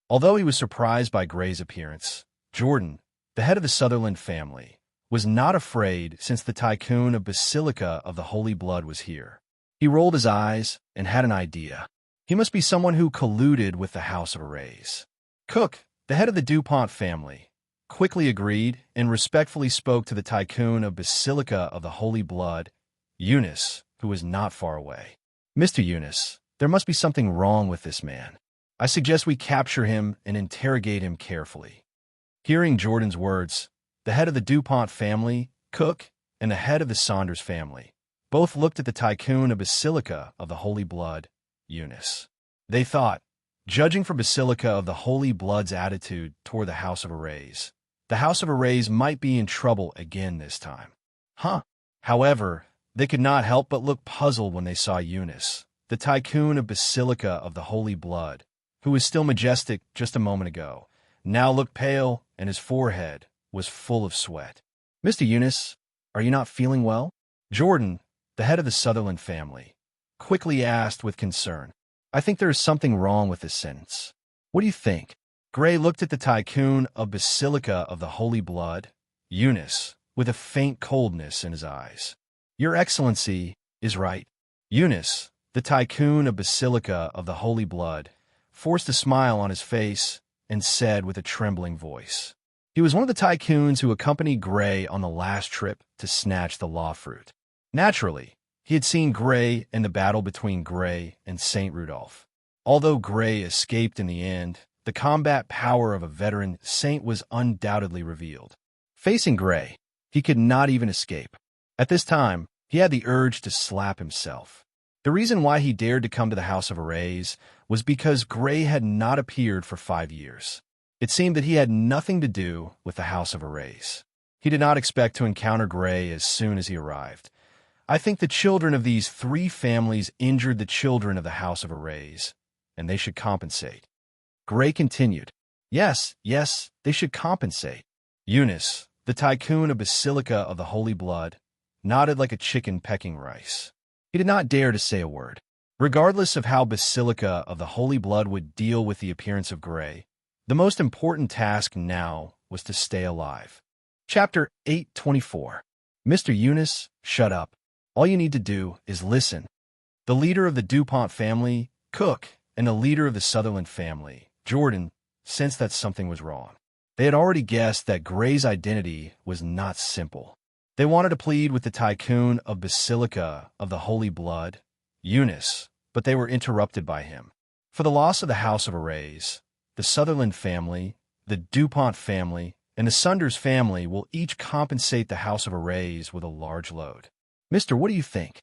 Speaker 1: Although he was surprised by Gray's appearance, Jordan, the head of the Sutherland family, was not afraid since the tycoon of Basilica of the Holy Blood was here. He rolled his eyes and had an idea. He must be someone who colluded with the House of Arrays. Cook, the head of the DuPont family, quickly agreed and respectfully spoke to the tycoon of Basilica of the Holy Blood, Eunice, who was not far away. "Mr. Eunice, there must be something wrong with this man. I suggest we capture him and interrogate him carefully." Hearing Jordan's words, the head of the DuPont family, Cook, and the head of the Saunders family both looked at the tycoon of Basilica of the Holy Blood, Eunice. They thought, judging from Basilica of the Holy Blood's attitude toward the House of Arrays, the House of Arrays might be in trouble again this time. However, they could not help but look puzzled when they saw Eunice, the tycoon of Basilica of the Holy Blood, who was still majestic just a moment ago, now looked pale and his forehead was full of sweat. "Mr. Eunice, are you not feeling well?" Jordan, the head of the Sutherland family, quickly asked with concern. I think there is something wrong with this sentence. What do you think? Gray looked at the tycoon of Basilica of the Holy Blood, Eunice, with a faint coldness in his eyes. Your Excellency is right. Eunice, the tycoon of Basilica of the Holy Blood, forced a smile on his face and said with a trembling voice. He was one of the tycoons who accompanied Gray on the last trip to snatch the law fruit. Naturally, he had seen Gray in the battle between Gray and St. Rudolph. Although Gray escaped in the end, the combat power of a veteran saint was undoubtedly revealed. Facing Gray, he could not even escape. At this time, he had the urge to slap himself. The reason why he dared to come to the House of Arrays was because Gray had not appeared for 5 years. It seemed that he had nothing to do with the House of Arrays. He did not expect to encounter Gray as soon as he arrived. I think the children of these 3 families injured the children of the House of Arrays, and they should compensate. Gray continued. Yes, they should compensate. Eunice, the tycoon of Basilica of the Holy Blood, nodded like a chicken pecking rice. He did not dare to say a word. Regardless of how Basilica of the Holy Blood would deal with the appearance of Gray, the most important task now was to stay alive. Chapter 8:24. Mr. Eunice, shut up. All you need to do is listen. The leader of the DuPont family, Cook, and the leader of the Sutherland family, Jordan, sensed that something was wrong. They had already guessed that Gray's identity was not simple. They wanted to plead with the tycoon of Basilica of the Holy Blood, Eunice, but they were interrupted by him. For the loss of the House of Arrays, the Sutherland family, the DuPont family, and the Saunders family will each compensate the House of Arrays with a large load. Mister, what do you think?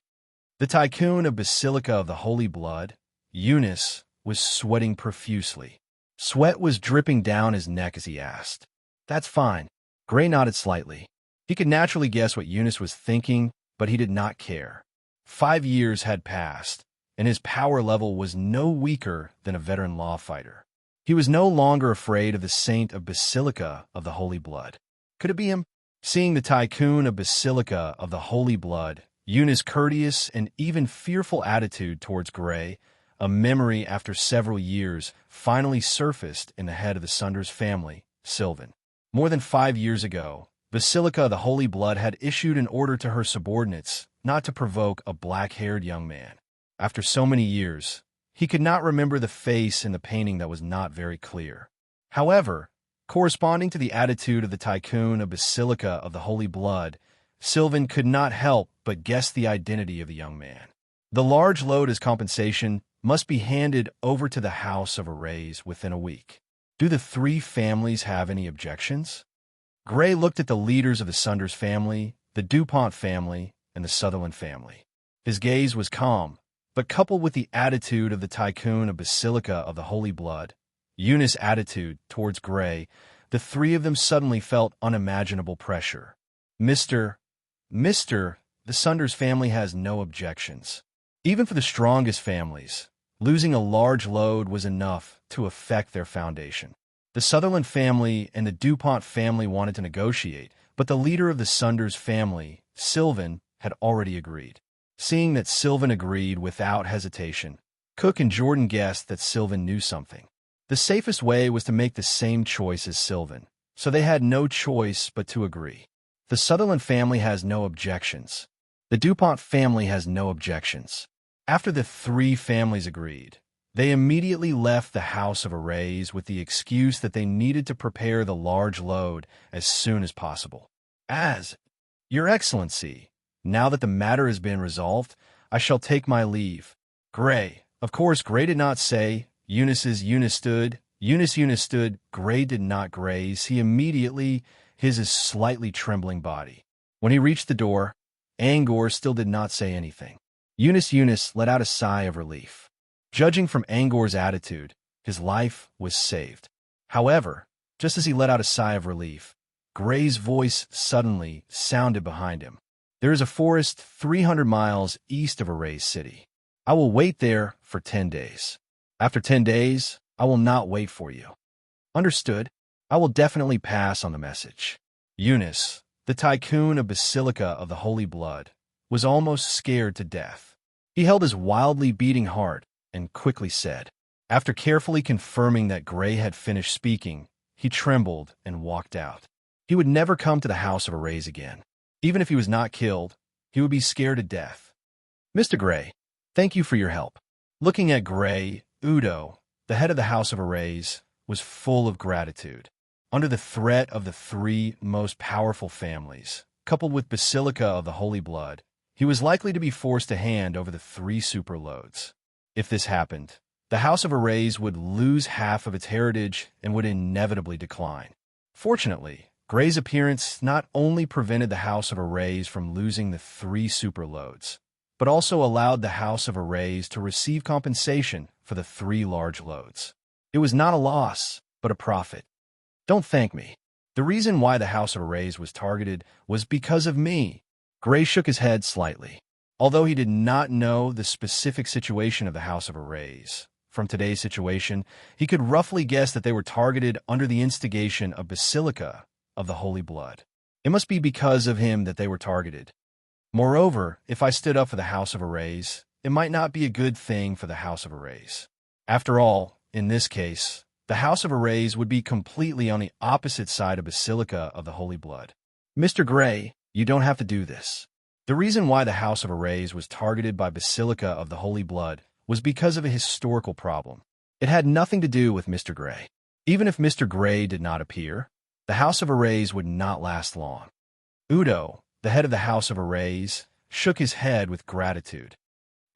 Speaker 1: The tycoon of Basilica of the Holy Blood, Eunice, was sweating profusely. Sweat was dripping down his neck as he asked. That's fine. Gray nodded slightly. He could naturally guess what Eunice was thinking, but he did not care. 5 years had passed, and his power level was no weaker than a veteran law fighter. He was no longer afraid of the saint of Basilica of the Holy Blood. Could it be him? Seeing the tycoon of Basilica of the Holy Blood, Eunice's courteous and even fearful attitude towards Gray, a memory after several years, finally surfaced in the head of the Saunders family, Sylvan. More than 5 years ago, Basilica of the Holy Blood had issued an order to her subordinates not to provoke a black-haired young man. After so many years, he could not remember the face in the painting that was not very clear. However, corresponding to the attitude of the tycoon of Basilica of the Holy Blood, Sylvan could not help but guess the identity of the young man. The large load as compensation must be handed over to the House of Arrays within a week. Do the 3 families have any objections? Gray looked at the leaders of the Saunders family, the DuPont family, and the Sutherland family. His gaze was calm, but coupled with the attitude of the tycoon of Basilica of the Holy Blood, Eunice's attitude towards Gray, the 3 of them suddenly felt unimaginable pressure. Mister, the Saunders family has no objections. Even for the strongest families, losing a large load was enough to affect their foundation. The Sutherland family and the DuPont family wanted to negotiate, but the leader of the Saunders family, Sylvan, had already agreed. Seeing that Sylvan agreed without hesitation, Cook and Jordan guessed that Sylvan knew something. The safest way was to make the same choice as Sylvan, so they had no choice but to agree. The Sutherland family has no objections. The DuPont family has no objections. After the 3 families agreed, they immediately left the House of Arrays with the excuse that they needed to prepare the large load as soon as possible. Your Excellency, now that the matter has been resolved, I shall take my leave. Gray. Of course, Gray did not say, Eunice stood. Gray did not graze. He immediately his slightly trembling body. When he reached the door, Angor still did not say anything. Eunice let out a sigh of relief. Judging from Angor's attitude, his life was saved. However, just as he let out a sigh of relief, Gray's voice suddenly sounded behind him. There is a forest 300 miles east of Arrays City. I will wait there for 10 days. After 10 days, I will not wait for you. Understood. I will definitely pass on the message. Eunice, the tycoon of Basilica of the Holy Blood, was almost scared to death. He held his wildly beating heart and quickly said, after carefully confirming that Gray had finished speaking, he trembled and walked out. He would never come to the House of Arrays again. Even if he was not killed, he would be scared to death. Mr. Gray, thank you for your help. Looking at Gray, Udo, the head of the House of Arrays, was full of gratitude. Under the threat of the three most powerful families, coupled with Basilica of the Holy Blood, he was likely to be forced to hand over the three superloads. If this happened, the House of Arrays would lose half of its heritage and would inevitably decline. Fortunately, Gray's appearance not only prevented the House of Arrays from losing the three superloads, but also allowed the House of Arrays to receive compensation for the three large loads. It was not a loss, but a profit. Don't thank me. The reason why the House of Arrays was targeted was because of me. Gray shook his head slightly. Although he did not know the specific situation of the House of Arrays, from today's situation, he could roughly guess that they were targeted under the instigation of Basilica of the Holy Blood. It must be because of him that they were targeted. Moreover, if I stood up for the House of Arrays, it might not be a good thing for the House of Arrays. After all, in this case, the House of Arrays would be completely on the opposite side of Basilica of the Holy Blood. Mr. Gray, you don't have to do this. The reason why the House of Arrays was targeted by Basilica of the Holy Blood was because of a historical problem. It had nothing to do with Mr. Gray. Even if Mr. Gray did not appear, the House of Arrays would not last long. Udo, the head of the House of Arrays, shook his head with gratitude.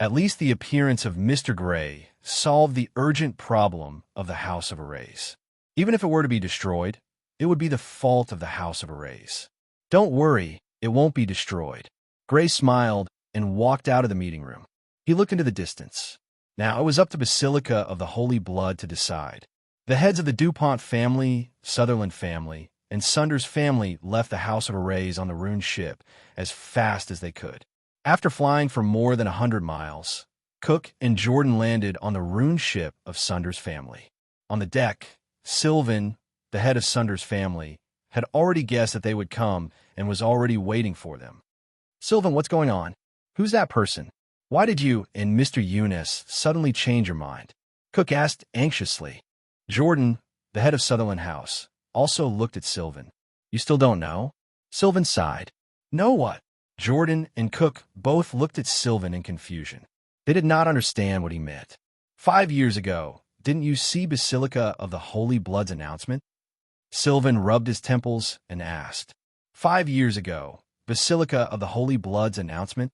Speaker 1: At least the appearance of Mr. Gray solved the urgent problem of the House of Arrays. Even if it were to be destroyed, it would be the fault of the House of Arrays. Don't worry, it won't be destroyed. Gray smiled and walked out of the meeting room. He looked into the distance. Now it was up to Basilica of the Holy Blood to decide. The heads of the DuPont family, Sutherland family, and Saunders family left the House of Arrays on the ruined ship as fast as they could. After flying for more than 100 miles, Cook and Jordan landed on the ruined ship of Saunders family. On the deck, Sylvan, the head of Saunders family, had already guessed that they would come and was already waiting for them. Sylvan, what's going on? Who's that person? Why did you and Mr. Eunice suddenly change your mind? Cook asked anxiously. Jordan, the head of Sutherland House, also looked at Sylvan. You still don't know? Sylvan sighed. Know what? Jordan and Cook both looked at Sylvan in confusion. They did not understand what he meant. 5 years ago, didn't you see Basilica of the Holy Blood's announcement? Sylvan rubbed his temples and asked. 5 years ago, Basilica of the Holy Blood's announcement?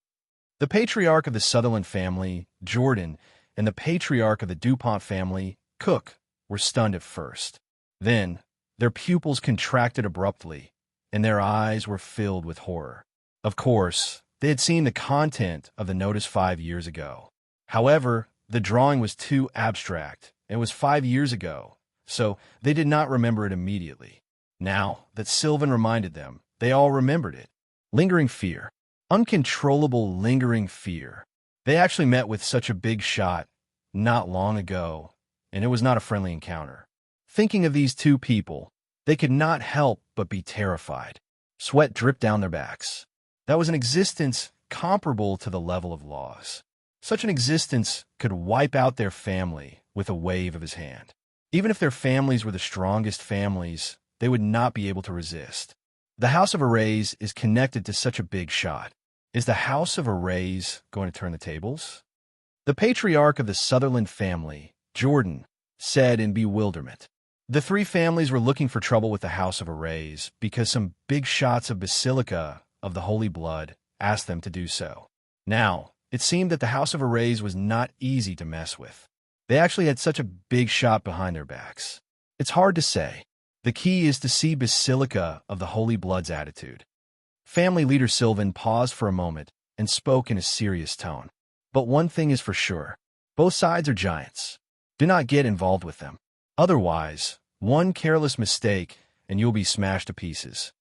Speaker 1: The patriarch of the Sutherland family, Jordan, and the patriarch of the DuPont family, Cook, were stunned at first. Then, their pupils contracted abruptly, and their eyes were filled with horror. Of course, they had seen the content of the notice 5 years ago. However, the drawing was too abstract, and it was 5 years ago, so they did not remember it immediately. Now that Sylvan reminded them, they all remembered it. Lingering fear. Uncontrollable lingering fear. They actually met with such a big shot not long ago, and it was not a friendly encounter. Thinking of these two people, they could not help but be terrified. Sweat dripped down their backs. That was an existence comparable to the level of laws. Such an existence could wipe out their family with a wave of his hand. Even if their families were the strongest families, they would not be able to resist. The House of Arrays is connected to such a big shot. Is the House of Arrays going to turn the tables? The patriarch of the Sutherland family, Jordan, said in bewilderment. The three families were looking for trouble with the House of Arrays because some big shots of Basilica of the Holy Blood asked them to do so. Now, it seemed that the House of Arrays was not easy to mess with. They actually had such a big shot behind their backs. It's hard to say. The key is to see Basilica of the Holy Blood's attitude. Family leader Sylvan paused for a moment and spoke in a serious tone. But one thing is for sure. Both sides are giants. Do not get involved with them. Otherwise, one careless mistake and you'll be smashed to pieces.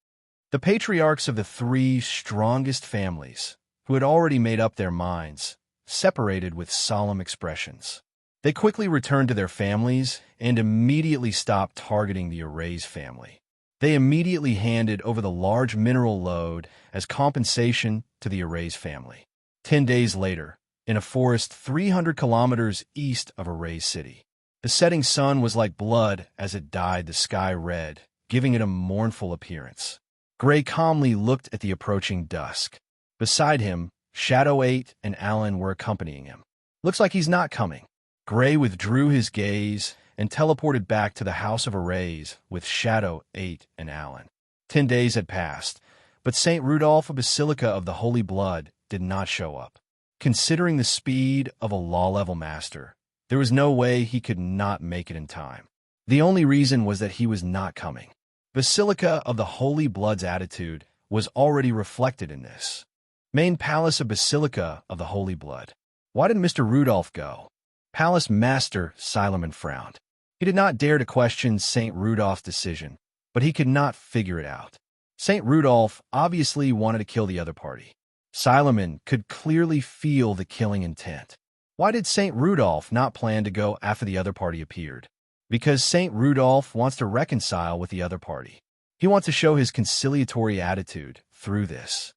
Speaker 1: The patriarchs of the three strongest families, who had already made up their minds, separated with solemn expressions. They quickly returned to their families and immediately stopped targeting the Arrays family. They immediately handed over the large mineral load as compensation to the Arrays family. 10 days later, in a forest 300 kilometers east of Arrays City, the setting sun was like blood as it dyed the sky red, giving it a mournful appearance. Gray calmly looked at the approaching dusk. Beside him, Shadow 8 and Alan were accompanying him. Looks like he's not coming. Gray withdrew his gaze and teleported back to the House of Arrays with Shadow 8 and Alan. 10 days had passed, but St. Rudolph of Basilica of the Holy Blood did not show up. Considering the speed of a law-level master, there was no way he could not make it in time. The only reason was that he was not coming. Basilica of the Holy Blood's attitude was already reflected in this. Main Palace of Basilica of the Holy Blood. Why did Mr. Rudolph go? Palace Master Simon frowned. He did not dare to question St. Rudolph's decision, but he could not figure it out. St. Rudolph obviously wanted to kill the other party. Simon could clearly feel the killing intent. Why did St. Rudolph not plan to go after the other party appeared? Because St. Rudolph wants to reconcile with the other party. He wants to show his conciliatory attitude through this.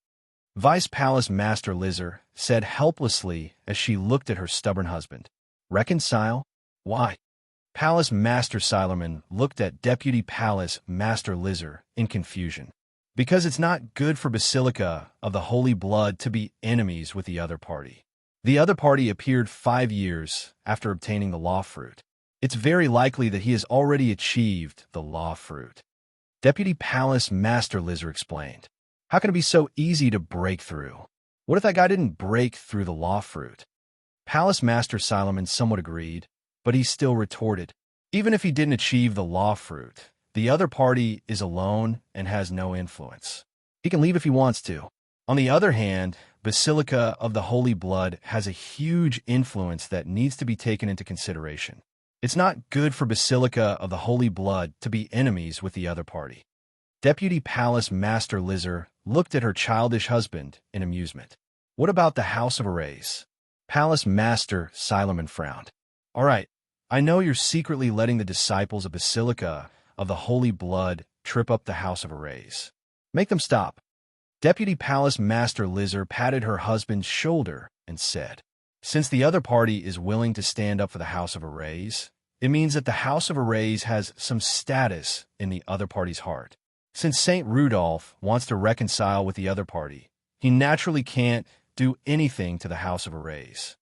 Speaker 1: Vice Palace Master Lizzer said helplessly as she looked at her stubborn husband. Reconcile? Why? Palace Master Simon looked at Deputy Palace Master Lizzer in confusion. Because it's not good for Basilica of the Holy Blood to be enemies with the other party. The other party appeared 5 years after obtaining the law fruit. It's very likely that he has already achieved the law fruit. Deputy Palace Master Lizzer explained. How can it be so easy to break through? What if that guy didn't break through the law fruit? Palace Master Simon somewhat agreed, but he still retorted. Even if he didn't achieve the law fruit, the other party is alone and has no influence. He can leave if he wants to. On the other hand, Basilica of the Holy Blood has a huge influence that needs to be taken into consideration. It's not good for Basilica of the Holy Blood to be enemies with the other party. Deputy Palace Master Lizzer looked at her childish husband in amusement. What about the House of Arrays? Palace Master Simon frowned. All right, I know you're secretly letting the disciples of Basilica of the Holy Blood trip up the House of Arrays. Make them stop. Deputy Palace Master Lizzer patted her husband's shoulder and said, since the other party is willing to stand up for the House of Arrays, it means that the House of Arrays has some status in the other party's heart. Since St. Rudolph wants to reconcile with the other party, he naturally can't do anything to the House of Arrays.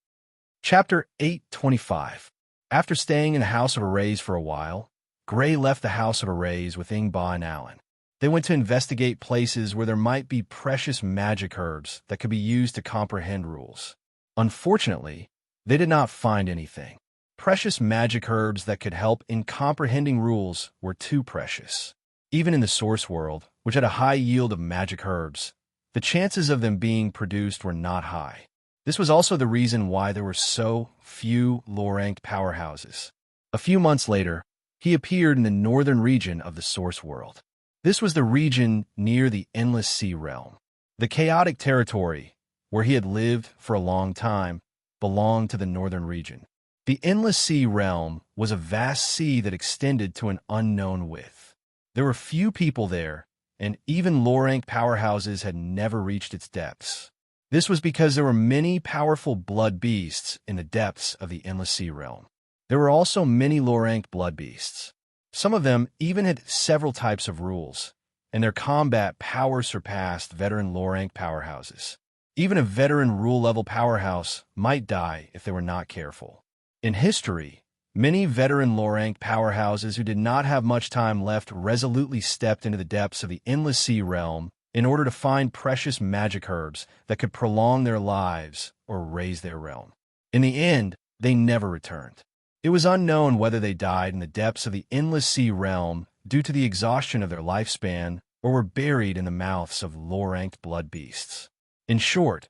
Speaker 1: Chapter 825. After staying in the House of Arrays for a while, Gray left the House of Arrays with Ingba and Alan. They went to investigate places where there might be precious magic herbs that could be used to comprehend rules. Unfortunately, they did not find anything. Precious magic herbs that could help in comprehending rules were too precious. Even in the source world, which had a high yield of magic herbs, the chances of them being produced were not high. This was also the reason why there were so few low-ranked powerhouses. A few months later, he appeared in the northern region of the source world. This was the region near the Endless Sea realm. The chaotic territory, where he had lived for a long time, belonged to the northern region. The Endless Sea realm was a vast sea that extended to an unknown width. There were few people there, and even low-ranked powerhouses had never reached its depths. This was because there were many powerful blood beasts in the depths of the Endless Sea realm. There were also many low-ranked blood beasts. Some of them even had several types of rules, and their combat power surpassed veteran low-ranked powerhouses. Even a veteran rule-level powerhouse might die if they were not careful. In history, many veteran low-ranked powerhouses who did not have much time left resolutely stepped into the depths of the Endless Sea realm in order to find precious magic herbs that could prolong their lives or raise their realm. In the end, they never returned. It was unknown whether they died in the depths of the Endless Sea realm due to the exhaustion of their lifespan or were buried in the mouths of low-ranked blood beasts. In short,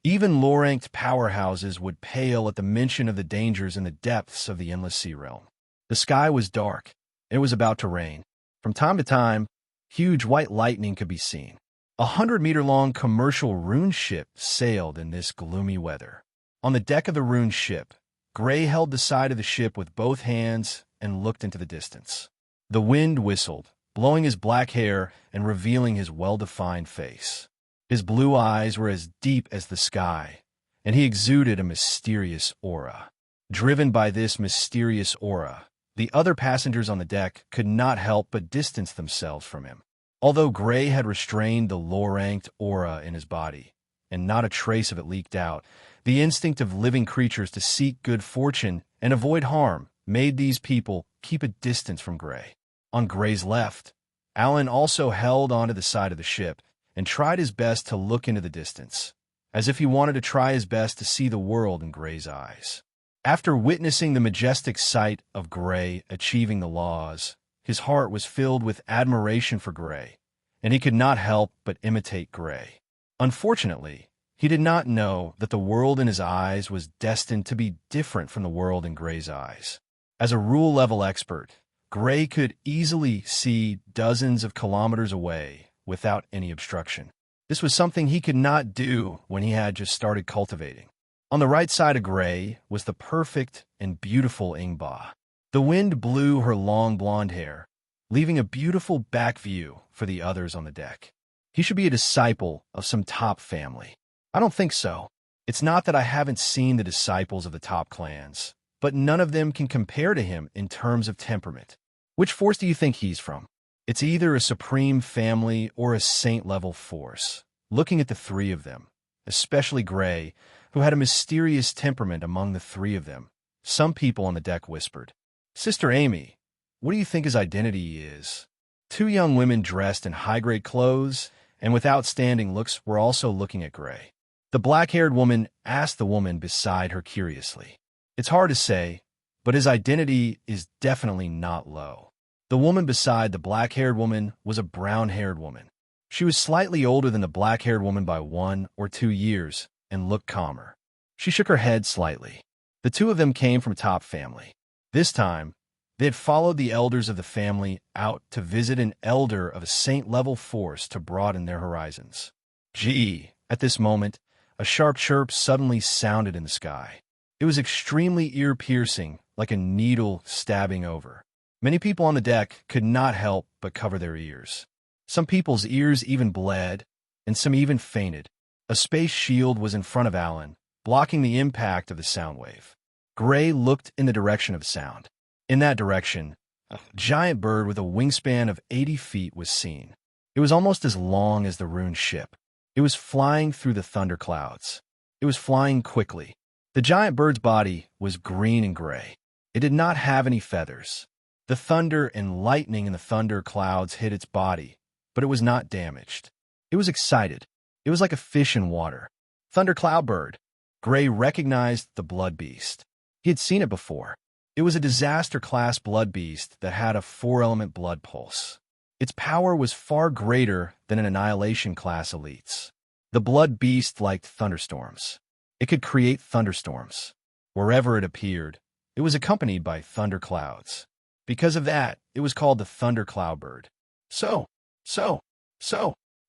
Speaker 1: even low-ranked powerhouses would pale at the mention of the dangers in the depths of the Endless Sea realm. The sky was dark, and it was about to rain. From time to time, huge white lightning could be seen. 100-meter-long commercial rune ship sailed in this gloomy weather. On the deck of the rune ship, Gray held the side of the ship with both hands and looked into the distance. The wind whistled, blowing his black hair and revealing his well-defined face. His blue eyes were as deep as the sky, and he exuded a mysterious aura. Driven by this mysterious aura, the other passengers on the deck could not help but distance themselves from him. Although Gray had restrained the low-ranked aura in his body, and not a trace of it leaked out, the instinct of living creatures to seek good fortune and avoid harm made these people keep a distance from Gray. On Gray's left, Alan also held onto the side of the ship and tried his best to look into the distance, as if he wanted to try his best to see the world in Gray's eyes. After witnessing the majestic sight of Gray achieving the laws, his heart was filled with admiration for Gray, and he could not help but imitate Gray. Unfortunately, he did not know that the world in his eyes was destined to be different from the world in Gray's eyes. As a rule-level expert, Gray could easily see dozens of kilometers away without any obstruction. This was something he could not do when he had just started cultivating. On the right side of Gray was the perfect and beautiful Ingba. The wind blew her long blonde hair, leaving a beautiful back view for the others on the deck. He should be a disciple of some top family. I don't think so. It's not that I haven't seen the disciples of the top clans, but none of them can compare to him in terms of temperament. Which force do you think he's from? It's either a supreme family or a saint-level force. Looking at the three of them, especially Gray, who had a mysterious temperament among the three of them, some people on the deck whispered, "Sister Amy, what do you think his identity is?" Two young women dressed in high-grade clothes and with outstanding looks were also looking at Gray. The black-haired woman asked the woman beside her curiously, "It's hard to say, but his identity is definitely not low." The woman beside the black-haired woman was a brown-haired woman. She was slightly older than the black-haired woman by 1 or 2 years and looked calmer. She shook her head slightly. The two of them came from a top family. This time, they had followed the elders of the family out to visit an elder of a saint-level force to broaden their horizons. Gee, at this moment, a sharp chirp suddenly sounded in the sky. It was extremely ear-piercing, like a needle stabbing over. Many people on the deck could not help but cover their ears. Some people's ears even bled, and some even fainted. A space shield was in front of Alan, blocking the impact of the sound wave. Gray looked in the direction of the sound. In that direction, a giant bird with a wingspan of 80 feet was seen. It was almost as long as the ruined ship. It was flying through the thunder clouds. It was flying quickly. The giant bird's body was green and gray. It did not have any feathers. The thunder and lightning in the thunder clouds hit its body, but it was not damaged. It was excited. It was like a fish in water. Thunder Cloud Bird. Gray recognized the blood beast. He had seen it before. It was a disaster-class blood beast that had a 4-element blood pulse. Its power was far greater than an annihilation-class elite's. The blood beast liked thunderstorms. It could create thunderstorms. Wherever it appeared, it was accompanied by thunder clouds. Because of that, it was called the Thunder Cloud Bird. So.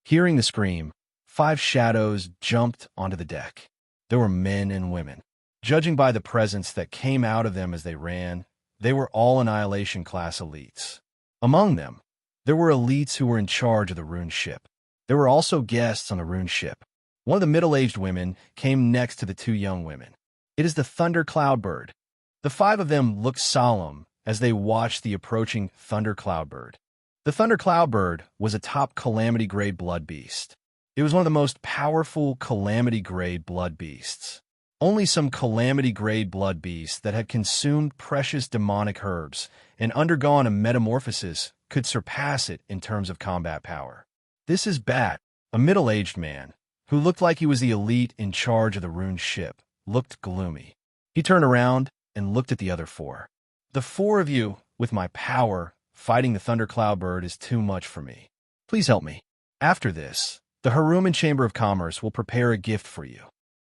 Speaker 1: Hearing the scream, 5 shadows jumped onto the deck. There were men and women. Judging by the presence that came out of them as they ran, they were all Annihilation-class elites. Among them, there were elites who were in charge of the ruined ship. There were also guests on the ruined ship. One of the middle-aged women came next to the 2 young women. "It is the Thunder Cloud Bird." The 5 of them looked solemn as they watched the approaching Thunder Cloud Bird. The Thunder Cloud Bird was a top Calamity-grade blood beast. It was one of the most powerful Calamity-grade blood beasts. Only some Calamity-grade blood beasts that had consumed precious demonic herbs and undergone a metamorphosis could surpass it in terms of combat power. This is Bat, a middle-aged man, who looked like he was the elite in charge of the ruined ship, looked gloomy. He turned around and looked at the other 4. "The 4 of you, with my power, fighting the Thunder Cloud Bird is too much for me. Please help me. After this, the Haruman Chamber of Commerce will prepare a gift for you."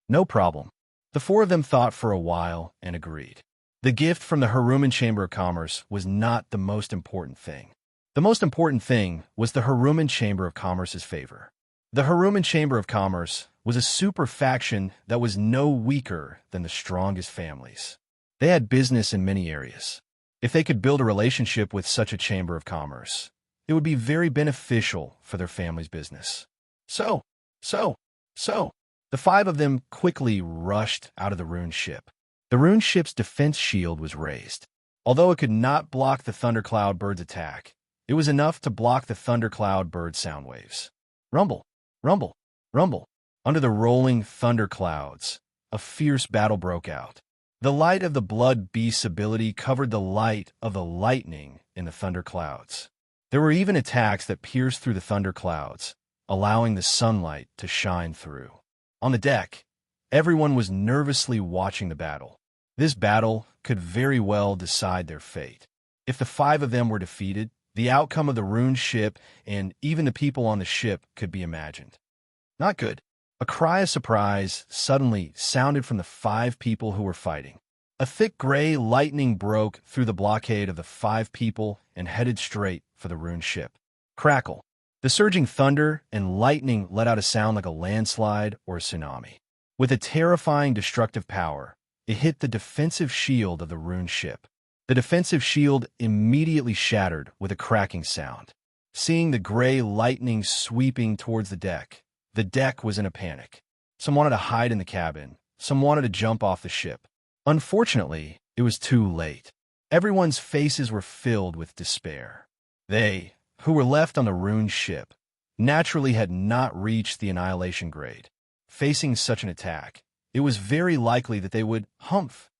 Speaker 1: "No problem." The 4 of them thought for a while and agreed. The gift from the Haruman Chamber of Commerce was not the most important thing. The most important thing was the Haruman Chamber of Commerce's favor. The Haruman Chamber of Commerce was a super faction that was no weaker than the strongest families. They had business in many areas. If they could build a relationship with such a Chamber of Commerce, it would be very beneficial for their family's business. So, so, the five of them quickly rushed out of the ruined ship. The ruined ship's defense shield was raised. Although it could not block the thundercloud bird's attack, it was enough to block the thundercloud bird's sound waves. Rumble, rumble, rumble. Under the rolling thunderclouds, a fierce battle broke out. The light of the blood beast's ability covered the light of the lightning in the thunderclouds. There were even attacks that pierced through the thunderclouds, allowing the sunlight to shine through. On the deck, everyone was nervously watching the battle. This battle could very well decide their fate. If the five of them were defeated, the outcome of the ruined ship and even the people on the ship could be imagined. Not good. A cry of surprise suddenly sounded from the five people who were fighting. A thick gray lightning broke through the blockade of the five people and headed straight for the ruined ship. Crackle. The surging thunder and lightning let out a sound like a landslide or a tsunami. With a terrifying destructive power, it hit the defensive shield of the ruined ship. The defensive shield immediately shattered with a cracking sound. Seeing the gray lightning sweeping towards the deck was in a panic. Some wanted to hide in the cabin. Some wanted to jump off the ship. Unfortunately, it was too late. Everyone's faces were filled with despair. They, who were left on the ruined ship, naturally had not reached the annihilation grade. Facing such an attack, it was very likely that they would humph.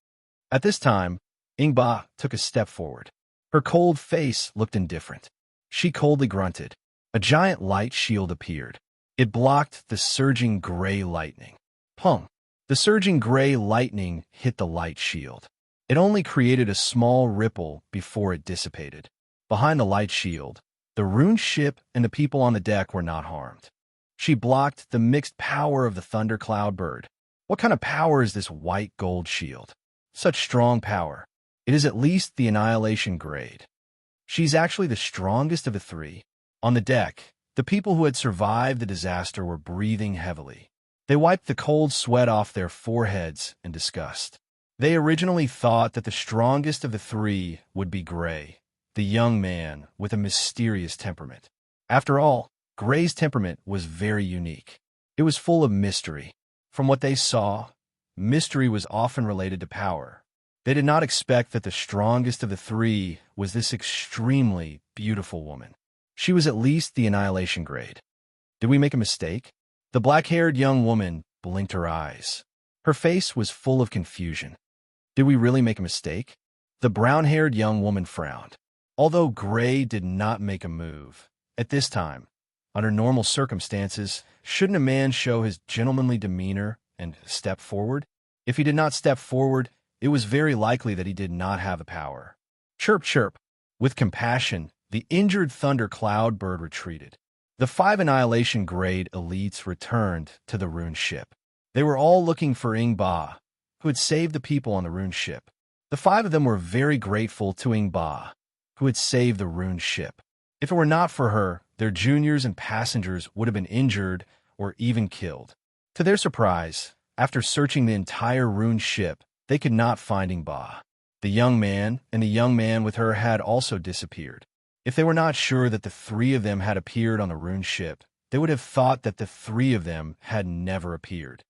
Speaker 1: At this time, Ingba took a step forward. Her cold face looked indifferent. She coldly grunted. A giant light shield appeared. It blocked the surging gray lightning. Pung! The surging gray lightning hit the light shield. It only created a small ripple before it dissipated. Behind the light shield, the ruined ship and the people on the deck were not harmed. She blocked the mixed power of the thundercloud bird. What kind of power is this white gold shield? Such strong power. It is at least the annihilation grade. She's actually the strongest of the three. On the deck, the people who had survived the disaster were breathing heavily. They wiped the cold sweat off their foreheads in disgust. They originally thought that the strongest of the three would be Gray, the young man with a mysterious temperament. After all, Gray's temperament was very unique. It was full of mystery. From what they saw, mystery was often related to power. They did not expect that the strongest of the three was this extremely beautiful woman. She was at least the annihilation grade. Did we make a mistake? The black-haired young woman blinked her eyes. Her face was full of confusion. Did we really make a mistake? The brown-haired young woman frowned. Although Gray did not make a move, at this time, under normal circumstances, shouldn't a man show his gentlemanly demeanor and step forward? If he did not step forward, it was very likely that he did not have the power. Chirp, chirp. With compassion, the injured thundercloud bird retreated. The five annihilation grade elites returned to the ruined ship. They were all looking for Ingba, who had saved the people on the ruined ship. The five of them were very grateful to Ingba, who had saved the ruined ship. If it were not for her, their juniors and passengers would have been injured or even killed. To their surprise, after searching the entire ruined ship, they could not find Ingba. The young man and the young man with her had also disappeared. If they were not sure that the three of them had appeared on the ruined ship, they would have thought that the three of them had never appeared.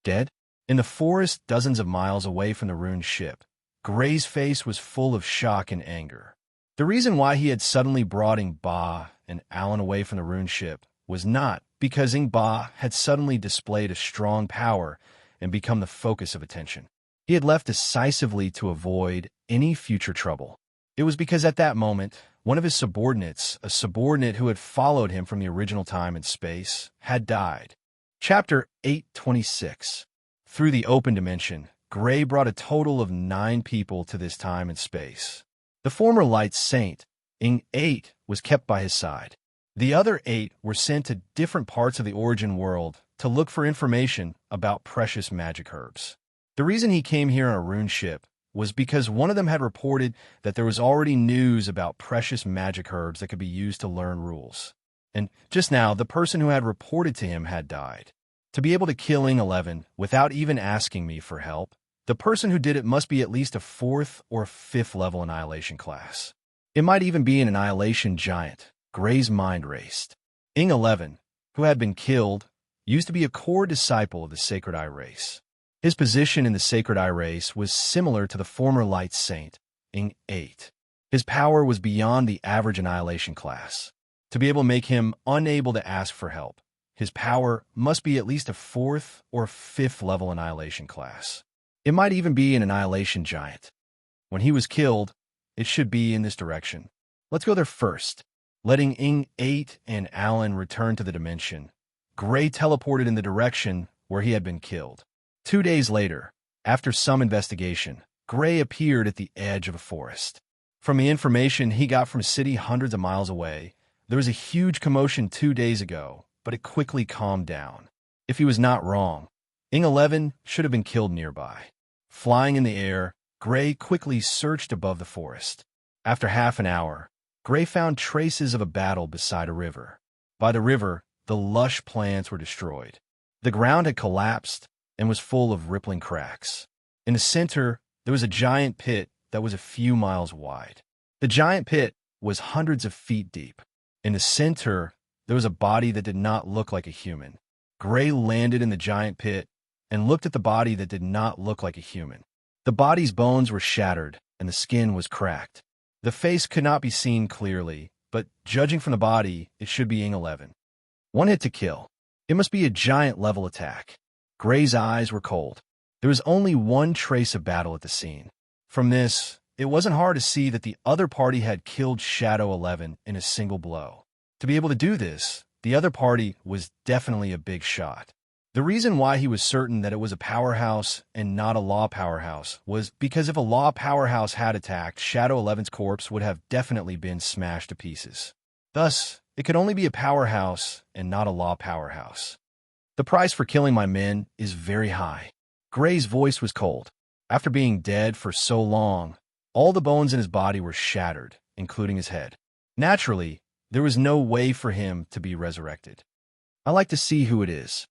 Speaker 1: Dead? In the forest dozens of miles away from the ruined ship, Gray's face was full of shock and anger. The reason why he had suddenly brought Ingba and Alan away from the ruined ship was not because Ingba had suddenly displayed a strong power and become the focus of attention. He had left decisively to avoid any future trouble. It was because at that moment, one of his subordinates, a subordinate who had followed him from the original time and space, had died. Chapter 826. Through the open dimension, Gray brought a total of 9 people to this time and space. The former light saint, Ing 8, was kept by his side. The other 8 were sent to different parts of the origin world to look for information about precious magic herbs. The reason he came here on a rune ship was because one of them had reported that there was already news about precious magic herbs that could be used to learn rules. And just now, the person who had reported to him had died. To be able to kill Ing 11 without even asking me for help, the person who did it must be at least a 4th or 5th level annihilation class. It might even be an annihilation giant. Gray's mind raced. Ing 11, who had been killed, used to be a core disciple of the Sacred Eye race. His position in the Sacred Eye race was similar to the former Light Saint, Ing 8. His power was beyond the average annihilation class. To be able to make him unable to ask for help, his power must be at least a 4th or 5th level annihilation class. It might even be an annihilation giant. When he was killed, it should be in this direction. Let's go there first. Letting Ing 8 and Alan return to the dimension, Gray teleported in the direction where he had been killed. 2 days later, after some investigation, Gray appeared at the edge of a forest. From the information he got from a city hundreds of miles away, there was a huge commotion 2 days ago, but it quickly calmed down. If he was not wrong, Ing 11 should have been killed nearby. Flying in the air, Gray quickly searched above the forest. After half an hour, Gray found traces of a battle beside a river. By the river, the lush plants were destroyed. The ground had collapsed and was full of rippling cracks. In the center, there was a giant pit that was a few miles wide. The giant pit was hundreds of feet deep. In the center, there was a body that did not look like a human. Gray landed in the giant pit and looked at the body that did not look like a human. The body's bones were shattered and the skin was cracked. The face could not be seen clearly, but judging from the body, it should be Ing 11. One hit to kill. It must be a giant-level attack. Gray's eyes were cold. There was only one trace of battle at the scene. From this, it wasn't hard to see that the other party had killed Shadow 11 in a single blow. To be able to do this, the other party was definitely a big shot. The reason why he was certain that it was a powerhouse and not a law powerhouse was because if a law powerhouse had attacked, Shadow 11's corpse would have definitely been smashed to pieces. Thus, it could only be a powerhouse and not a law powerhouse. The price for killing my men is very high. Gray's voice was cold. After being dead for so long, all the bones in his body were shattered, including his head. Naturally, there was no way for him to be resurrected. I like to see who it is.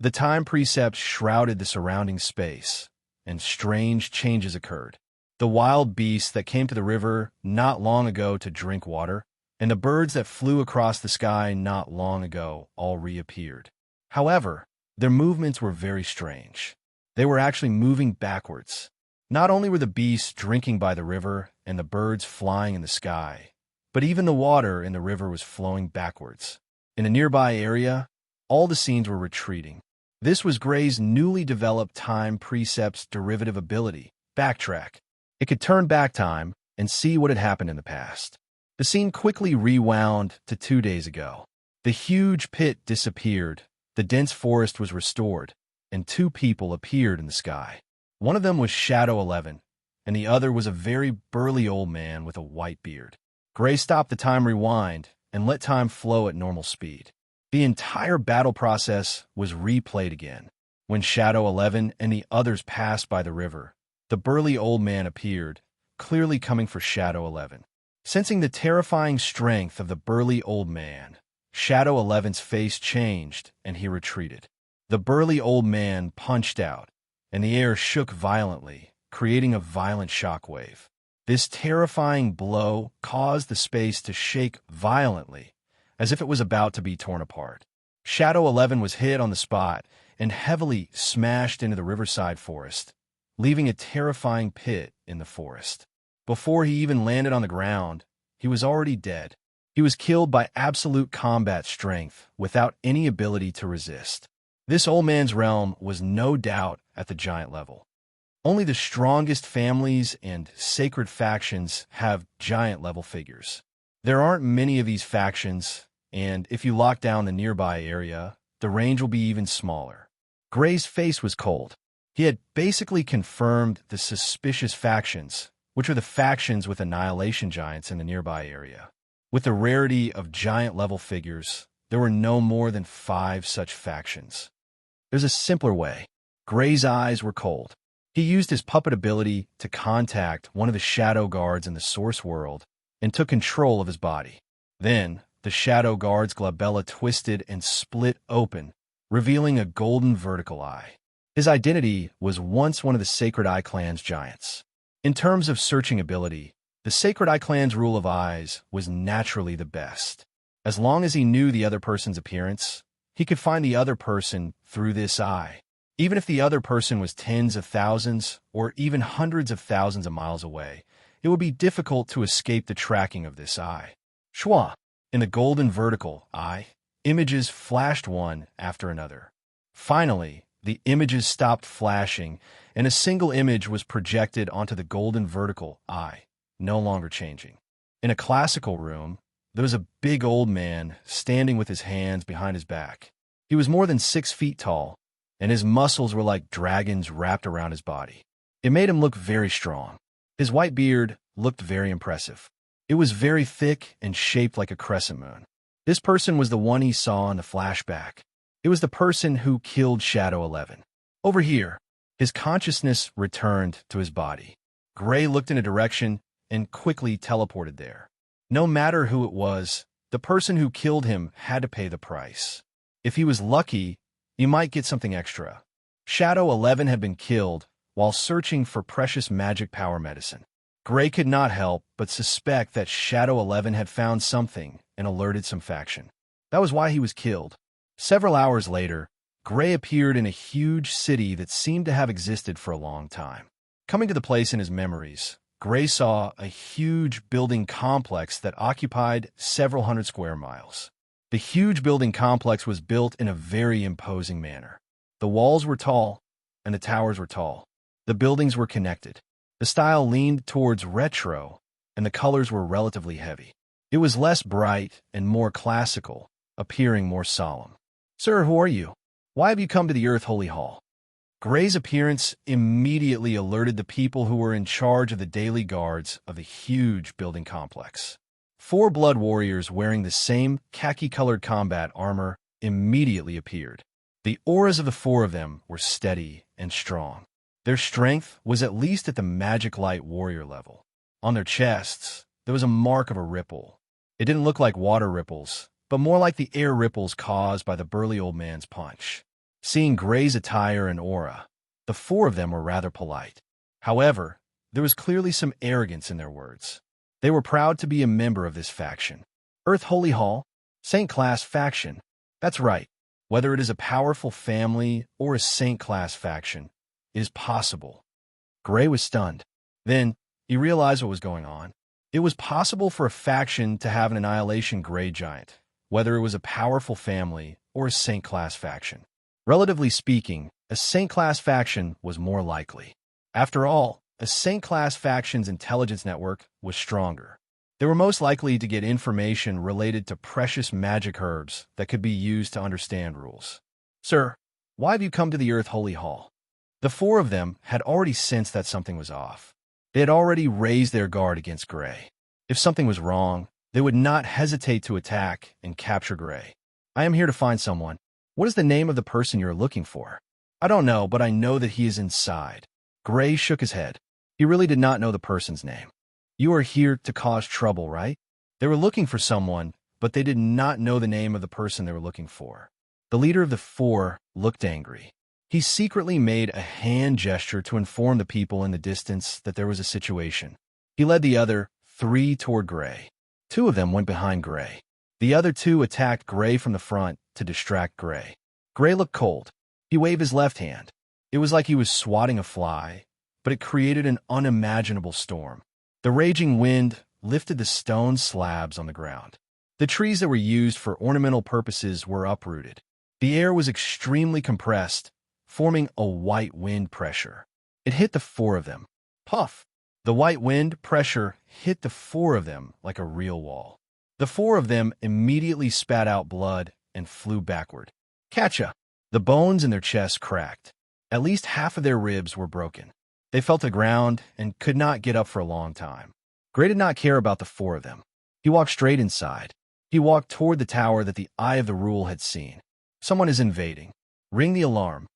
Speaker 1: The time precepts shrouded the surrounding space, and strange changes occurred. The wild beasts that came to the river not long ago to drink water, and the birds that flew across the sky not long ago all reappeared. However, their movements were very strange. They were actually moving backwards. Not only were the beasts drinking by the river and the birds flying in the sky, but even the water in the river was flowing backwards. In a nearby area, all the scenes were retreating. This was Gray's newly developed time precepts derivative ability, Backtrack. It could turn back time and see what had happened in the past. The scene quickly rewound to 2 days ago. The huge pit disappeared, the dense forest was restored, and 2 people appeared in the sky. One of them was Shadow 11, and the other was a very burly old man with a white beard. Gray stopped the time rewind and let time flow at normal speed. The entire battle process was replayed again. When Shadow 11 and the others passed by the river, the burly old man appeared, clearly coming for Shadow 11. Sensing the terrifying strength of the burly old man, Shadow 11's face changed and he retreated. The burly old man punched out, and the air shook violently, creating a violent shockwave. This terrifying blow caused the space to shake violently, as if it was about to be torn apart. Shadow 11 was hit on the spot and heavily smashed into the riverside forest, leaving a terrifying pit in the forest. Before he even landed on the ground, he was already dead. He was killed by absolute combat strength without any ability to resist. This old man's realm was no doubt at the giant level. Only the strongest families and sacred factions have giant-level figures. There aren't many of these factions, and if you lock down the nearby area, the range will be even smaller. Gray's face was cold. He had basically confirmed the suspicious factions, which are the factions with annihilation giants in the nearby area. With the rarity of giant-level figures, there were no more than 5 such factions. There's a simpler way. Gray's eyes were cold. He used his puppet ability to contact one of the shadow guards in the source world and took control of his body. Then, the shadow guard's glabella twisted and split open, revealing a golden vertical eye. His identity was once one of the Sacred Eye Clan's giants. In terms of searching ability, the Sacred Eye Clan's rule of eyes was naturally the best. As long as he knew the other person's appearance, he could find the other person through this eye. Even if the other person was tens of thousands or even hundreds of thousands of miles away, it would be difficult to escape the tracking of this eye. Schwa. In the golden vertical eye, images flashed one after another. Finally, the images stopped flashing, and a single image was projected onto the golden vertical eye, no longer changing. In a classical room, there was a big old man standing with his hands behind his back. He was more than 6 feet tall, and his muscles were like dragons wrapped around his body. It made him look very strong. His white beard looked very impressive. It was very thick and shaped like a crescent moon. This person was the one he saw in the flashback. It was the person who killed Shadow 11. Over here, his consciousness returned to his body. Gray looked in a direction and quickly teleported there. No matter who it was, the person who killed him had to pay the price. If he was lucky, he might get something extra. Shadow 11 had been killed while searching for precious magic power medicine. Gray could not help but suspect that Shadow 11 had found something and alerted some faction. That was why he was killed. Several hours later, Gray appeared in a huge city that seemed to have existed for a long time. Coming to the place in his memories, Gray saw a huge building complex that occupied several hundred square miles. The huge building complex was built in a very imposing manner. The walls were tall, and the towers were tall. The buildings were connected. The style leaned towards retro, and the colors were relatively heavy. It was less bright and more classical, appearing more solemn. "Sir, who are you? Why have you come to the Earth Holy Hall?" Gray's appearance immediately alerted the people who were in charge of the daily guards of the huge building complex. 4 blood warriors wearing the same khaki-colored combat armor immediately appeared. The auras of the 4 of them were steady and strong. Their strength was at least at the magic light warrior level. On their chests, there was a mark of a ripple. It didn't look like water ripples, but more like the air ripples caused by the burly old man's punch. Seeing Gray's attire and aura, the 4 of them were rather polite. However, there was clearly some arrogance in their words. They were proud to be a member of this faction. Earth Holy Hall, Saint Class faction. That's right. Whether it is a powerful family or a Saint Class faction, it is possible. Gray was stunned. Then, he realized what was going on. It was possible for a faction to have an Annihilation Gray Giant, whether it was a powerful family or a Saint Class faction. Relatively speaking, a Saint Class faction was more likely. After all, a Saint Class faction's intelligence network was stronger. They were most likely to get information related to precious magic herbs that could be used to understand rules. "Sir, why have you come to the Earth Holy Hall?" The 4 of them had already sensed that something was off. They had already raised their guard against Gray. If something was wrong, they would not hesitate to attack and capture Gray. "I am here to find someone. What is the name of the person you're looking for?" "I don't know, but I know that he is inside." Gray shook his head. He really did not know the person's name. "You are here to cause trouble, right?" They were looking for someone, but they did not know the name of the person they were looking for. The leader of the 4 looked angry. He secretly made a hand gesture to inform the people in the distance that there was a situation. He led the other 3 toward Gray. 2 of them went behind Gray. The other 2 attacked Gray from the front to distract Gray. Gray looked cold. He waved his left hand. It was like he was swatting a fly, but it created an unimaginable storm. The raging wind lifted the stone slabs on the ground. The trees that were used for ornamental purposes were uprooted. The air was extremely compressed, forming a white wind pressure. It hit the 4 of them. Puff! The white wind pressure hit the 4 of them like a real wall. The 4 of them immediately spat out blood and flew backward. Catcha! The bones in their chests cracked. At least half of their ribs were broken. They fell to the ground and could not get up for a long time. Gray did not care about the 4 of them. He walked straight inside. He walked toward the tower that the Eye of the Rule had seen. Someone is invading. Ring the alarm.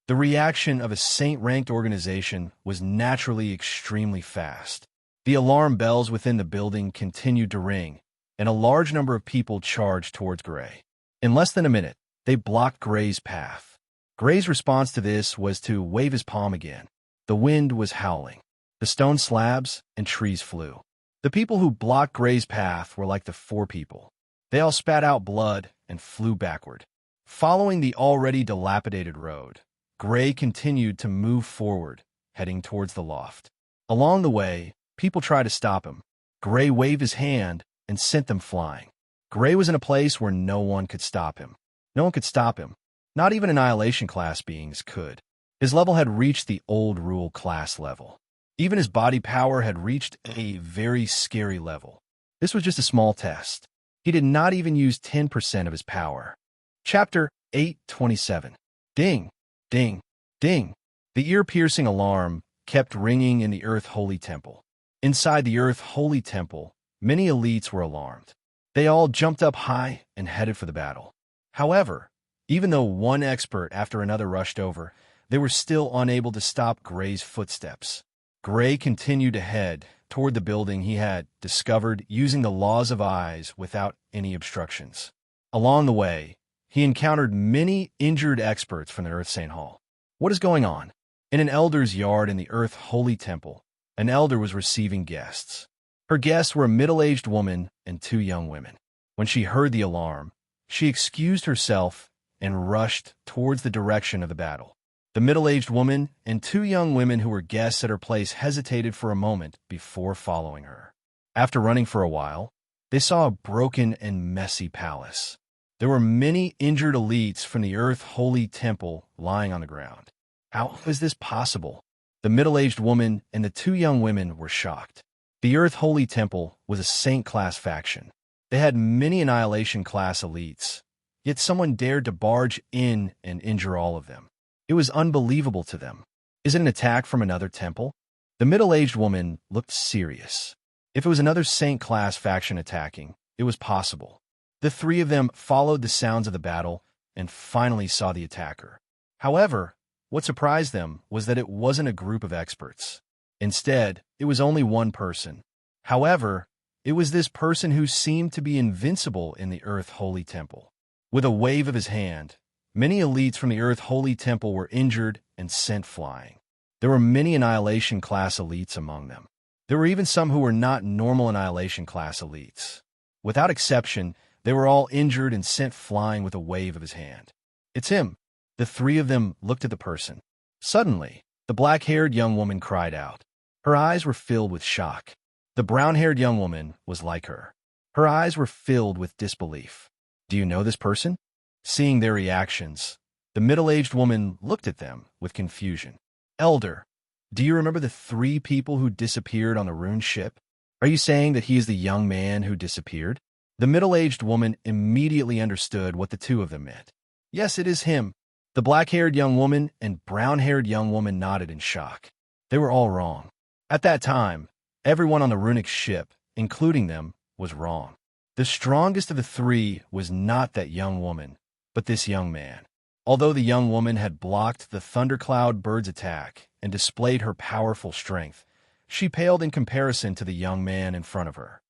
Speaker 1: The reaction of a saint-ranked organization was naturally extremely fast. The alarm bells within the building continued to ring, and a large number of people charged towards Gray. In less than a minute, they blocked Gray's path. Gray's response to this was to wave his palm again. The wind was howling. The stone slabs and trees flew. The people who blocked Gray's path were like the 4 people. They all spat out blood and flew backward. Following the already dilapidated road, Gray continued to move forward, heading towards the loft. Along the way, people tried to stop him. Gray waved his hand and sent them flying. Gray was in a place where no one could stop him. No one could stop him. Not even Annihilation class beings could. His level had reached the Old Rule class level. Even his body power had reached a very scary level. This was just a small test. He did not even use 10% of his power. Chapter 827. Ding, ding, ding. The ear-piercing alarm kept ringing in the Earth Holy Temple. Inside the Earth Holy Temple, many elites were alarmed. They all jumped up high and headed for the battle. However, even though one expert after another rushed over, they were still unable to stop Gray's footsteps. Gray continued to head toward the building he had discovered using the laws of eyes without any obstructions. Along the way, he encountered many injured experts from the Earth Saint Hall. What is going on? In an elder's yard in the Earth Holy Temple, an elder was receiving guests. Her guests were a middle-aged woman and two young women. When she heard the alarm, she excused herself and rushed towards the direction of the battle. The middle-aged woman and two young women who were guests at her place hesitated for a moment before following her. After running for a while, they saw a broken and messy palace. There were many injured elites from the Earth Holy Temple lying on the ground. How was this possible? The middle-aged woman and the two young women were shocked. The Earth Holy Temple was a Saint-class faction. They had many Annihilation-class elites, yet someone dared to barge in and injure all of them. It was unbelievable to them. Is it an attack from another temple? The middle-aged woman looked serious. If it was another Saint-class faction attacking, it was possible. The three of them followed the sounds of the battle and finally saw the attacker. However, what surprised them was that it wasn't a group of experts. Instead, it was only one person. However, it was this person who seemed to be invincible in the Earth Holy Temple. With a wave of his hand, many elites from the Earth Holy Temple were injured and sent flying. There were many Annihilation-class elites among them. There were even some who were not normal Annihilation-class elites. Without exception, they were all injured and sent flying with a wave of his hand. It's him. The three of them looked at the person. Suddenly, the black-haired young woman cried out. Her eyes were filled with shock. The brown-haired young woman was like her. Her eyes were filled with disbelief. Do you know this person? Seeing their reactions, the middle-aged woman looked at them with confusion. Elder, do you remember the three people who disappeared on the ruined ship? Are you saying that he is the young man who disappeared? The middle-aged woman immediately understood what the two of them meant. Yes, it is him. The black-haired young woman and brown-haired young woman nodded in shock. They were all wrong. At that time, everyone on the runic ship, including them, was wrong. The strongest of the three was not that young woman, but this young man. Although the young woman had blocked the Thundercloud bird's attack and displayed her powerful strength, she paled in comparison to the young man in front of her.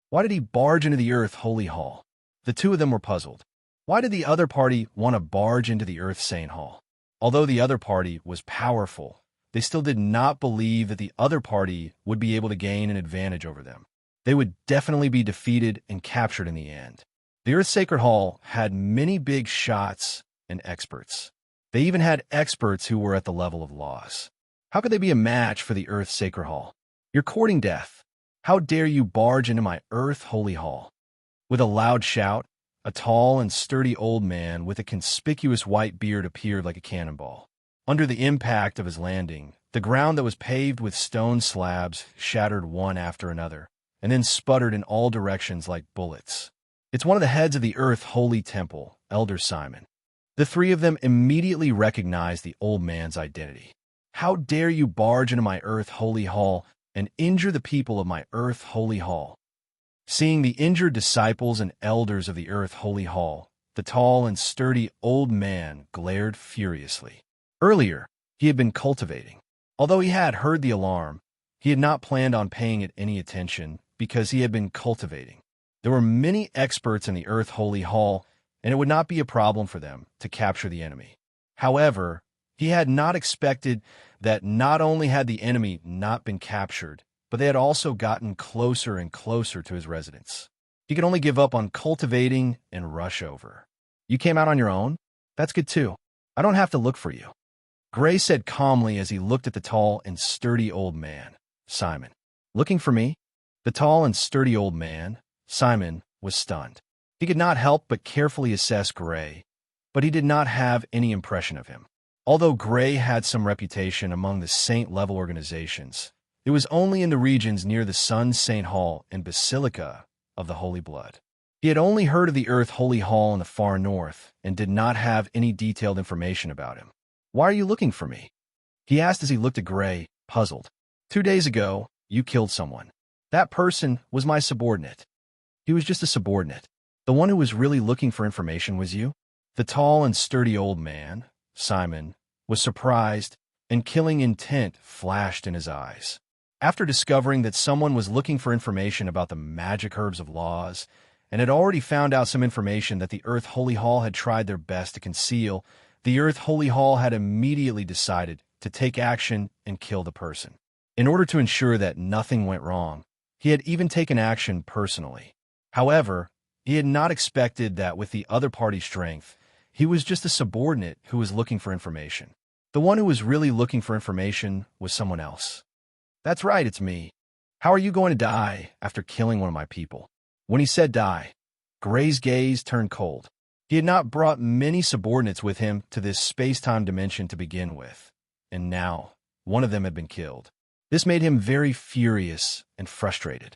Speaker 1: Why did he barge into the Earth Holy Hall? The two of them were puzzled. Why did the other party want to barge into the Earth Saint Hall? Although the other party was powerful, they still did not believe that the other party would be able to gain an advantage over them. They would definitely be defeated and captured in the end. The Earth Sacred Hall had many big shots and experts. They even had experts who were at the level of laws. How could they be a match for the Earth Sacred Hall? You're courting death. How dare you barge into my Earth Holy Hall? With a loud shout, a tall and sturdy old man with a conspicuous white beard appeared like a cannonball. Under the impact of his landing, the ground that was paved with stone slabs shattered one after another, and then sputtered in all directions like bullets. It's one of the heads of the Earth Holy Temple, Elder Simon. The three of them immediately recognized the old man's identity. How dare you barge into my Earth Holy Hall and injure the people of my Earth Holy Hall? Seeing the injured disciples and elders of the Earth Holy Hall, the tall and sturdy old man glared furiously. Earlier, he had been cultivating. Although he had heard the alarm, he had not planned on paying it any attention because he had been cultivating. There were many experts in the Earth Holy Hall, and it would not be a problem for them to capture the enemy. However, he had not expected that not only had the enemy not been captured, but they had also gotten closer and closer to his residence. He could only give up on cultivating and rush over. You came out on your own? That's good too. I don't have to look for you. Gray said calmly as he looked at the tall and sturdy old man, Simon. Looking for me? The tall and sturdy old man, Simon, was stunned. He could not help but carefully assess Gray, but he did not have any impression of him. Although Gray had some reputation among the saint-level organizations, it was only in the regions near the Sun Saint Hall and Basilica of the Holy Blood. He had only heard of the Earth Holy Hall in the far north and did not have any detailed information about him. Why are you looking for me? He asked as he looked at Gray, puzzled. 2 days ago, you killed someone. That person was my subordinate. He was just a subordinate. The one who was really looking for information was you? The tall and sturdy old man, Simon, was surprised, and killing intent flashed in his eyes. After discovering that someone was looking for information about the magic herbs of laws, and had already found out some information that the Earth Holy Hall had tried their best to conceal, the Earth Holy Hall had immediately decided to take action and kill the person. In order to ensure that nothing went wrong, he had even taken action personally. However, he had not expected that with the other party's strength, he was just a subordinate who was looking for information. The one who was really looking for information was someone else. That's right, it's me. How are you going to die after killing one of my people? When he said die, Gray's gaze turned cold. He had not brought many subordinates with him to this space-time dimension to begin with, and now one of them had been killed. This made him very furious and frustrated.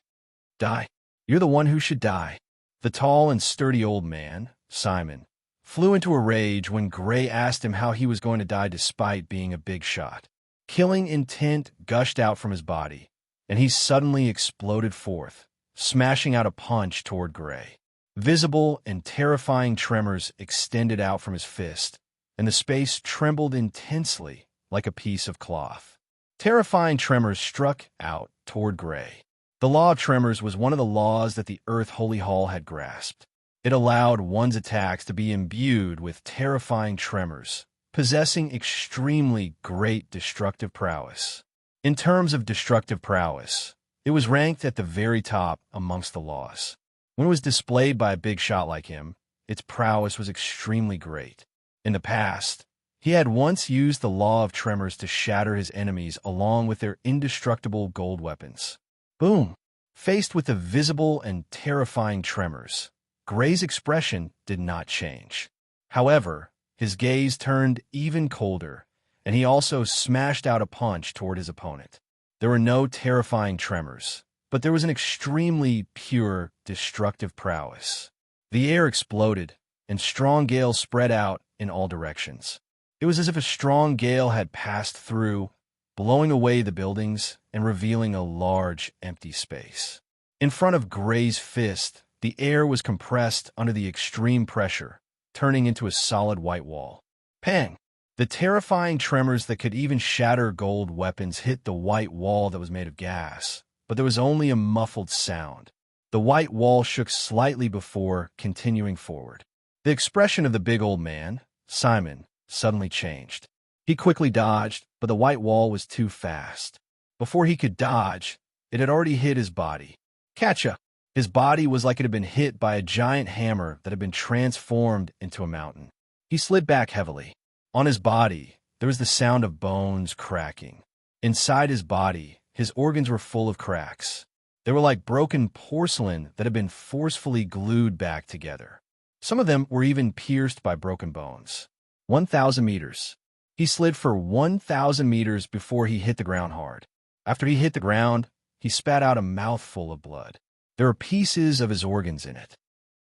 Speaker 1: Die. You're the one who should die. The tall and sturdy old man, Simon, flew into a rage when Gray asked him how he was going to die despite being a big shot. Killing intent gushed out from his body, and he suddenly exploded forth, smashing out a punch toward Gray. Visible and terrifying tremors extended out from his fist, and the space trembled intensely like a piece of cloth. Terrifying tremors struck out toward Gray. The law of tremors was one of the laws that the Earth Holy Hall had grasped. It allowed one's attacks to be imbued with terrifying tremors, possessing extremely great destructive prowess. In terms of destructive prowess, it was ranked at the very top amongst the laws. When it was displayed by a big shot like him, its prowess was extremely great. In the past, he had once used the law of tremors to shatter his enemies along with their indestructible gold weapons. Boom! Faced with the visible and terrifying tremors, Gray's expression did not change. However, his gaze turned even colder, and he also smashed out a punch toward his opponent. There were no terrifying tremors, but there was an extremely pure, destructive prowess. The air exploded, and strong gales spread out in all directions. It was as if a strong gale had passed through, blowing away the buildings and revealing a large, empty space. In front of Gray's fist, the air was compressed under the extreme pressure, turning into a solid white wall. Pang! The terrifying tremors that could even shatter gold weapons hit the white wall that was made of gas, but there was only a muffled sound. The white wall shook slightly before continuing forward. The expression of the big old man, Simon, suddenly changed. He quickly dodged, but the white wall was too fast. Before he could dodge, it had already hit his body. Catcha! His body was like it had been hit by a giant hammer that had been transformed into a mountain. He slid back heavily. On his body, there was the sound of bones cracking. Inside his body, his organs were full of cracks. They were like broken porcelain that had been forcefully glued back together. Some of them were even pierced by broken bones. 1,000 meters. He slid for 1,000 meters before he hit the ground hard. After he hit the ground, he spat out a mouthful of blood. There were pieces of his organs in it.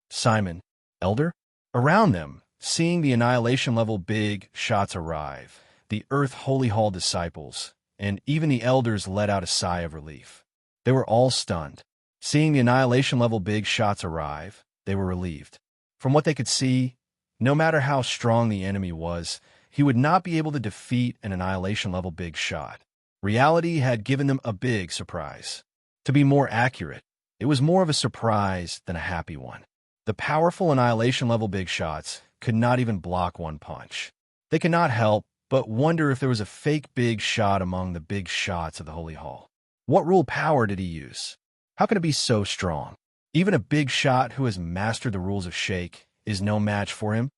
Speaker 1: Simon, Elder? Around them, seeing the annihilation-level big shots arrive, the Earth Holy Hall disciples, and even the elders let out a sigh of relief. They were all stunned. Seeing the annihilation-level big shots arrive, they were relieved. From what they could see, no matter how strong the enemy was, he would not be able to defeat an annihilation-level big shot. Reality had given them a big surprise. To be more accurate, it was more of a surprise than a happy one. The powerful annihilation-level big shots could not even block one punch. They could not help but wonder if there was a fake big shot among the big shots of the Holy Hall. What rule power did he use? How could it be so strong? Even a big shot who has mastered the rules of shake is no match for him.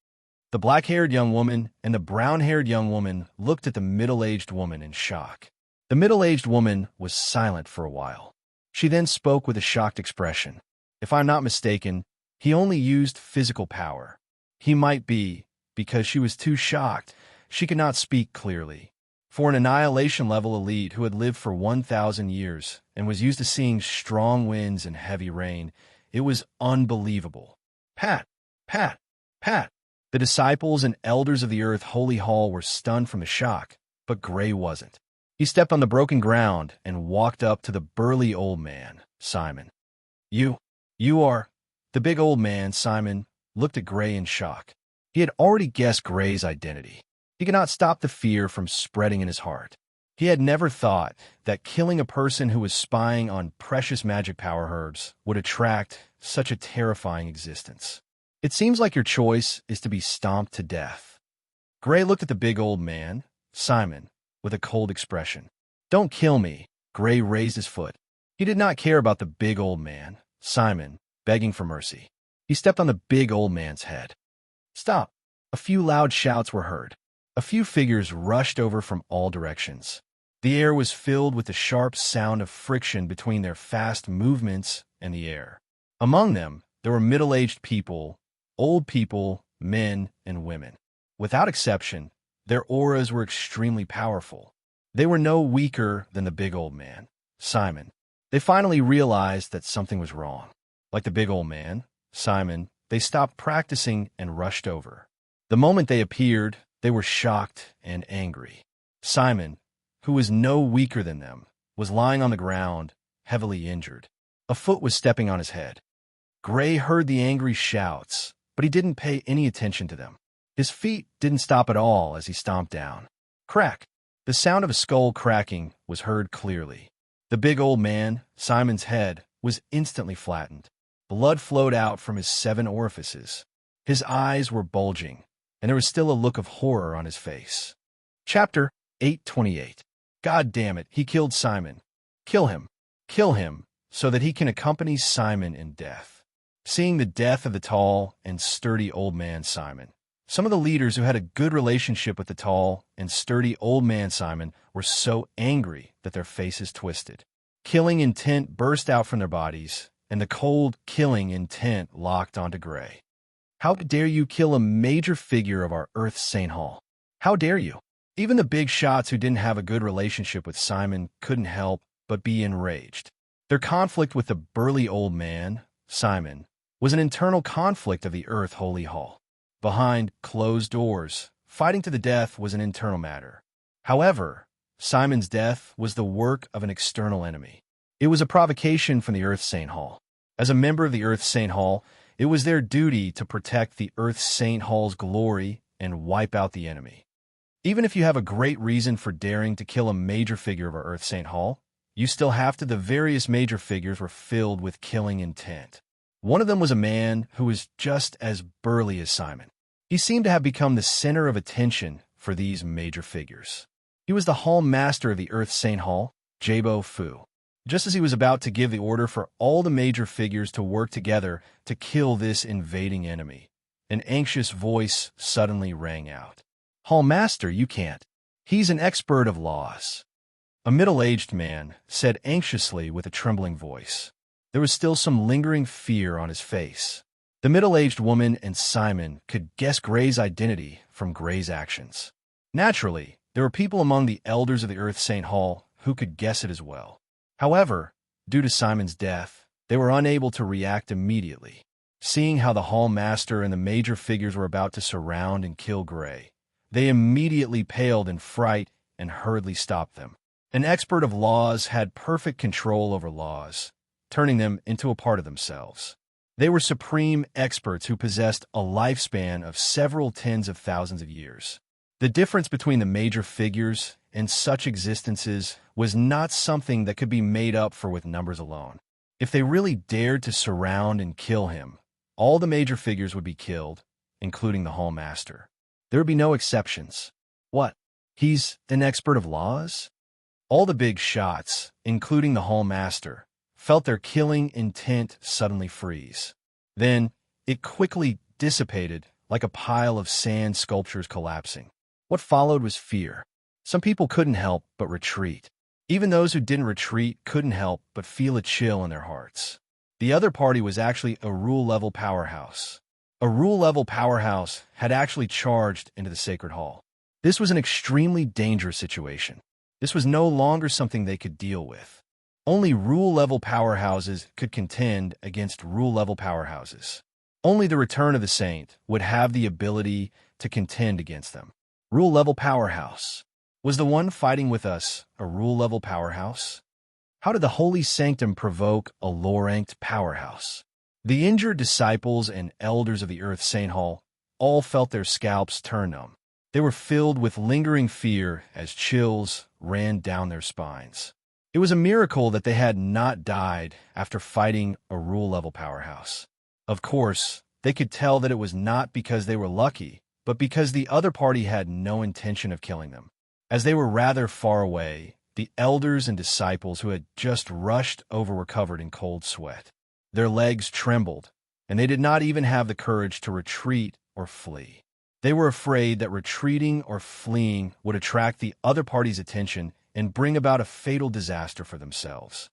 Speaker 1: The black-haired young woman and the brown-haired young woman looked at the middle-aged woman in shock. The middle-aged woman was silent for a while. She then spoke with a shocked expression. If I'm not mistaken, he only used physical power. He might be, because she was too shocked. She could not speak clearly. For an annihilation-level elite who had lived for 1,000 years and was used to seeing strong winds and heavy rain, it was unbelievable. Pat, pat, pat. The disciples and elders of the Earth Holy Hall were stunned from the shock, but Gray wasn't. He stepped on the broken ground and walked up to the burly old man, Simon. You are... The big old man, Simon, looked at Gray in shock. He had already guessed Gray's identity. He could not stop the fear from spreading in his heart. He had never thought that killing a person who was spying on precious magic power herbs would attract such a terrifying existence. It seems like your choice is to be stomped to death. Gray looked at the big old man, Simon, with a cold expression. Don't kill me. Gray raised his foot. He did not care about the big old man, Simon, begging for mercy. He stepped on the big old man's head. Stop. A few loud shouts were heard. A few figures rushed over from all directions. The air was filled with the sharp sound of friction between their fast movements and the air. Among them, there were middle-aged people, old people, men, and women. Without exception, their auras were extremely powerful. They were no weaker than the big old man, Simon. They finally realized that something was wrong. Like the big old man, Simon, they stopped practicing and rushed over. The moment they appeared, they were shocked and angry. Simon, who was no weaker than them, was lying on the ground, heavily injured. A foot was stepping on his head. Gray heard the angry shouts, but he didn't pay any attention to them. His feet didn't stop at all as he stomped down. Crack! The sound of a skull cracking was heard clearly. The big old man, Simon's head, was instantly flattened. Blood flowed out from his 7 orifices. His eyes were bulging, and there was still a look of horror on his face. Chapter 828. God damn it, he killed Simon. Kill him, so that he can accompany Simon in death. Seeing the death of the tall and sturdy old man Simon, some of the leaders who had a good relationship with the tall and sturdy old man Simon were so angry that their faces twisted. Killing intent burst out from their bodies, and the cold killing intent locked onto Gray. How dare you kill a major figure of our Earth Saint Hall? How dare you? Even the big shots who didn't have a good relationship with Simon couldn't help but be enraged. Their conflict with the burly old man, Simon, was an internal conflict of the Earth Holy Hall. Behind closed doors, fighting to the death was an internal matter. However, Simon's death was the work of an external enemy. It was a provocation from the Earth Saint Hall. As a member of the Earth Saint Hall, it was their duty to protect the Earth Saint Hall's glory and wipe out the enemy. Even if you have a great reason for daring to kill a major figure of our Earth Saint Hall, you still have to. The various major figures were filled with killing intent. One of them was a man who was just as burly as Simon. He seemed to have become the center of attention for these major figures. He was the Hall Master of the Earth Saint Hall, Jabo Fu. Just as he was about to give the order for all the major figures to work together to kill this invading enemy, an anxious voice suddenly rang out. Hall Master, you can't. He's an expert of laws. A middle-aged man said anxiously with a trembling voice. There was still some lingering fear on his face. The middle-aged woman and Simon could guess Gray's identity from Gray's actions. Naturally, there were people among the elders of the Earth Saint Hall who could guess it as well. However, due to Simon's death, they were unable to react immediately. Seeing how the Hall Master and the major figures were about to surround and kill Gray, they immediately paled in fright and hurriedly stopped them. An expert of laws had perfect control over laws, turning them into a part of themselves. They were supreme experts who possessed a lifespan of several tens of thousands of years. The difference between the major figures and such existences was not something that could be made up for with numbers alone. If they really dared to surround and kill him, all the major figures would be killed, including the Hall Master. There would be no exceptions. What? He's an expert of laws? All the big shots, including the Hall Master, felt their killing intent suddenly freeze. Then, it quickly dissipated like a pile of sand sculptures collapsing. What followed was fear. Some people couldn't help but retreat. Even those who didn't retreat couldn't help but feel a chill in their hearts. The other party was actually a rule-level powerhouse. A rule-level powerhouse had actually charged into the Sacred Hall. This was an extremely dangerous situation. This was no longer something they could deal with. Only rule-level powerhouses could contend against rule-level powerhouses. Only the Return of the Saint would have the ability to contend against them. Rule-level powerhouse. Was the one fighting with us a rule-level powerhouse? How did the Holy Sanctum provoke a low-ranked powerhouse? The injured disciples and elders of the Earth Saint Hall all felt their scalps turn numb. They were filled with lingering fear as chills ran down their spines. It was a miracle that they had not died after fighting a rule-level powerhouse. Of course, they could tell that it was not because they were lucky, but because the other party had no intention of killing them. As they were rather far away, the elders and disciples who had just rushed over were covered in cold sweat. Their legs trembled, and they did not even have the courage to retreat or flee. They were afraid that retreating or fleeing would attract the other party's attention and bring about a fatal disaster for themselves.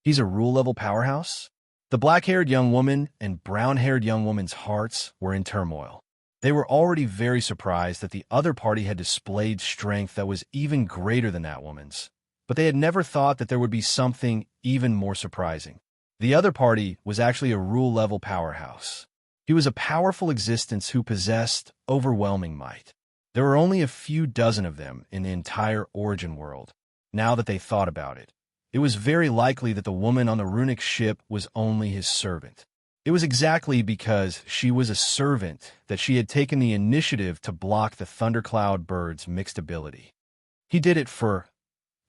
Speaker 1: He's a rule-level powerhouse? The black-haired young woman and brown-haired young woman's hearts were in turmoil. They were already very surprised that the other party had displayed strength that was even greater than that woman's, but they had never thought that there would be something even more surprising. The other party was actually a rule-level powerhouse. He was a powerful existence who possessed overwhelming might. There were only a few dozen of them in the entire origin world. Now that they thought about it, it was very likely that the woman on the runic ship was only his servant. It was exactly because she was a servant that she had taken the initiative to block the thundercloud bird's mixed ability. He did it for...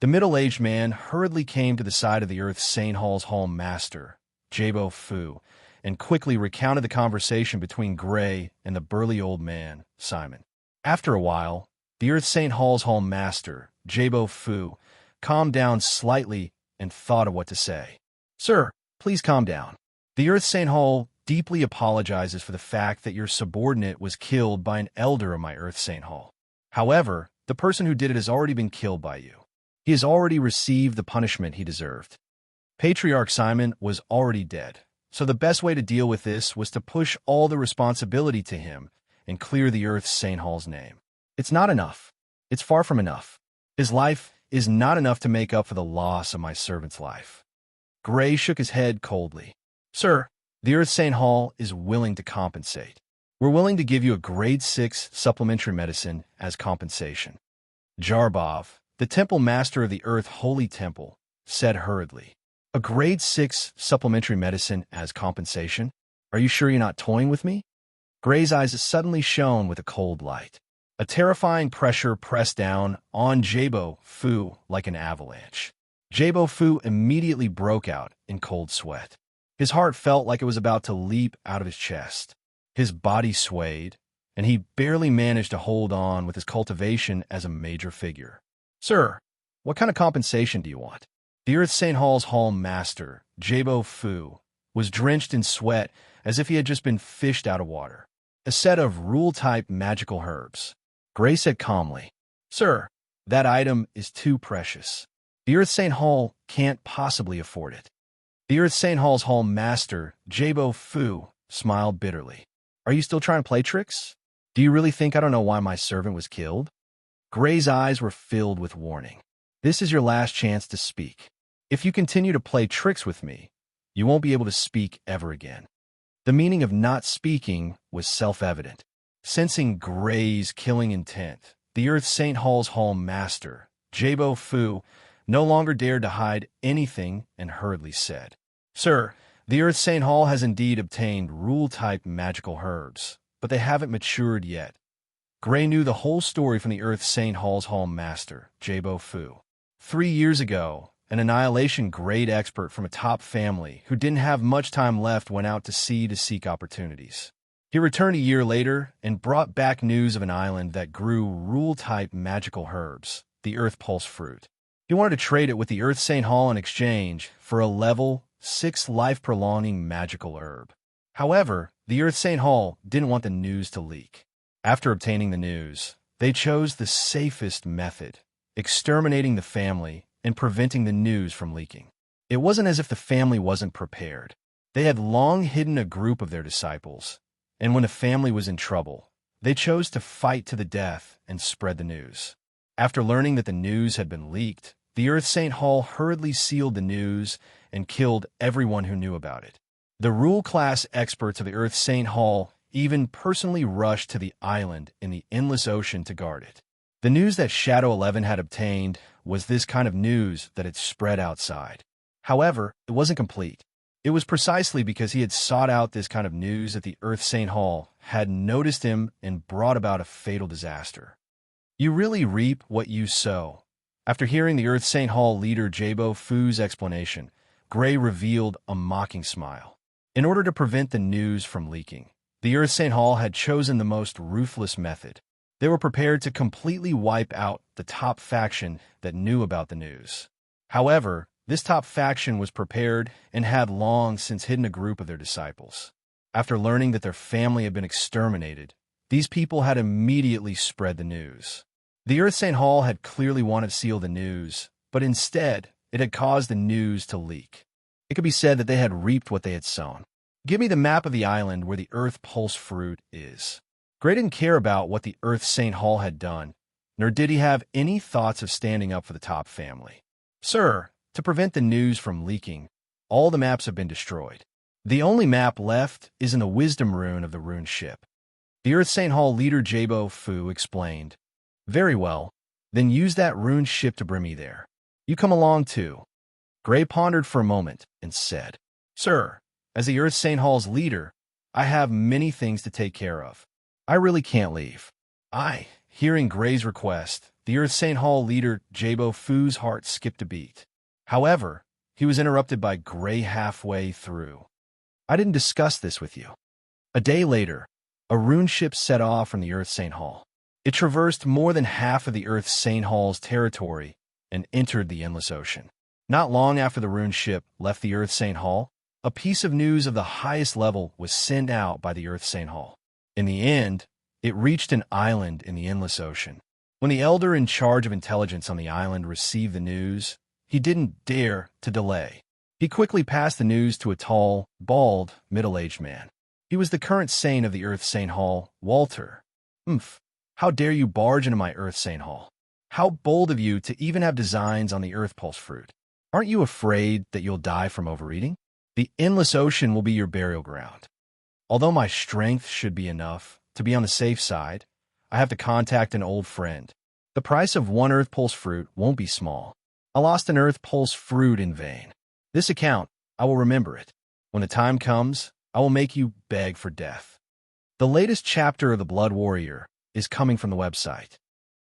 Speaker 1: The middle-aged man hurriedly came to the side of the Earth Saint Hall's Hall Master, Jabo Fu, and quickly recounted the conversation between Gray and the burly old man, Simon. After a while, the Earth Saint Hall's Hall Master, Jabo Fu, calmed down slightly and thought of what to say. "Sir, please calm down. The Earth Saint Hall deeply apologizes for the fact that your subordinate was killed by an elder of my Earth Saint Hall. However, the person who did it has already been killed by you. He has already received the punishment he deserved. Patriarch Simon was already dead, so the best way to deal with this was to push all the responsibility to him and clear the Earth Saint Hall's name. It's not enough. It's far from enough. His life is not enough to make up for the loss of my servant's life." Gray shook his head coldly. "Sir, the Earth Saint Hall is willing to compensate. We're willing to give you a grade 6 supplementary medicine as compensation." Jarbov, the temple master of the Earth Holy Temple, said hurriedly, "A grade 6 supplementary medicine as compensation? Are you sure you're not toying with me?" Gray's eyes suddenly shone with a cold light. A terrifying pressure pressed down on Jabo Fu like an avalanche. Jabo Fu immediately broke out in cold sweat. His heart felt like it was about to leap out of his chest. His body swayed, and he barely managed to hold on with his cultivation as a major figure. "Sir, what kind of compensation do you want?" The Earth Saint Hall's Hall Master, Jabo Fu, was drenched in sweat as if he had just been fished out of water. "A set of rule-type magical herbs." Gray said calmly, "Sir, that item is too precious. The Earth Saint Hall can't possibly afford it." The Earth Saint Hall's Hall Master, Jabo Fu, smiled bitterly. "Are you still trying to play tricks? Do you really think I don't know why my servant was killed?" Gray's eyes were filled with warning. "This is your last chance to speak. If you continue to play tricks with me, you won't be able to speak ever again." The meaning of not speaking was self-evident. Sensing Gray's killing intent, the Earth Saint Hall's Hall Master, Jabo Fu, no longer dared to hide anything and hurriedly said, "Sir, the Earth Saint Hall has indeed obtained rule-type magical herbs, but they haven't matured yet." Gray knew the whole story from the Earth Saint Hall's Hall Master, Jabo Fu. 3 years ago, an annihilation grade expert from a top family who didn't have much time left went out to sea to seek opportunities. He returned a year later and brought back news of an island that grew rule-type magical herbs, the Earth Pulse fruit. He wanted to trade it with the Earth Saint Hall in exchange for a level 6 life-prolonging magical herb. However, the Earth Saint Hall didn't want the news to leak. After obtaining the news, they chose the safest method, exterminating the family and preventing the news from leaking. It wasn't as if the family wasn't prepared. They had long hidden a group of their disciples, and when a family was in trouble, they chose to fight to the death and spread the news. After learning that the news had been leaked, the Earth Saint Hall hurriedly sealed the news and killed everyone who knew about it. The rule-class experts of the Earth Saint Hall even personally rushed to the island in the endless ocean to guard it. The news that Shadow 11 had obtained was this kind of news that had spread outside. However, it wasn't complete. It was precisely because he had sought out this kind of news that the Earth Saint Hall had noticed him and brought about a fatal disaster. You really reap what you sow. After hearing the Earth Saint Hall leader Jabo Fu's explanation, Gray revealed a mocking smile. In order to prevent the news from leaking, the Earth Saint Hall had chosen the most ruthless method. They were prepared to completely wipe out the top faction that knew about the news. However, this top faction was prepared and had long since hidden a group of their disciples. After learning that their family had been exterminated, these people had immediately spread the news. The Earth Saint Hall had clearly wanted to seal the news, but instead, it had caused the news to leak. It could be said that they had reaped what they had sown. Give me the map of the island where the Earth Pulse fruit is. Gray didn't care about what the Earth Saint Hall had done, nor did he have any thoughts of standing up for the top family. Sir, to prevent the news from leaking, all the maps have been destroyed. The only map left is in the wisdom rune of the rune ship. The Earth Saint Hall leader Jabo Fu explained. Very well, then use that rune ship to bring me there. You come along too. Gray pondered for a moment and said, Sir, as the Earth Saint Hall's leader, I have many things to take care of. I really can't leave. Hearing Gray's request, the Earth Saint Hall leader Jabo Fu's heart skipped a beat. However, he was interrupted by Gray halfway through. I didn't discuss this with you. A day later, a rune ship set off from the Earth Saint Hall. It traversed more than half of the Earth Saint Hall's territory and entered the endless ocean. Not long after the rune ship left the Earth Saint Hall, a piece of news of the highest level was sent out by the Earth Saint Hall. In the end, it reached an island in the endless ocean. When the elder in charge of intelligence on the island received the news, he didn't dare to delay. He quickly passed the news to a tall, bald, middle-aged man. He was the current saint of the Earth Saint Hall, Walter. How dare you barge into my Earth Saint Hall? How bold of you to even have designs on the Earth Pulse fruit. Aren't you afraid that you'll die from overeating? The endless ocean will be your burial ground. Although my strength should be enough to be on the safe side, I have to contact an old friend. The price of one Earth Pulse fruit won't be small. I lost an Earth Pulse fruit in vain. This account, I will remember it. When the time comes, I will make you beg for death. The latest chapter of The Blood Warrior is coming from the website.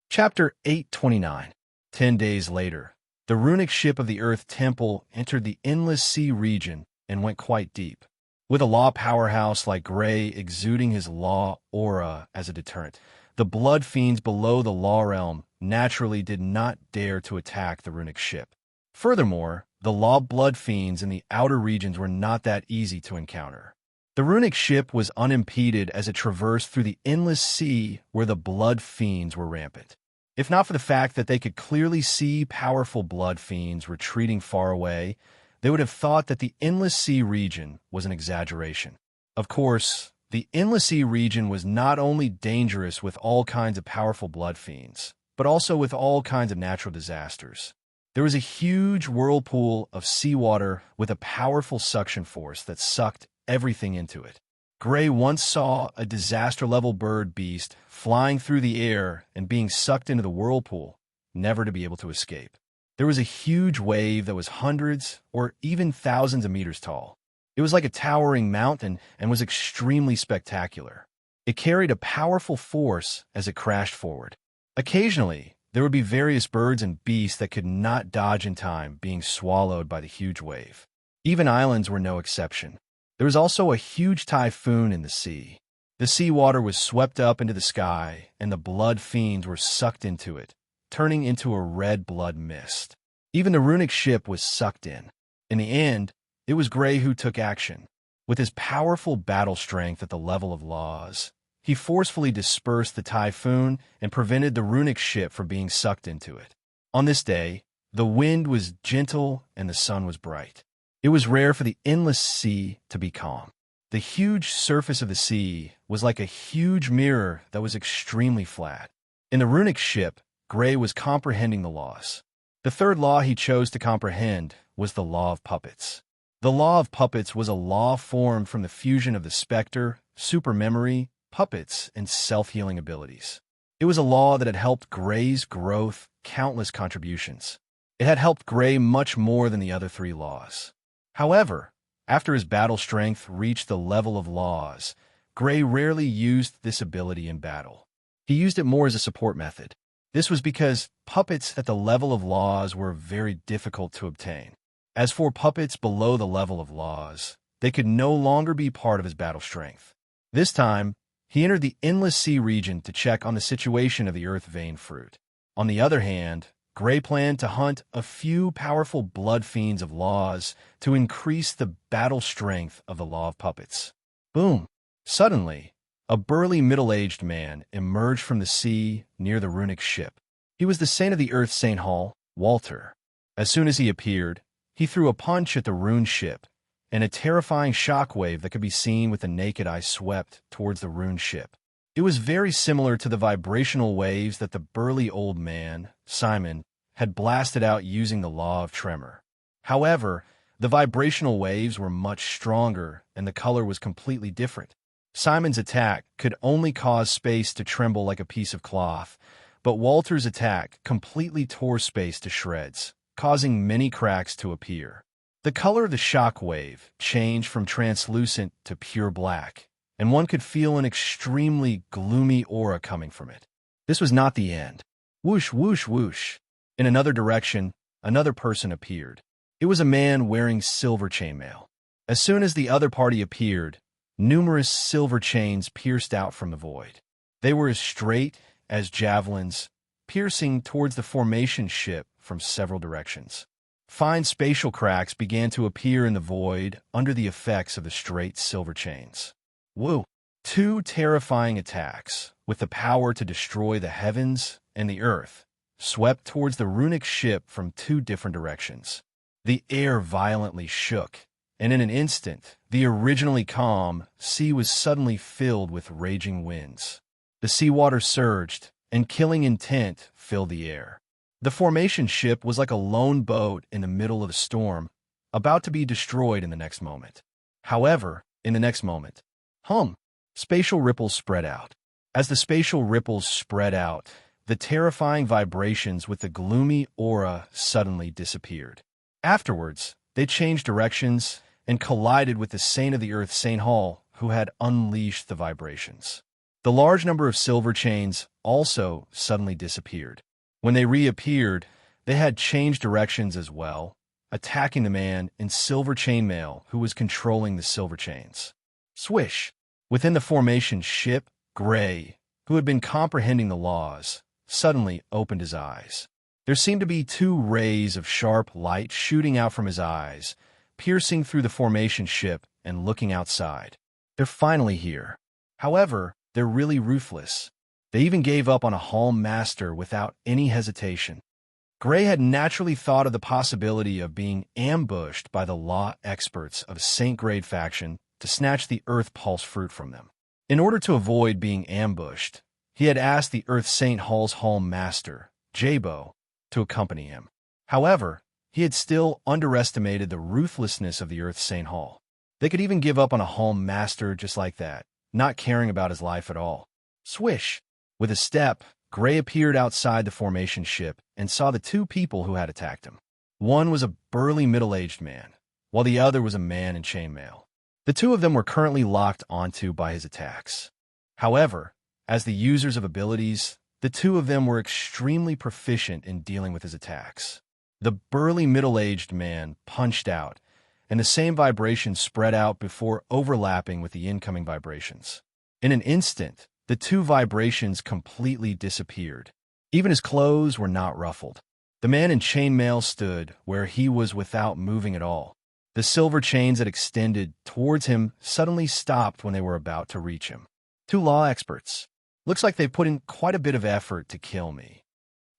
Speaker 1: Chapter 829. 10 days later, the runic ship of the Earth Temple entered the Endless Sea region and went quite deep. With a law powerhouse like Gray exuding his law aura as a deterrent, the blood fiends below the law realm naturally did not dare to attack the runic ship. Furthermore, the law blood fiends in the outer regions were not that easy to encounter. The runic ship was unimpeded as it traversed through the endless sea where the blood fiends were rampant. If not for the fact that they could clearly see powerful blood fiends retreating far away, they would have thought that the Endless Sea region was an exaggeration. Of course, the Endless Sea region was not only dangerous with all kinds of powerful blood fiends, but also with all kinds of natural disasters. There was a huge whirlpool of seawater with a powerful suction force that sucked everything into it. Gray once saw a disaster-level bird beast flying through the air and being sucked into the whirlpool, never to be able to escape. There was a huge wave that was hundreds or even thousands of meters tall. It was like a towering mountain and was extremely spectacular. It carried a powerful force as it crashed forward. Occasionally, there would be various birds and beasts that could not dodge in time, being swallowed by the huge wave. Even islands were no exception. There was also a huge typhoon in the sea. The seawater was swept up into the sky, and the blood fiends were sucked into it, turning into a red blood mist. Even the runic ship was sucked in. In the end, it was Gray who took action. With his powerful battle strength at the level of laws, he forcefully dispersed the typhoon and prevented the runic ship from being sucked into it. On this day, the wind was gentle and the sun was bright. It was rare for the endless sea to be calm. The huge surface of the sea was like a huge mirror that was extremely flat. In the runic ship, Gray was comprehending the laws. The third law he chose to comprehend was the law of puppets. The law of puppets was a law formed from the fusion of the specter, supermemory, puppets, and self-healing abilities. It was a law that had helped Gray's growth countless contributions. It had helped Gray much more than the other three laws. However, after his battle strength reached the level of laws, Gray rarely used this ability in battle. He used it more as a support method. This was because puppets at the level of laws were very difficult to obtain. As for puppets below the level of laws, they could no longer be part of his battle strength. This time, he entered the Endless Sea region to check on the situation of the Earth Vein fruit. On the other hand, Gray planned to hunt a few powerful blood fiends of laws to increase the battle strength of the law of puppets. Boom! Suddenly, a burly middle-aged man emerged from the sea near the runic ship. He was the saint of the Earth St. Hall, Walter. As soon as he appeared, he threw a punch at the rune ship, and a terrifying shockwave that could be seen with the naked eye swept towards the rune ship. It was very similar to the vibrational waves that the burly old man, Simon, had blasted out using the law of tremor. However, the vibrational waves were much stronger, and the color was completely different. Simon's attack could only cause space to tremble like a piece of cloth, but Walter's attack completely tore space to shreds, causing many cracks to appear. The color of the shock wave changed from translucent to pure black, and one could feel an extremely gloomy aura coming from it. This was not the end. Whoosh, whoosh, whoosh. In another direction, another person appeared. It was a man wearing silver chainmail. As soon as the other party appeared, numerous silver chains pierced out from the void. They were as straight as javelins, piercing towards the formation ship from several directions. Fine spatial cracks began to appear in the void under the effects of the straight silver chains. Woo! Two terrifying attacks, with the power to destroy the heavens and the earth, swept towards the runic ship from two different directions. The air violently shook, and in an instant, the originally calm sea was suddenly filled with raging winds. The seawater surged, and killing intent filled the air. The formation ship was like a lone boat in the middle of a storm, about to be destroyed in the next moment. However, in the next moment, spatial ripples spread out. As the spatial ripples spread out, the terrifying vibrations with the gloomy aura suddenly disappeared. Afterwards, they changed directions and collided with the Saint of the Earth, St. Hall, who had unleashed the vibrations. The large number of silver chains also suddenly disappeared. When they reappeared, they had changed directions as well, attacking the man in silver chainmail who was controlling the silver chains. Swish! Within the formation ship, Gray, who had been comprehending the laws, suddenly opened his eyes. There seemed to be two rays of sharp light shooting out from his eyes, piercing through the formation ship and looking outside. They're finally here. However, they're really ruthless. They even gave up on a Hall Master without any hesitation. Gray had naturally thought of the possibility of being ambushed by the law experts of Saint Grade faction to snatch the Earth Pulse fruit from them. In order to avoid being ambushed, he had asked the Earth Saint Hall's Hall Master, Jabo, to accompany him. However, he had still underestimated the ruthlessness of the Earth Saint Hall. They could even give up on a Hall Master just like that, not caring about his life at all. Swish! With a step, Gray appeared outside the formation ship and saw the two people who had attacked him. One was a burly middle-aged man, while the other was a man in chainmail. The two of them were currently locked onto by his attacks. However, as the users of abilities, the two of them were extremely proficient in dealing with his attacks. The burly middle-aged man punched out, and the same vibrations spread out before overlapping with the incoming vibrations. In an instant, the two vibrations completely disappeared. Even his clothes were not ruffled. The man in chainmail stood where he was without moving at all. The silver chains that extended towards him suddenly stopped when they were about to reach him. Two law experts. Looks like they've put in quite a bit of effort to kill me.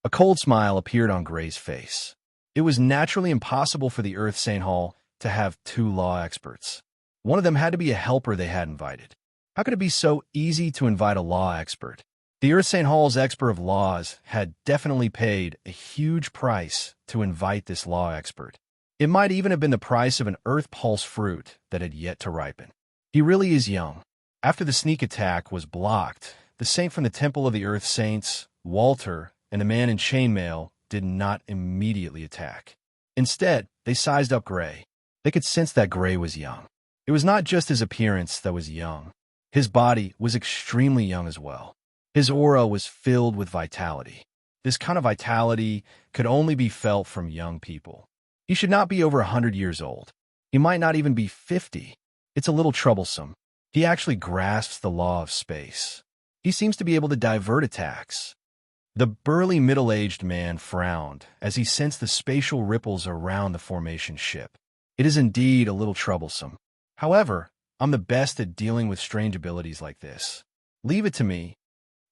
Speaker 1: A cold smile appeared on Gray's face. It was naturally impossible for the Earth Saint Hall to have two law experts. One of them had to be a helper they had invited. How could it be so easy to invite a law expert? The Earth Saint Hall's expert of laws had definitely paid a huge price to invite this law expert. It might even have been the price of an Earth Pulse fruit that had yet to ripen. He really is young. After the sneak attack was blocked, the saint from the Temple of the Earth Saints, Walter, and the man in chainmail did not immediately attack. Instead, they sized up Gray. They could sense that Gray was young. It was not just his appearance that was young. His body was extremely young as well. His aura was filled with vitality. This kind of vitality could only be felt from young people. He should not be over 100 years old. He might not even be 50. It's a little troublesome. He actually grasps the law of space. He seems to be able to divert attacks. The burly middle-aged man frowned as he sensed the spatial ripples around the formation ship. It is indeed a little troublesome. However, I'm the best at dealing with strange abilities like this. Leave it to me.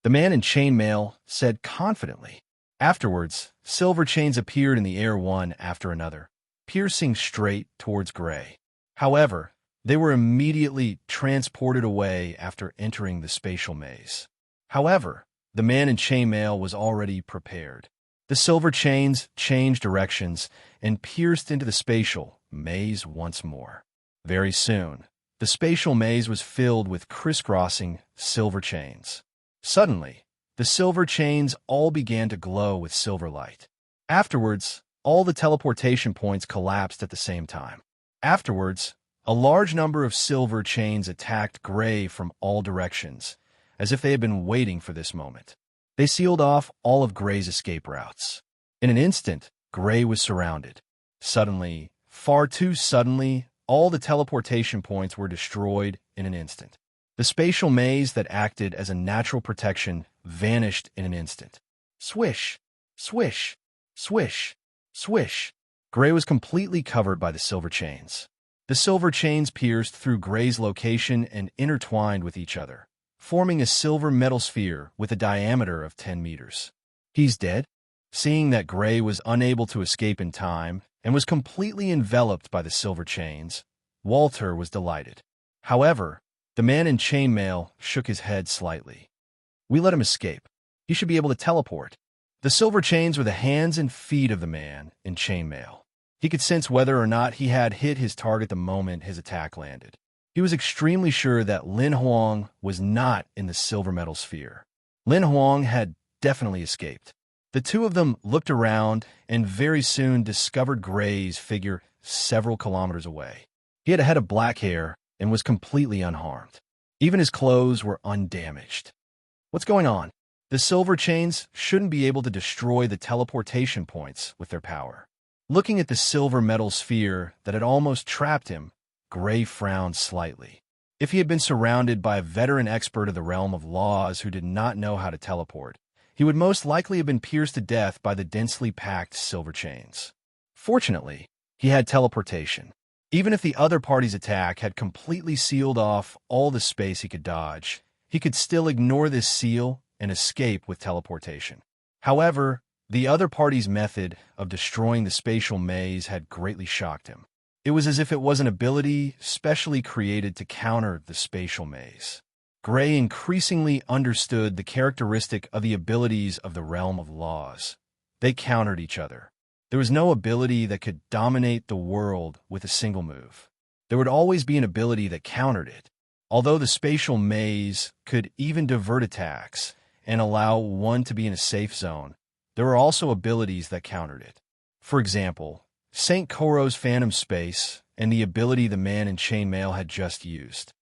Speaker 1: The man in chainmail said confidently. Afterwards, silver chains appeared in the air one after another, piercing straight towards Gray. However, they were immediately transported away after entering the spatial maze. However, the man in chainmail was already prepared. The silver chains changed directions and pierced into the spatial maze once more. Very soon, the spatial maze was filled with crisscrossing silver chains. Suddenly, the silver chains all began to glow with silver light. Afterwards, all the teleportation points collapsed at the same time. Afterwards, a large number of silver chains attacked Gray from all directions, as if they had been waiting for this moment. They sealed off all of Gray's escape routes. In an instant, Gray was surrounded. Suddenly, far too suddenly, all the teleportation points were destroyed in an instant. The spatial maze that acted as a natural protection vanished in an instant. Swish, swish, swish, swish. Gray was completely covered by the silver chains. The silver chains pierced through Gray's location and intertwined with each other, forming a silver metal sphere with a diameter of 10 meters. He's dead? Seeing that Gray was unable to escape in time and was completely enveloped by the silver chains, Walter was delighted. However, the man in chainmail shook his head slightly. We let him escape. He should be able to teleport. The silver chains were the hands and feet of the man in chainmail. He could sense whether or not he had hit his target the moment his attack landed. He was extremely sure that Lin Huang was not in the silver metal sphere. Lin Huang had definitely escaped. The two of them looked around and very soon discovered Gray's figure several kilometers away. He had a head of black hair and was completely unharmed. Even his clothes were undamaged. What's going on? The silver chains shouldn't be able to destroy the teleportation points with their power. Looking at the silver metal sphere that had almost trapped him, Gray frowned slightly. If he had been surrounded by a veteran expert of the realm of laws who did not know how to teleport, he would most likely have been pierced to death by the densely packed silver chains. Fortunately, he had teleportation. Even if the other party's attack had completely sealed off all the space he could dodge, he could still ignore this seal and escape with teleportation. However, the other party's method of destroying the spatial maze had greatly shocked him. It was as if it was an ability specially created to counter the spatial maze. Gray increasingly understood the characteristic of the abilities of the realm of laws. They countered each other. There was no ability that could dominate the world with a single move. There would always be an ability that countered it. Although the spatial maze could even divert attacks and allow one to be in a safe zone, there were also abilities that countered it. For example, St. Koro's Phantom Space and the ability the man in chainmail had just used.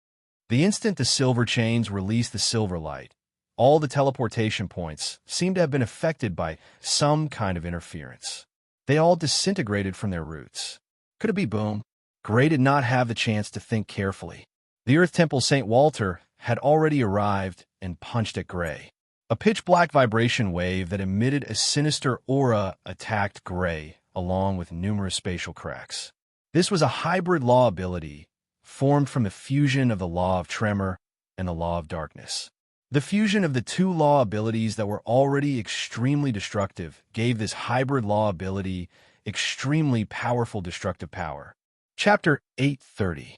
Speaker 1: The instant the silver chains released the silver light, all the teleportation points seemed to have been affected by some kind of interference. They all disintegrated from their roots. Could it be boom? Gray did not have the chance to think carefully. The Earth Temple St. Walter had already arrived and punched at Gray. A pitch-black vibration wave that emitted a sinister aura attacked Gray, along with numerous spatial cracks. This was a hybrid law ability, formed from the fusion of the law of tremor and the law of darkness. The fusion of the two law abilities that were already extremely destructive gave this hybrid law ability extremely powerful destructive power. Chapter 830.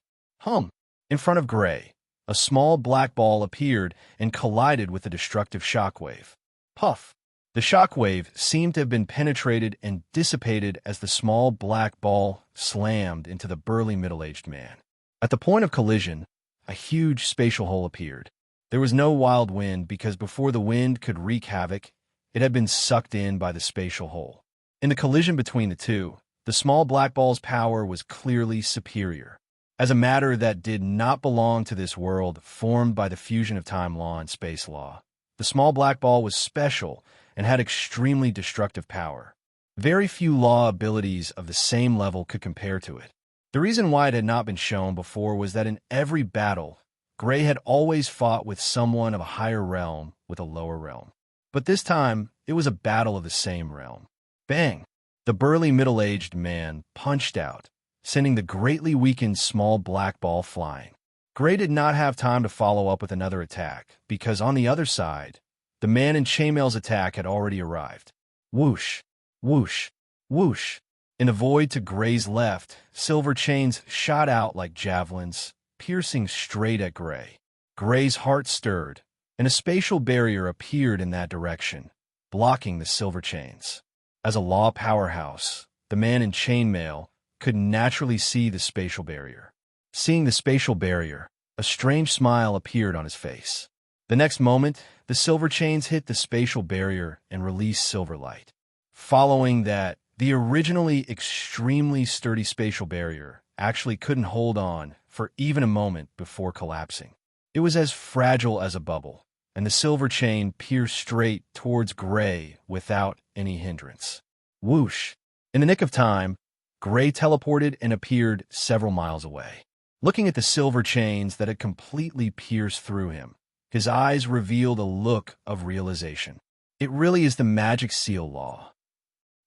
Speaker 1: In front of Gray, a small black ball appeared and collided with the destructive shockwave. Puff! The shockwave seemed to have been penetrated and dissipated as the small black ball slammed into the burly middle-aged man. At the point of collision, a huge spatial hole appeared. There was no wild wind because before the wind could wreak havoc, it had been sucked in by the spatial hole. In the collision between the two, the small black ball's power was clearly superior. As a matter that did not belong to this world formed by the fusion of time law and space law, the small black ball was special and had extremely destructive power. Very few law abilities of the same level could compare to it. The reason why it had not been shown before was that in every battle, Gray had always fought with someone of a higher realm with a lower realm. But this time, it was a battle of the same realm. Bang! The burly middle-aged man punched out, sending the greatly weakened small black ball flying. Gray did not have time to follow up with another attack, because on the other side, the man in chainmail's attack had already arrived. Whoosh! Whoosh! Whoosh! In the void to Gray's left, silver chains shot out like javelins, piercing straight at Gray. Gray's heart stirred, and a spatial barrier appeared in that direction, blocking the silver chains. As a law powerhouse, the man in chainmail could naturally see the spatial barrier. Seeing the spatial barrier, a strange smile appeared on his face. The next moment, the silver chains hit the spatial barrier and released silver light. Following that, the originally extremely sturdy spatial barrier actually couldn't hold on for even a moment before collapsing. It was as fragile as a bubble, and the silver chain pierced straight towards Gray without any hindrance. Whoosh! In the nick of time, Gray teleported and appeared several miles away. Looking at the silver chains that had completely pierced through him, his eyes revealed a look of realization. It really is the magic seal law.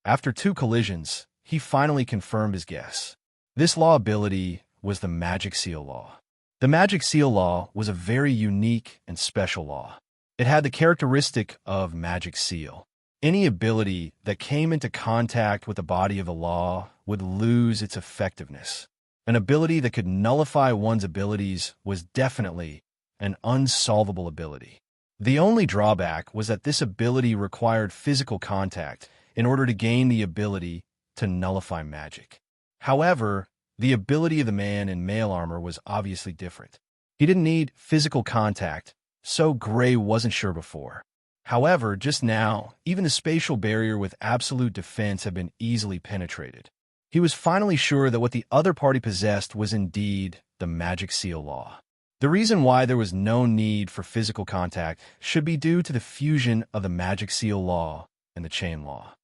Speaker 1: After two collisions, he finally confirmed his guess. This law ability was the magic seal law. The magic seal law was a very unique and special law. It had the characteristic of magic seal. Any ability that came into contact with the body of the law would lose its effectiveness. An ability that could nullify one's abilities was definitely an unsolvable ability. The only drawback was that this ability required physical contact in order to gain the ability to nullify magic. However, the ability of the man in mail armor was obviously different. He didn't need physical contact, so Gray wasn't sure before. However, just now, even the spatial barrier with absolute defense had been easily penetrated. He was finally sure that what the other party possessed was indeed the magic seal law. The reason why there was no need for physical contact should be due to the fusion of the magic seal law and the chain law.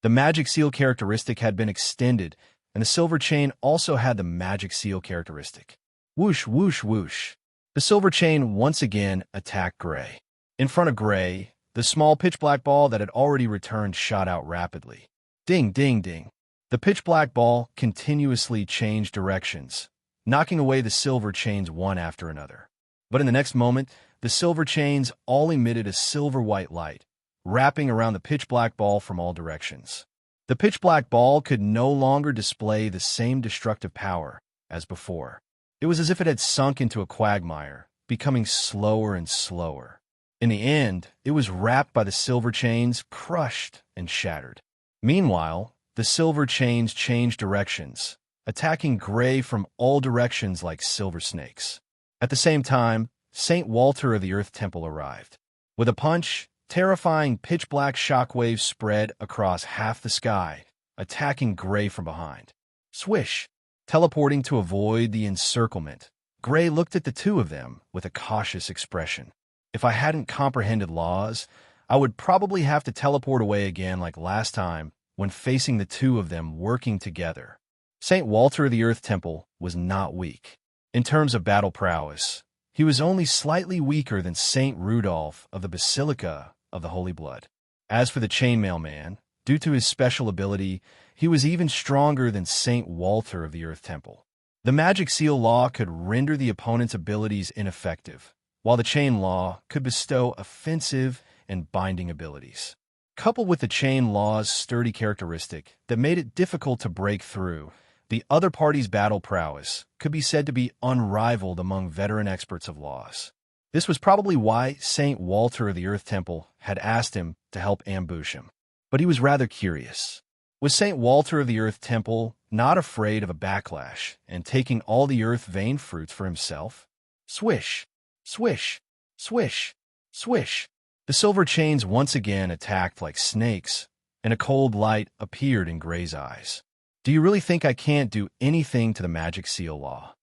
Speaker 1: The magic seal characteristic had been extended, and the silver chain also had the magic seal characteristic. Whoosh, whoosh, whoosh. The silver chain once again attacked Gray. In front of Gray, the small pitch-black ball that had already returned shot out rapidly. Ding, ding, ding. The pitch-black ball continuously changed directions, knocking away the silver chains one after another. But in the next moment, the silver chains all emitted a silver-white light, wrapping around the pitch-black ball from all directions. The pitch-black ball could no longer display the same destructive power as before. It was as if it had sunk into a quagmire, becoming slower and slower. In the end, it was wrapped by the silver chains, crushed and shattered. Meanwhile, the silver chains changed directions, attacking Gray from all directions like silver snakes. At the same time, Saint Walter of the Earth Temple arrived. With a punch, terrifying pitch-black shockwaves spread across half the sky, attacking Gray from behind. Swish! Teleporting to avoid the encirclement, Gray looked at the two of them with a cautious expression. If I hadn't comprehended laws, I would probably have to teleport away again like last time when facing the two of them working together. Saint Walter of the Earth Temple was not weak. In terms of battle prowess, he was only slightly weaker than Saint Rudolph of the Basilica of the Holy Blood. As for the Chainmail Man, due to his special ability, he was even stronger than Saint Walter of the Earth Temple. The magic seal law could render the opponent's abilities ineffective, while the chain law could bestow offensive and binding abilities. Coupled with the chain law's sturdy characteristic that made it difficult to break through, the other party's battle prowess could be said to be unrivaled among veteran experts of laws. This was probably why Saint Walter of the Earth Temple had asked him to help ambush him. But he was rather curious. Was Saint Walter of the Earth Temple not afraid of a backlash and taking all the earth vein fruits for himself? Swish, swish, swish, swish. The silver chains once again attacked like snakes, and a cold light appeared in Gray's eyes. Do you really think I can't do anything to the magic seal law?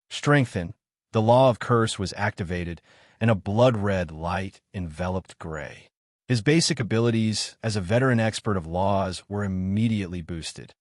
Speaker 1: Strengthen. The law of curse was activated, and a blood-red light enveloped Gray. His basic abilities as a veteran expert of laws were immediately boosted.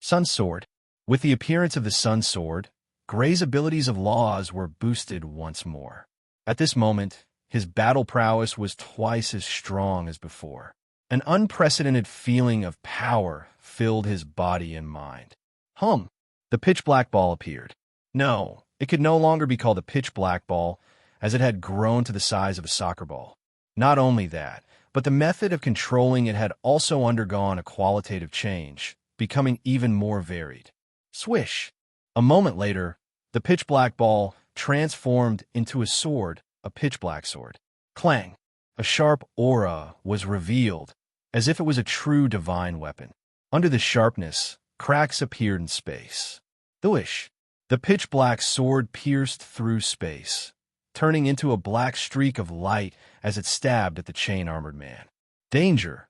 Speaker 1: Sun Sword. With the appearance of the Sun Sword, Gray's abilities of laws were boosted once more. At this moment, his battle prowess was twice as strong as before. An unprecedented feeling of power filled his body and mind. The pitch-black ball appeared. No, it could no longer be called a pitch-black ball, as it had grown to the size of a soccer ball. Not only that, but the method of controlling it had also undergone a qualitative change, becoming even more varied. Swish! A moment later, the pitch-black ball transformed into a sword, a pitch-black sword. Clang! A sharp aura was revealed, as if it was a true divine weapon. Under the sharpness, cracks appeared in space. Thwish! The pitch-black sword pierced through space, turning into a black streak of light as it stabbed at the chain-armored man. Danger!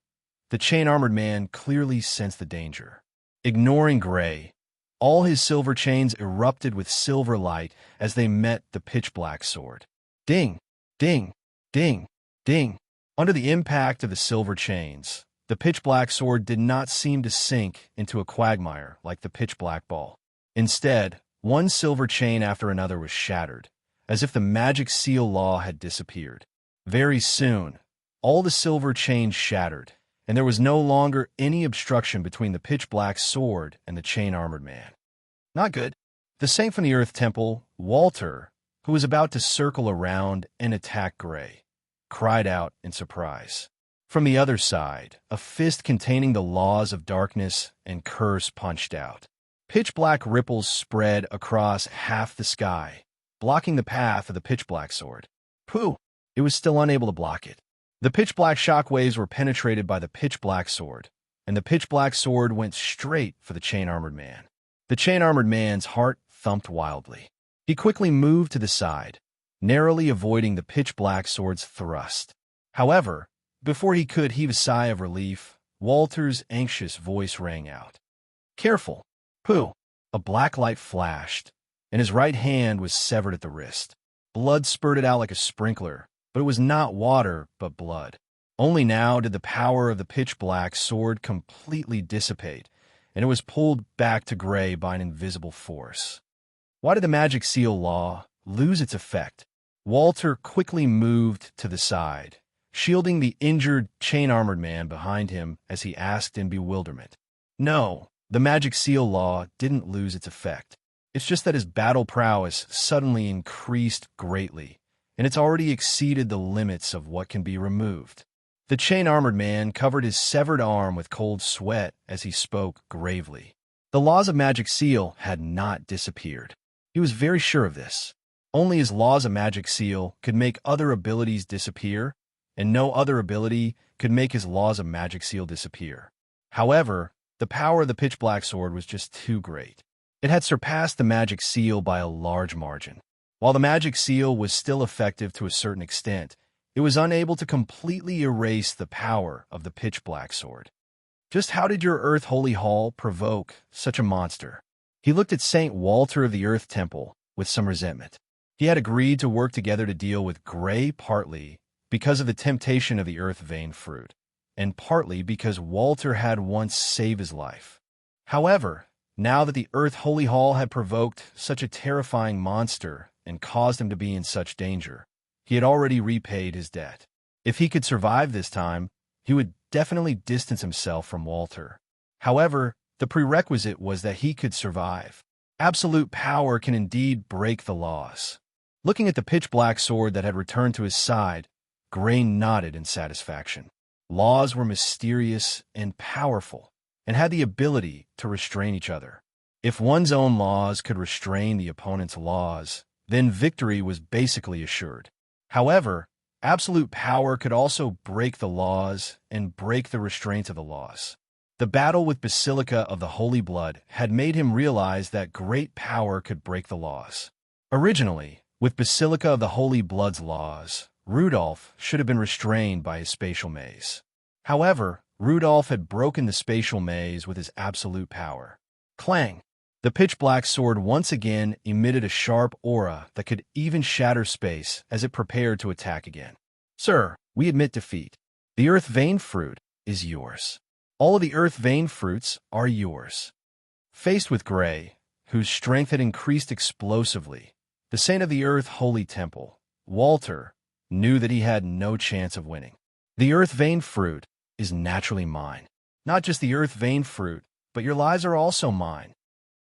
Speaker 1: The chain-armored man clearly sensed the danger. Ignoring Gray, all his silver chains erupted with silver light as they met the pitch-black sword. Ding! Ding! Ding! Ding! Under the impact of the silver chains, the pitch-black sword did not seem to sink into a quagmire like the pitch-black ball. Instead, one silver chain after another was shattered, as if the magic seal law had disappeared. Very soon, all the silver chains shattered, and there was no longer any obstruction between the pitch-black sword and the chain-armored man. Not good. The saint from the Earth Temple, Walter, who was about to circle around and attack Gray, cried out in surprise. From the other side, a fist containing the laws of darkness and curse punched out. Pitch-black ripples spread across half the sky, blocking the path of the pitch-black sword. Pooh! It was still unable to block it. The pitch-black shockwaves were penetrated by the pitch-black sword, and the pitch-black sword went straight for the chain-armored man. The chain-armored man's heart thumped wildly. He quickly moved to the side, narrowly avoiding the pitch-black sword's thrust. However, before he could heave a sigh of relief, Walter's anxious voice rang out. Careful! Pooh! A black light flashed, and his right hand was severed at the wrist. Blood spurted out like a sprinkler, but it was not water, but blood. Only now did the power of the pitch-black sword completely dissipate, and it was pulled back to Gray by an invisible force. Why did the magic seal law lose its effect? Walter quickly moved to the side, shielding the injured chain-armored man behind him as he asked in bewilderment. No, the magic seal law didn't lose its effect. It's just that his battle prowess suddenly increased greatly, and it's already exceeded the limits of what can be removed. The chain-armored man covered his severed arm with cold sweat as he spoke gravely. The laws of magic seal had not disappeared. He was very sure of this. Only his laws of magic seal could make other abilities disappear, and no other ability could make his laws of magic seal disappear. However, the power of the pitch-black sword was just too great. It had surpassed the magic seal by a large margin. While the magic seal was still effective to a certain extent, it was unable to completely erase the power of the pitch-black sword. Just how did your Earth Holy Hall provoke such a monster? He looked at Saint Walter of the Earth Temple with some resentment. He had agreed to work together to deal with Gray partly because of the temptation of the earth vein fruit, and partly because Walter had once saved his life. However, now that the Earth Holy Hall had provoked such a terrifying monster and caused him to be in such danger, he had already repaid his debt. If he could survive this time, he would definitely distance himself from Walter. However, The prerequisite was that he could survive. Absolute power can indeed break the laws. Looking at the pitch-black sword that had returned to his side, Gray nodded in satisfaction. Laws were mysterious and powerful, and had the ability to restrain each other. If one's own laws could restrain the opponent's laws, then victory was basically assured. However, absolute power could also break the laws and break the restraints of the laws. The battle with Basilica of the Holy Blood had made him realize that great power could break the laws. Originally, with Basilica of the Holy Blood's laws, Rudolph should have been restrained by his spatial maze. However, Rudolph had broken the spatial maze with his absolute power. Clang! The pitch-black sword once again emitted a sharp aura that could even shatter space as it prepared to attack again. Sir, we admit defeat. The Earth Vein Fruit is yours. All of the Earth Vein Fruits are yours. Faced with Gray, whose strength had increased explosively, the Saint of the Earth Holy Temple, Walter, knew that he had no chance of winning. The Earth Vein Fruit is naturally mine. Not just the Earth Vein Fruit, but your lives are also mine.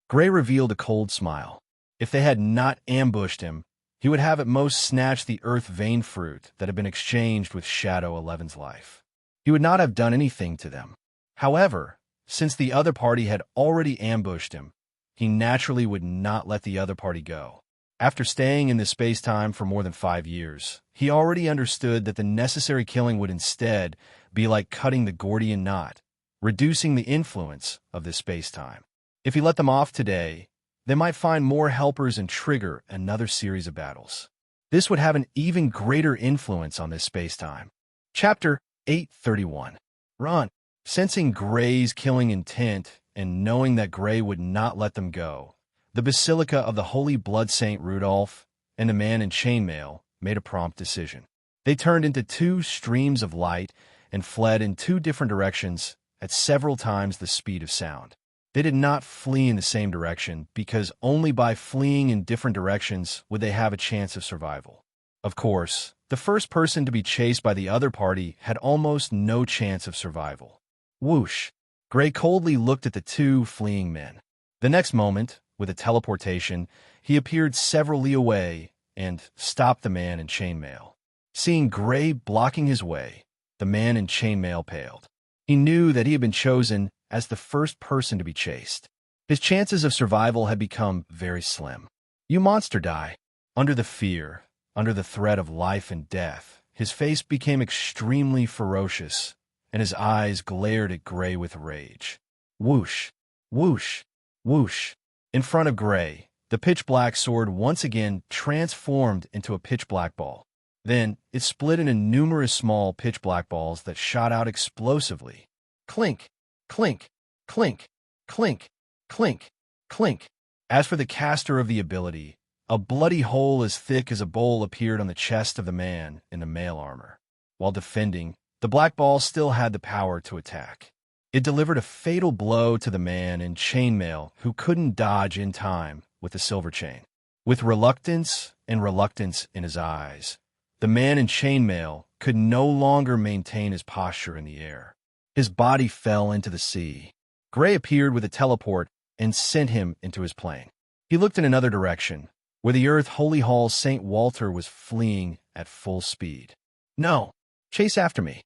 Speaker 1: Gray revealed a cold smile. If they had not ambushed him, he would have at most snatched the Earth Vein Fruit that had been exchanged with Shadow 11's life. He would not have done anything to them. However, since the other party had already ambushed him, he naturally would not let the other party go. After staying in this space-time for more than 5 years, he already understood that the necessary killing would instead be like cutting the Gordian knot, reducing the influence of this space-time. If he let them off today, they might find more helpers and trigger another series of battles. This would have an even greater influence on this space-time. Chapter 831. Run. Sensing Gray's killing intent and knowing that Gray would not let them go, the Basilica of the Holy Blood Saint Rudolph and the man in chainmail made a prompt decision. They turned into two streams of light and fled in two different directions at several times the speed of sound. They did not flee in the same direction because only by fleeing in different directions would they have a chance of survival. Of course, the first person to be chased by the other party had almost no chance of survival. Whoosh! Gray coldly looked at the two fleeing men. The next moment, with a teleportation, he appeared several li away and stopped the man in chainmail. Seeing Gray blocking his way, the man in chainmail paled. He knew that he had been chosen as the first person to be chased. His chances of survival had become very slim. You monster die. Under the fear, under the threat of life and death, his face became extremely ferocious, and his eyes glared at Gray with rage. Whoosh! Whoosh! Whoosh! In front of Gray, the pitch-black sword once again transformed into a pitch-black ball. Then, it split into numerous small pitch-black balls that shot out explosively. Clink! Clink! Clink! Clink! Clink! Clink! As for the caster of the ability, a bloody hole as thick as a bowl appeared on the chest of the man in the mail armor. While defending, the black ball still had the power to attack. It delivered a fatal blow to the man in chainmail who couldn't dodge in time with the silver chain. With reluctance in his eyes, the man in chainmail could no longer maintain his posture in the air. His body fell into the sea. Gray appeared with a teleport and sent him into his plane. He looked in another direction, where the Earth Holy Hall St. Walter was fleeing at full speed. No! Chase after me!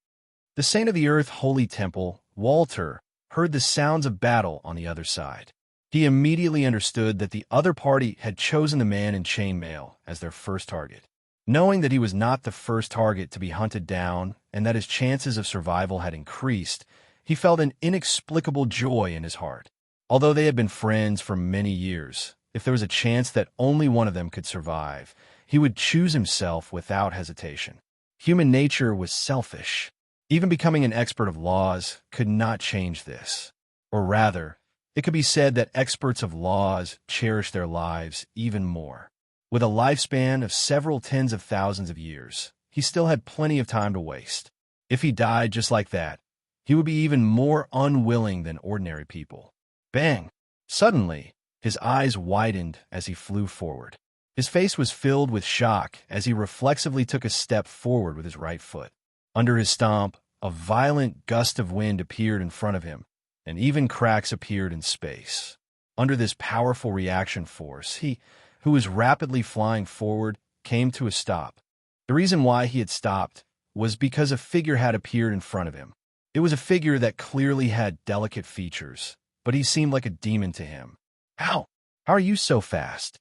Speaker 1: The Saint of the Earth Holy Temple, Walter, heard the sounds of battle on the other side. He immediately understood that the other party had chosen the man in chainmail as their first target. Knowing that he was not the first target to be hunted down and that his chances of survival had increased, he felt an inexplicable joy in his heart. Although they had been friends for many years, if there was a chance that only one of them could survive, he would choose himself without hesitation. Human nature was selfish. Even becoming an expert of laws could not change this. Or rather, it could be said that experts of laws cherish their lives even more. With a lifespan of several tens of thousands of years, he still had plenty of time to waste. If he died just like that, he would be even more unwilling than ordinary people. Bang! Suddenly, his eyes widened as he flew forward. His face was filled with shock as he reflexively took a step forward with his right foot. Under his stomp, a violent gust of wind appeared in front of him, and even cracks appeared in space. Under this powerful reaction force, he, who was rapidly flying forward, came to a stop. The reason why he had stopped was because a figure had appeared in front of him. It was a figure that clearly had delicate features, but he seemed like a demon to him. How? How are you so fast?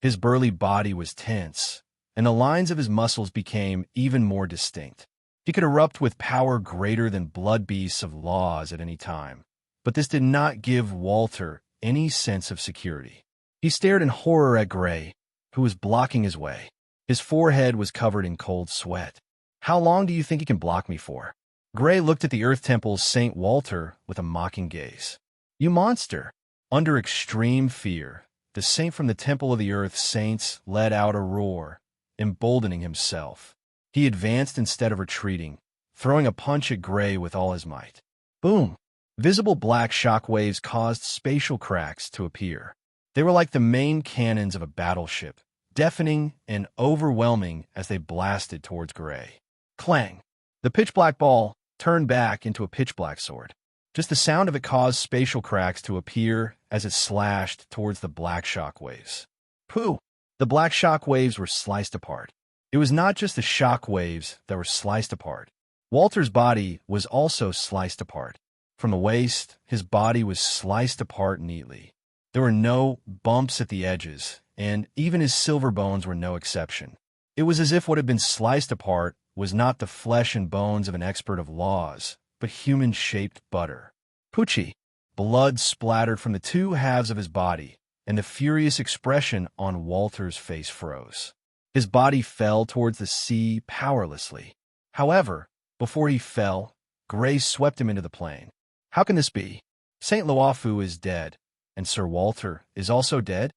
Speaker 1: His burly body was tense, and the lines of his muscles became even more distinct. He could erupt with power greater than blood beasts of laws at any time, but this did not give Walter any sense of security. He stared in horror at Gray, who was blocking his way. His forehead was covered in cold sweat. How long do you think he can block me for? Gray looked at the Earth Temple's St. Walter with a mocking gaze. You monster! Under extreme fear, the saint from the Temple of the Earth Saints let out a roar, emboldening himself. He advanced instead of retreating, throwing a punch at Gray with all his might. Boom! Visible black shockwaves caused spatial cracks to appear. They were like the main cannons of a battleship, deafening and overwhelming as they blasted towards Gray. Clang! The pitch-black ball turned back into a pitch-black sword. Just the sound of it caused spatial cracks to appear as it slashed towards the black shockwaves. Pooh! The black shockwaves were sliced apart. It was not just the shockwaves that were sliced apart. Walter's body was also sliced apart. From the waist, his body was sliced apart neatly. There were no bumps at the edges, and even his silver bones were no exception. It was as if what had been sliced apart was not the flesh and bones of an expert of laws, but human-shaped butter. Poochie! Blood splattered from the two halves of his body, and the furious expression on Walter's face froze. His body fell towards the sea powerlessly. However, before he fell, Gray swept him into the plain. How can this be? St. Luofu is dead, and Sir Walter is also dead?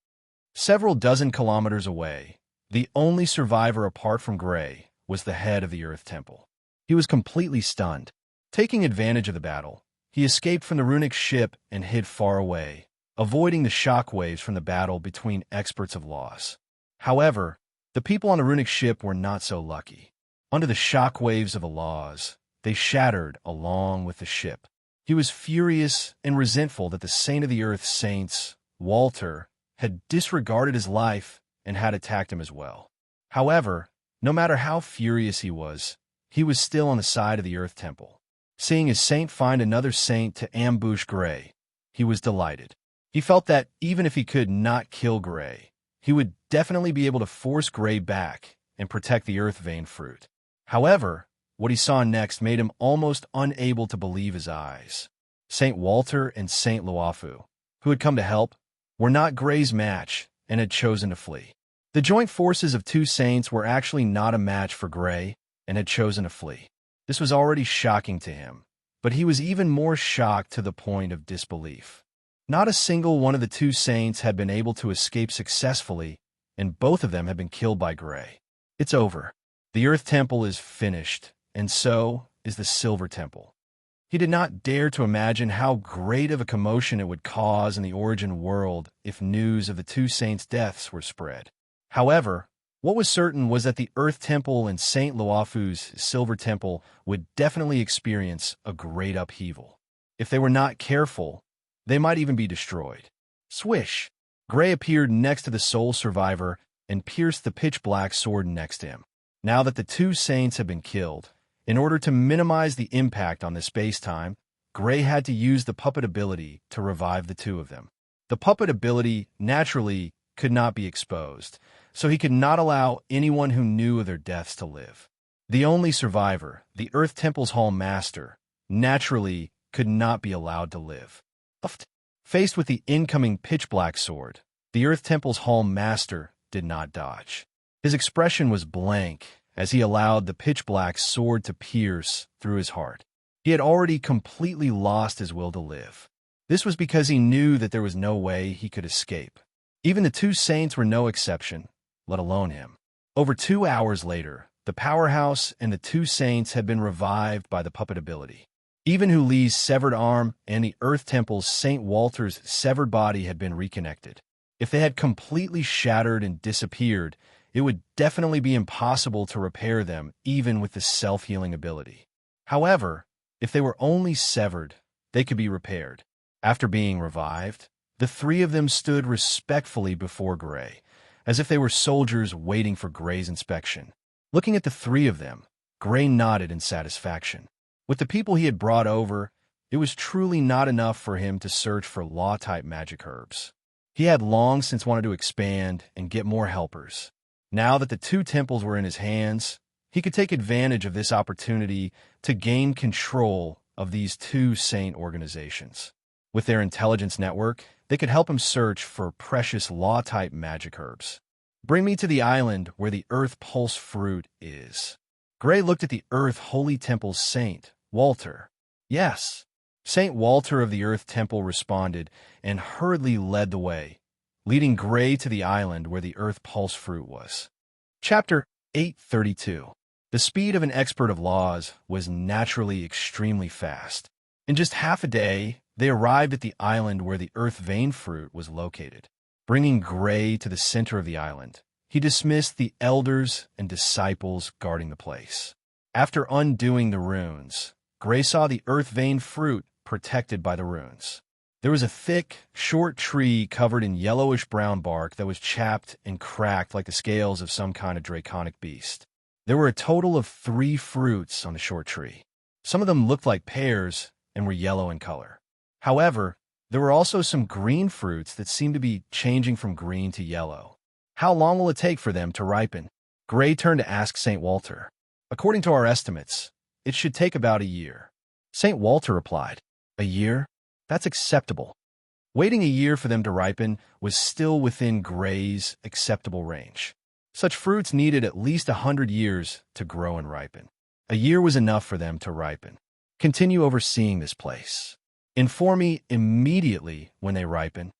Speaker 1: Several dozen kilometers away, the only survivor apart from Gray was the head of the Earth Temple. He was completely stunned. Taking advantage of the battle, he escaped from the runic ship and hid far away, avoiding the shockwaves from the battle between experts of laws. However, the people on the runic ship were not so lucky. Under the shockwaves of the laws, they shattered along with the ship. He was furious and resentful that the Saint of the Earth Saints, Walter, had disregarded his life and had attacked him as well. However, no matter how furious he was still on the side of the Earth Temple. Seeing his saint find another saint to ambush Gray, he was delighted. He felt that even if he could not kill Gray, he would definitely be able to force Gray back and protect the Earth Vein fruit. However, what he saw next made him almost unable to believe his eyes. St. Walter and St. Luofu, who had come to help, were not Gray's match and had chosen to flee. The joint forces of two saints were actually not a match for Gray and had chosen to flee. This was already shocking to him, but he was even more shocked to the point of disbelief. Not a single one of the two saints had been able to escape successfully, and both of them had been killed by Gray. It's over. The Earth Temple is finished, and so is the Silver Temple. He did not dare to imagine how great of a commotion it would cause in the Origin world if news of the two saints' deaths were spread. However, what was certain was that the Earth Temple and St. Luofu's Silver Temple would definitely experience a great upheaval. If they were not careful, they might even be destroyed. Swish! Gray appeared next to the sole survivor and pierced the pitch-black sword next to him. Now that the two saints had been killed, in order to minimize the impact on the space-time, Gray had to use the puppet ability to revive the two of them. The puppet ability naturally could not be exposed, so he could not allow anyone who knew of their deaths to live. The only survivor, the Earth Temple's Hall Master, naturally could not be allowed to live. Faced with the incoming pitch-black sword, the Earth Temple's Hall Master did not dodge. His expression was blank as he allowed the pitch-black sword to pierce through his heart. He had already completely lost his will to live. This was because he knew that there was no way he could escape. Even the two saints were no exception, let alone him. Over 2 hours later, the powerhouse and the two saints had been revived by the puppet ability. Even Hu Li's severed arm and the Earth Temple's St. Walter's severed body had been reconnected. If they had completely shattered and disappeared, it would definitely be impossible to repair them even with the self-healing ability. However, if they were only severed, they could be repaired. After being revived, the three of them stood respectfully before Gray, as if they were soldiers waiting for Gray's inspection. Looking at the three of them, Gray nodded in satisfaction. With the people he had brought over, it was truly not enough for him to search for law-type magic herbs. He had long since wanted to expand and get more helpers. Now that the two temples were in his hands, he could take advantage of this opportunity to gain control of these two saint organizations. With their intelligence network, they could help him search for precious law-type magic herbs. Bring me to the island where the Earth Pulse Fruit is. Gray looked at the Earth Holy Temple's Saint, Walter. Yes. Saint Walter of the Earth Temple responded and hurriedly led the way, leading Gray to the island where the Earth Pulse Fruit was. Chapter 832. The speed of an expert of laws was naturally extremely fast. In just half a day, they arrived at the island where the Earth Vein Fruit was located. Bringing Gray to the center of the island, he dismissed the elders and disciples guarding the place. After undoing the runes, Gray saw the Earth Vein Fruit protected by the runes. There was a thick, short tree covered in yellowish-brown bark that was chapped and cracked like the scales of some kind of draconic beast. There were a total of 3 fruits on the short tree. Some of them looked like pears and were yellow in color. However, there were also some green fruits that seemed to be changing from green to yellow. How long will it take for them to ripen? Gray turned to ask St. Walter. According to our estimates, it should take about a year. St. Walter replied, A year? That's acceptable. Waiting a year for them to ripen was still within Gray's acceptable range. Such fruits needed at least 100 years to grow and ripen. A year was enough for them to ripen. Continue overseeing this place. Inform me immediately when they ripen.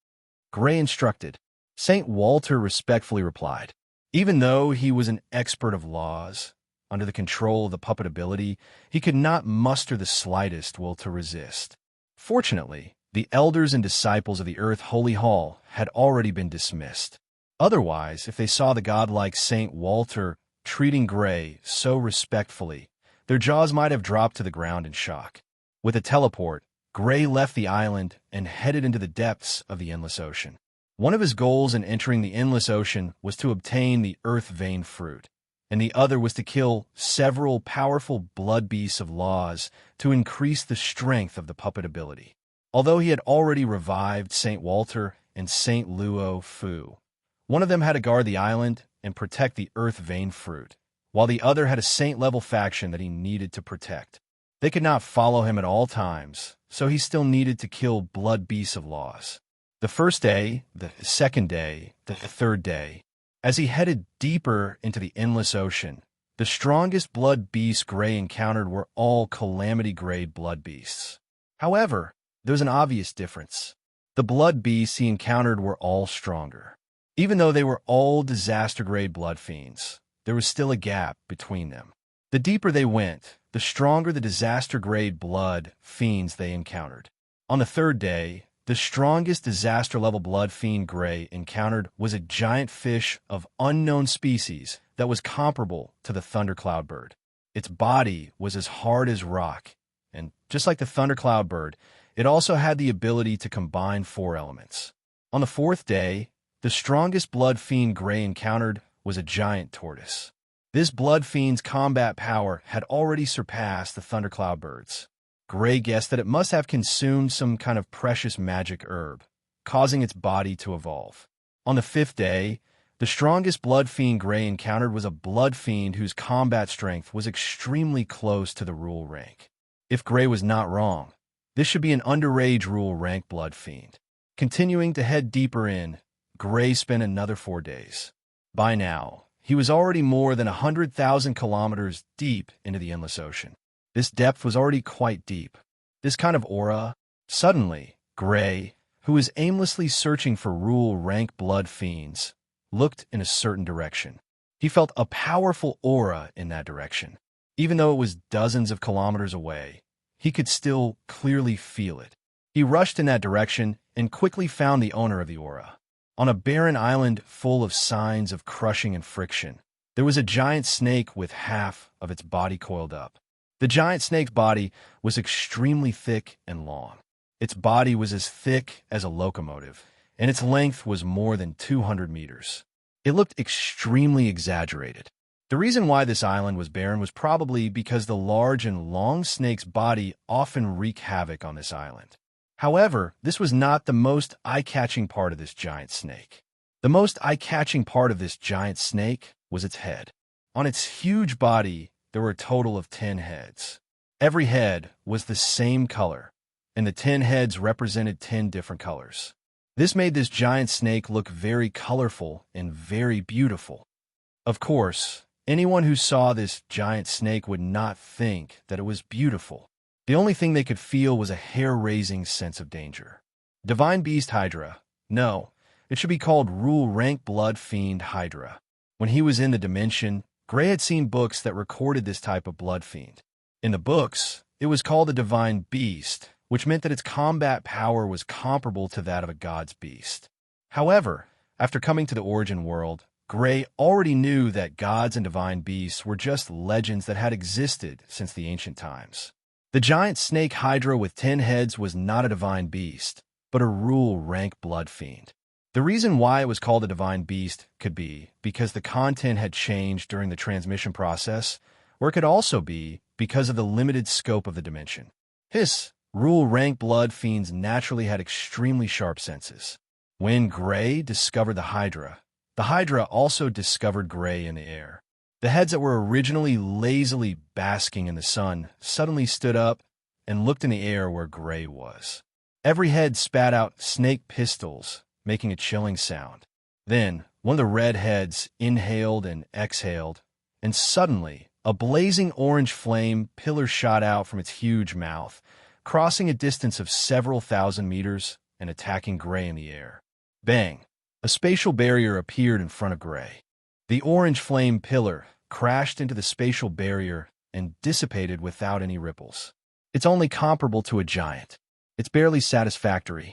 Speaker 1: Gray instructed. St. Walter respectfully replied. Even though he was an expert of laws, under the control of the puppet ability, he could not muster the slightest will to resist. Fortunately, the elders and disciples of the Earth Holy Hall had already been dismissed. Otherwise, if they saw the godlike St. Walter treating Gray so respectfully, their jaws might have dropped to the ground in shock. With a teleport, Gray left the island and headed into the depths of the Endless Ocean. One of his goals in entering the Endless Ocean was to obtain the Earth Vein Fruit, and the other was to kill several powerful blood beasts of laws to increase the strength of the puppet ability. Although he had already revived St. Walter and St. Luo Fu, one of them had to guard the island and protect the Earth Vein Fruit, while the other had a saint-level faction that he needed to protect. They could not follow him at all times, so he still needed to kill blood beasts of laws. The first day, the second day, the third day, as he headed deeper into the Endless Ocean, the strongest blood beasts Gray encountered were all calamity-grade blood beasts. However, there was an obvious difference. The blood beasts he encountered were all stronger. Even though they were all disaster-grade blood fiends, there was still a gap between them. The deeper they went, the stronger the disaster-grade blood fiends they encountered. On the third day, the strongest disaster-level blood fiend Gray encountered was a giant fish of unknown species that was comparable to the thundercloud bird. Its body was as hard as rock, and just like the thundercloud bird, it also had the ability to combine 4 elements. On the fourth day, the strongest blood fiend Gray encountered was a giant tortoise. This blood fiend's combat power had already surpassed the thundercloud bird's. Gray guessed that it must have consumed some kind of precious magic herb, causing its body to evolve. On the fifth day, the strongest blood fiend Gray encountered was a blood fiend whose combat strength was extremely close to the rule rank. If Gray was not wrong, this should be an underage rule rank blood fiend. Continuing to head deeper in, Gray spent another 4 days. By now, he was already more than 100,000 kilometers deep into the Endless Ocean. This depth was already quite deep. This kind of aura. Suddenly, Gray, who was aimlessly searching for rule rank blood fiends, looked in a certain direction. He felt a powerful aura in that direction. Even though it was dozens of kilometers away, he could still clearly feel it. He rushed in that direction and quickly found the owner of the aura. On a barren island full of signs of crushing and friction, there was a giant snake with half of its body coiled up. The giant snake's body was extremely thick and long. Its body was as thick as a locomotive, and its length was more than 200 meters. It looked extremely exaggerated. The reason why this island was barren was probably because the large and long snake's body often wreak havoc on this island. However, this was not the most eye-catching part of this giant snake. The most eye-catching part of this giant snake was its head. On its huge body, there were a total of 10 heads. Every head was the same color, and the 10 heads represented 10 different colors. This made this giant snake look very colorful and very beautiful. Of course, anyone who saw this giant snake would not think that it was beautiful. The only thing they could feel was a hair-raising sense of danger. Divine Beast Hydra. No, it should be called Rule Rank Blood Fiend Hydra. When he was in the dimension, Gray had seen books that recorded this type of blood fiend. In the books, it was called a Divine Beast, which meant that its combat power was comparable to that of a god's beast. However, after coming to the origin world, Gray already knew that gods and divine beasts were just legends that had existed since the ancient times. The giant snake Hydra with 10 heads was not a divine beast, but a rule rank blood fiend. The reason why it was called a divine beast could be because the content had changed during the transmission process, or it could also be because of the limited scope of the dimension. His rule rank blood fiends naturally had extremely sharp senses. When Gray discovered the Hydra also discovered Gray in the air. The heads that were originally lazily basking in the sun suddenly stood up and looked in the air where Gray was. Every head spat out snake pistols, making a chilling sound. Then, one of the red heads inhaled and exhaled, and suddenly, a blazing orange flame pillar shot out from its huge mouth, crossing a distance of several thousand meters and attacking Gray in the air. Bang! A spatial barrier appeared in front of Gray. The orange flame pillar crashed into the spatial barrier and dissipated without any ripples. It's only comparable to a giant. It's barely satisfactory.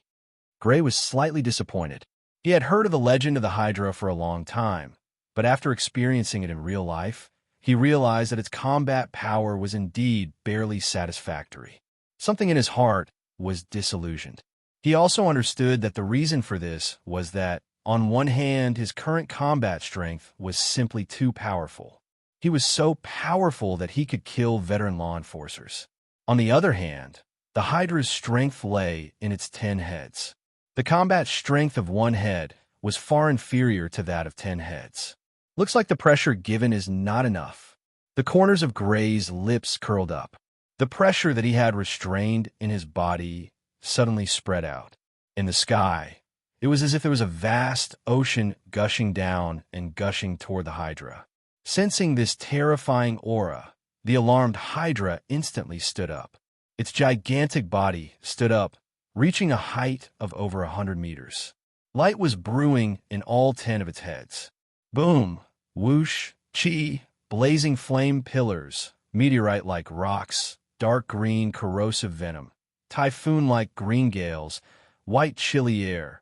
Speaker 1: Gray was slightly disappointed. He had heard of the legend of the Hydra for a long time, but after experiencing it in real life, he realized that its combat power was indeed barely satisfactory. Something in his heart was disillusioned. He also understood that the reason for this was that, on one hand, his current combat strength was simply too powerful. He was so powerful that he could kill veteran law enforcers. On the other hand, the Hydra's strength lay in its 10 heads. The combat strength of one head was far inferior to that of 10 heads. Looks like the pressure given is not enough. The corners of Gray's lips curled up. The pressure that he had restrained in his body suddenly spread out. In the sky, it was as if there was a vast ocean gushing down and gushing toward the Hydra. Sensing this terrifying aura, the alarmed Hydra instantly stood up. Its gigantic body stood up, reaching a height of over 100 meters. Light was brewing in all 10 of its heads. Boom, whoosh, chi, blazing flame pillars, meteorite-like rocks, dark green corrosive venom, typhoon-like green gales, white chilly air.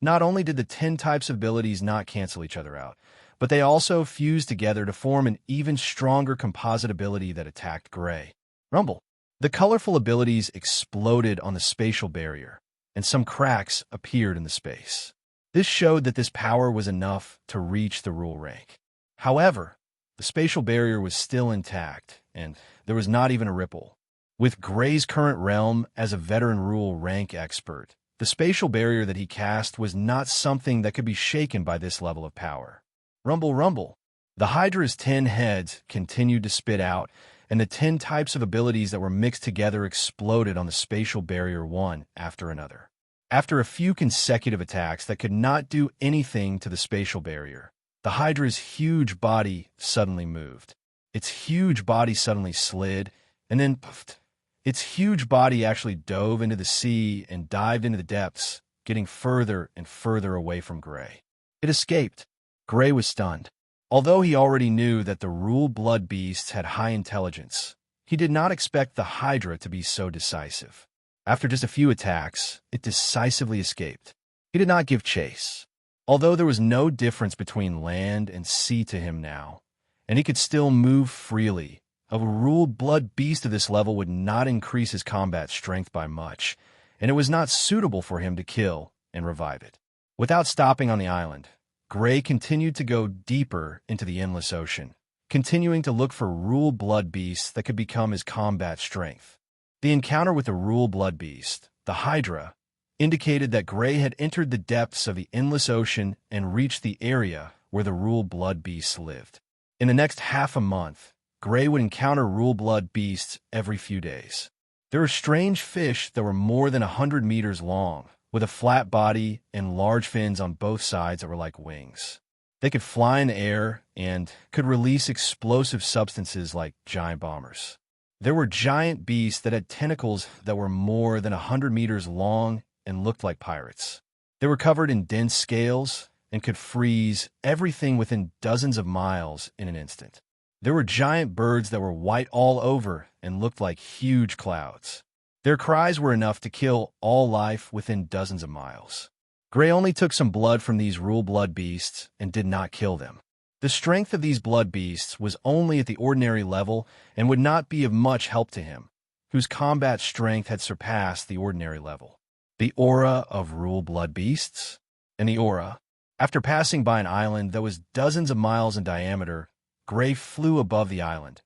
Speaker 1: Not only did the 10 types of abilities not cancel each other out, but they also fused together to form an even stronger composite ability that attacked Gray. Rumble. The colorful abilities exploded on the spatial barrier, and some cracks appeared in the space. This showed that this power was enough to reach the rule rank. However, the spatial barrier was still intact, and there was not even a ripple. With Gray's current realm as a veteran rule rank expert, the spatial barrier that he cast was not something that could be shaken by this level of power. Rumble, rumble. The Hydra's 10 heads continued to spit out, and the 10 types of abilities that were mixed together exploded on the spatial barrier one after another. After a few consecutive attacks that could not do anything to the spatial barrier, the Hydra's huge body suddenly moved. Its huge body suddenly slid, and then puffed. Its huge body actually dove into the sea and dived into the depths, getting further and further away from Gray. It escaped. Gray was stunned. Although he already knew that the rule blood beasts had high intelligence, he did not expect the Hydra to be so decisive. After just a few attacks, it decisively escaped. He did not give chase. Although there was no difference between land and sea to him now, and he could still move freely, a rule blood beast of this level would not increase his combat strength by much, and it was not suitable for him to kill and revive it. Without stopping on the island, Gray continued to go deeper into the endless ocean, continuing to look for rule blood beasts that could become his combat strength. The encounter with the rule blood beast, the Hydra, indicated that Gray had entered the depths of the endless ocean and reached the area where the rule blood beasts lived. In the next half a month, Gray would encounter rule blood beasts every few days. There were strange fish that were more than 100 meters long, with a flat body and large fins on both sides that were like wings. They could fly in the air and could release explosive substances like giant bombers. There were giant beasts that had tentacles that were more than 100 meters long and looked like pirates. They were covered in dense scales and could freeze everything within dozens of miles in an instant. There were giant birds that were white all over and looked like huge clouds. Their cries were enough to kill all life within dozens of miles. Gray only took some blood from these rule blood beasts and did not kill them. The strength of these blood beasts was only at the ordinary level and would not be of much help to him, whose combat strength had surpassed the ordinary level. The aura of rule blood beasts? And the aura. After passing by an island that was dozens of miles in diameter, Gray flew above the island,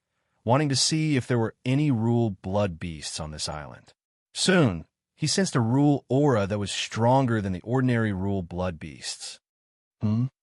Speaker 1: wanting to see if there were any rule blood beasts on this island. Soon, he sensed a rule aura that was stronger than the ordinary rule blood beasts.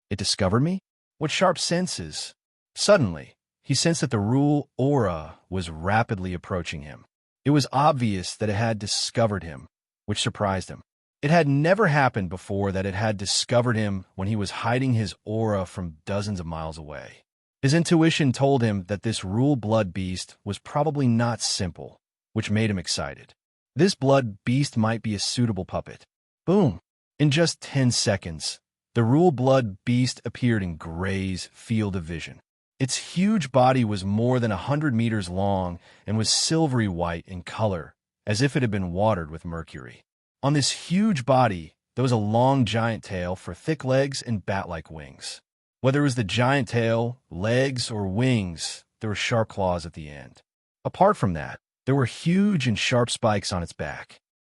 Speaker 1: It discovered me? What sharp senses? Suddenly, he sensed that the rule aura was rapidly approaching him. It was obvious that it had discovered him, which surprised him. It had never happened before that it had discovered him when he was hiding his aura from dozens of miles away. His intuition told him that this rule blood beast was probably not simple, which made him excited. This blood beast might be a suitable puppet. Boom! In just 10 seconds, the rule blood beast appeared in Gray's field of vision. Its huge body was more than 100 meters long and was silvery white in color, as if it had been watered with mercury. On this huge body, there was a long giant tail for thick legs and bat-like wings. Whether it was the giant tail, legs, or wings, there were sharp claws at the end. Apart from that, there were huge and sharp spikes on its back.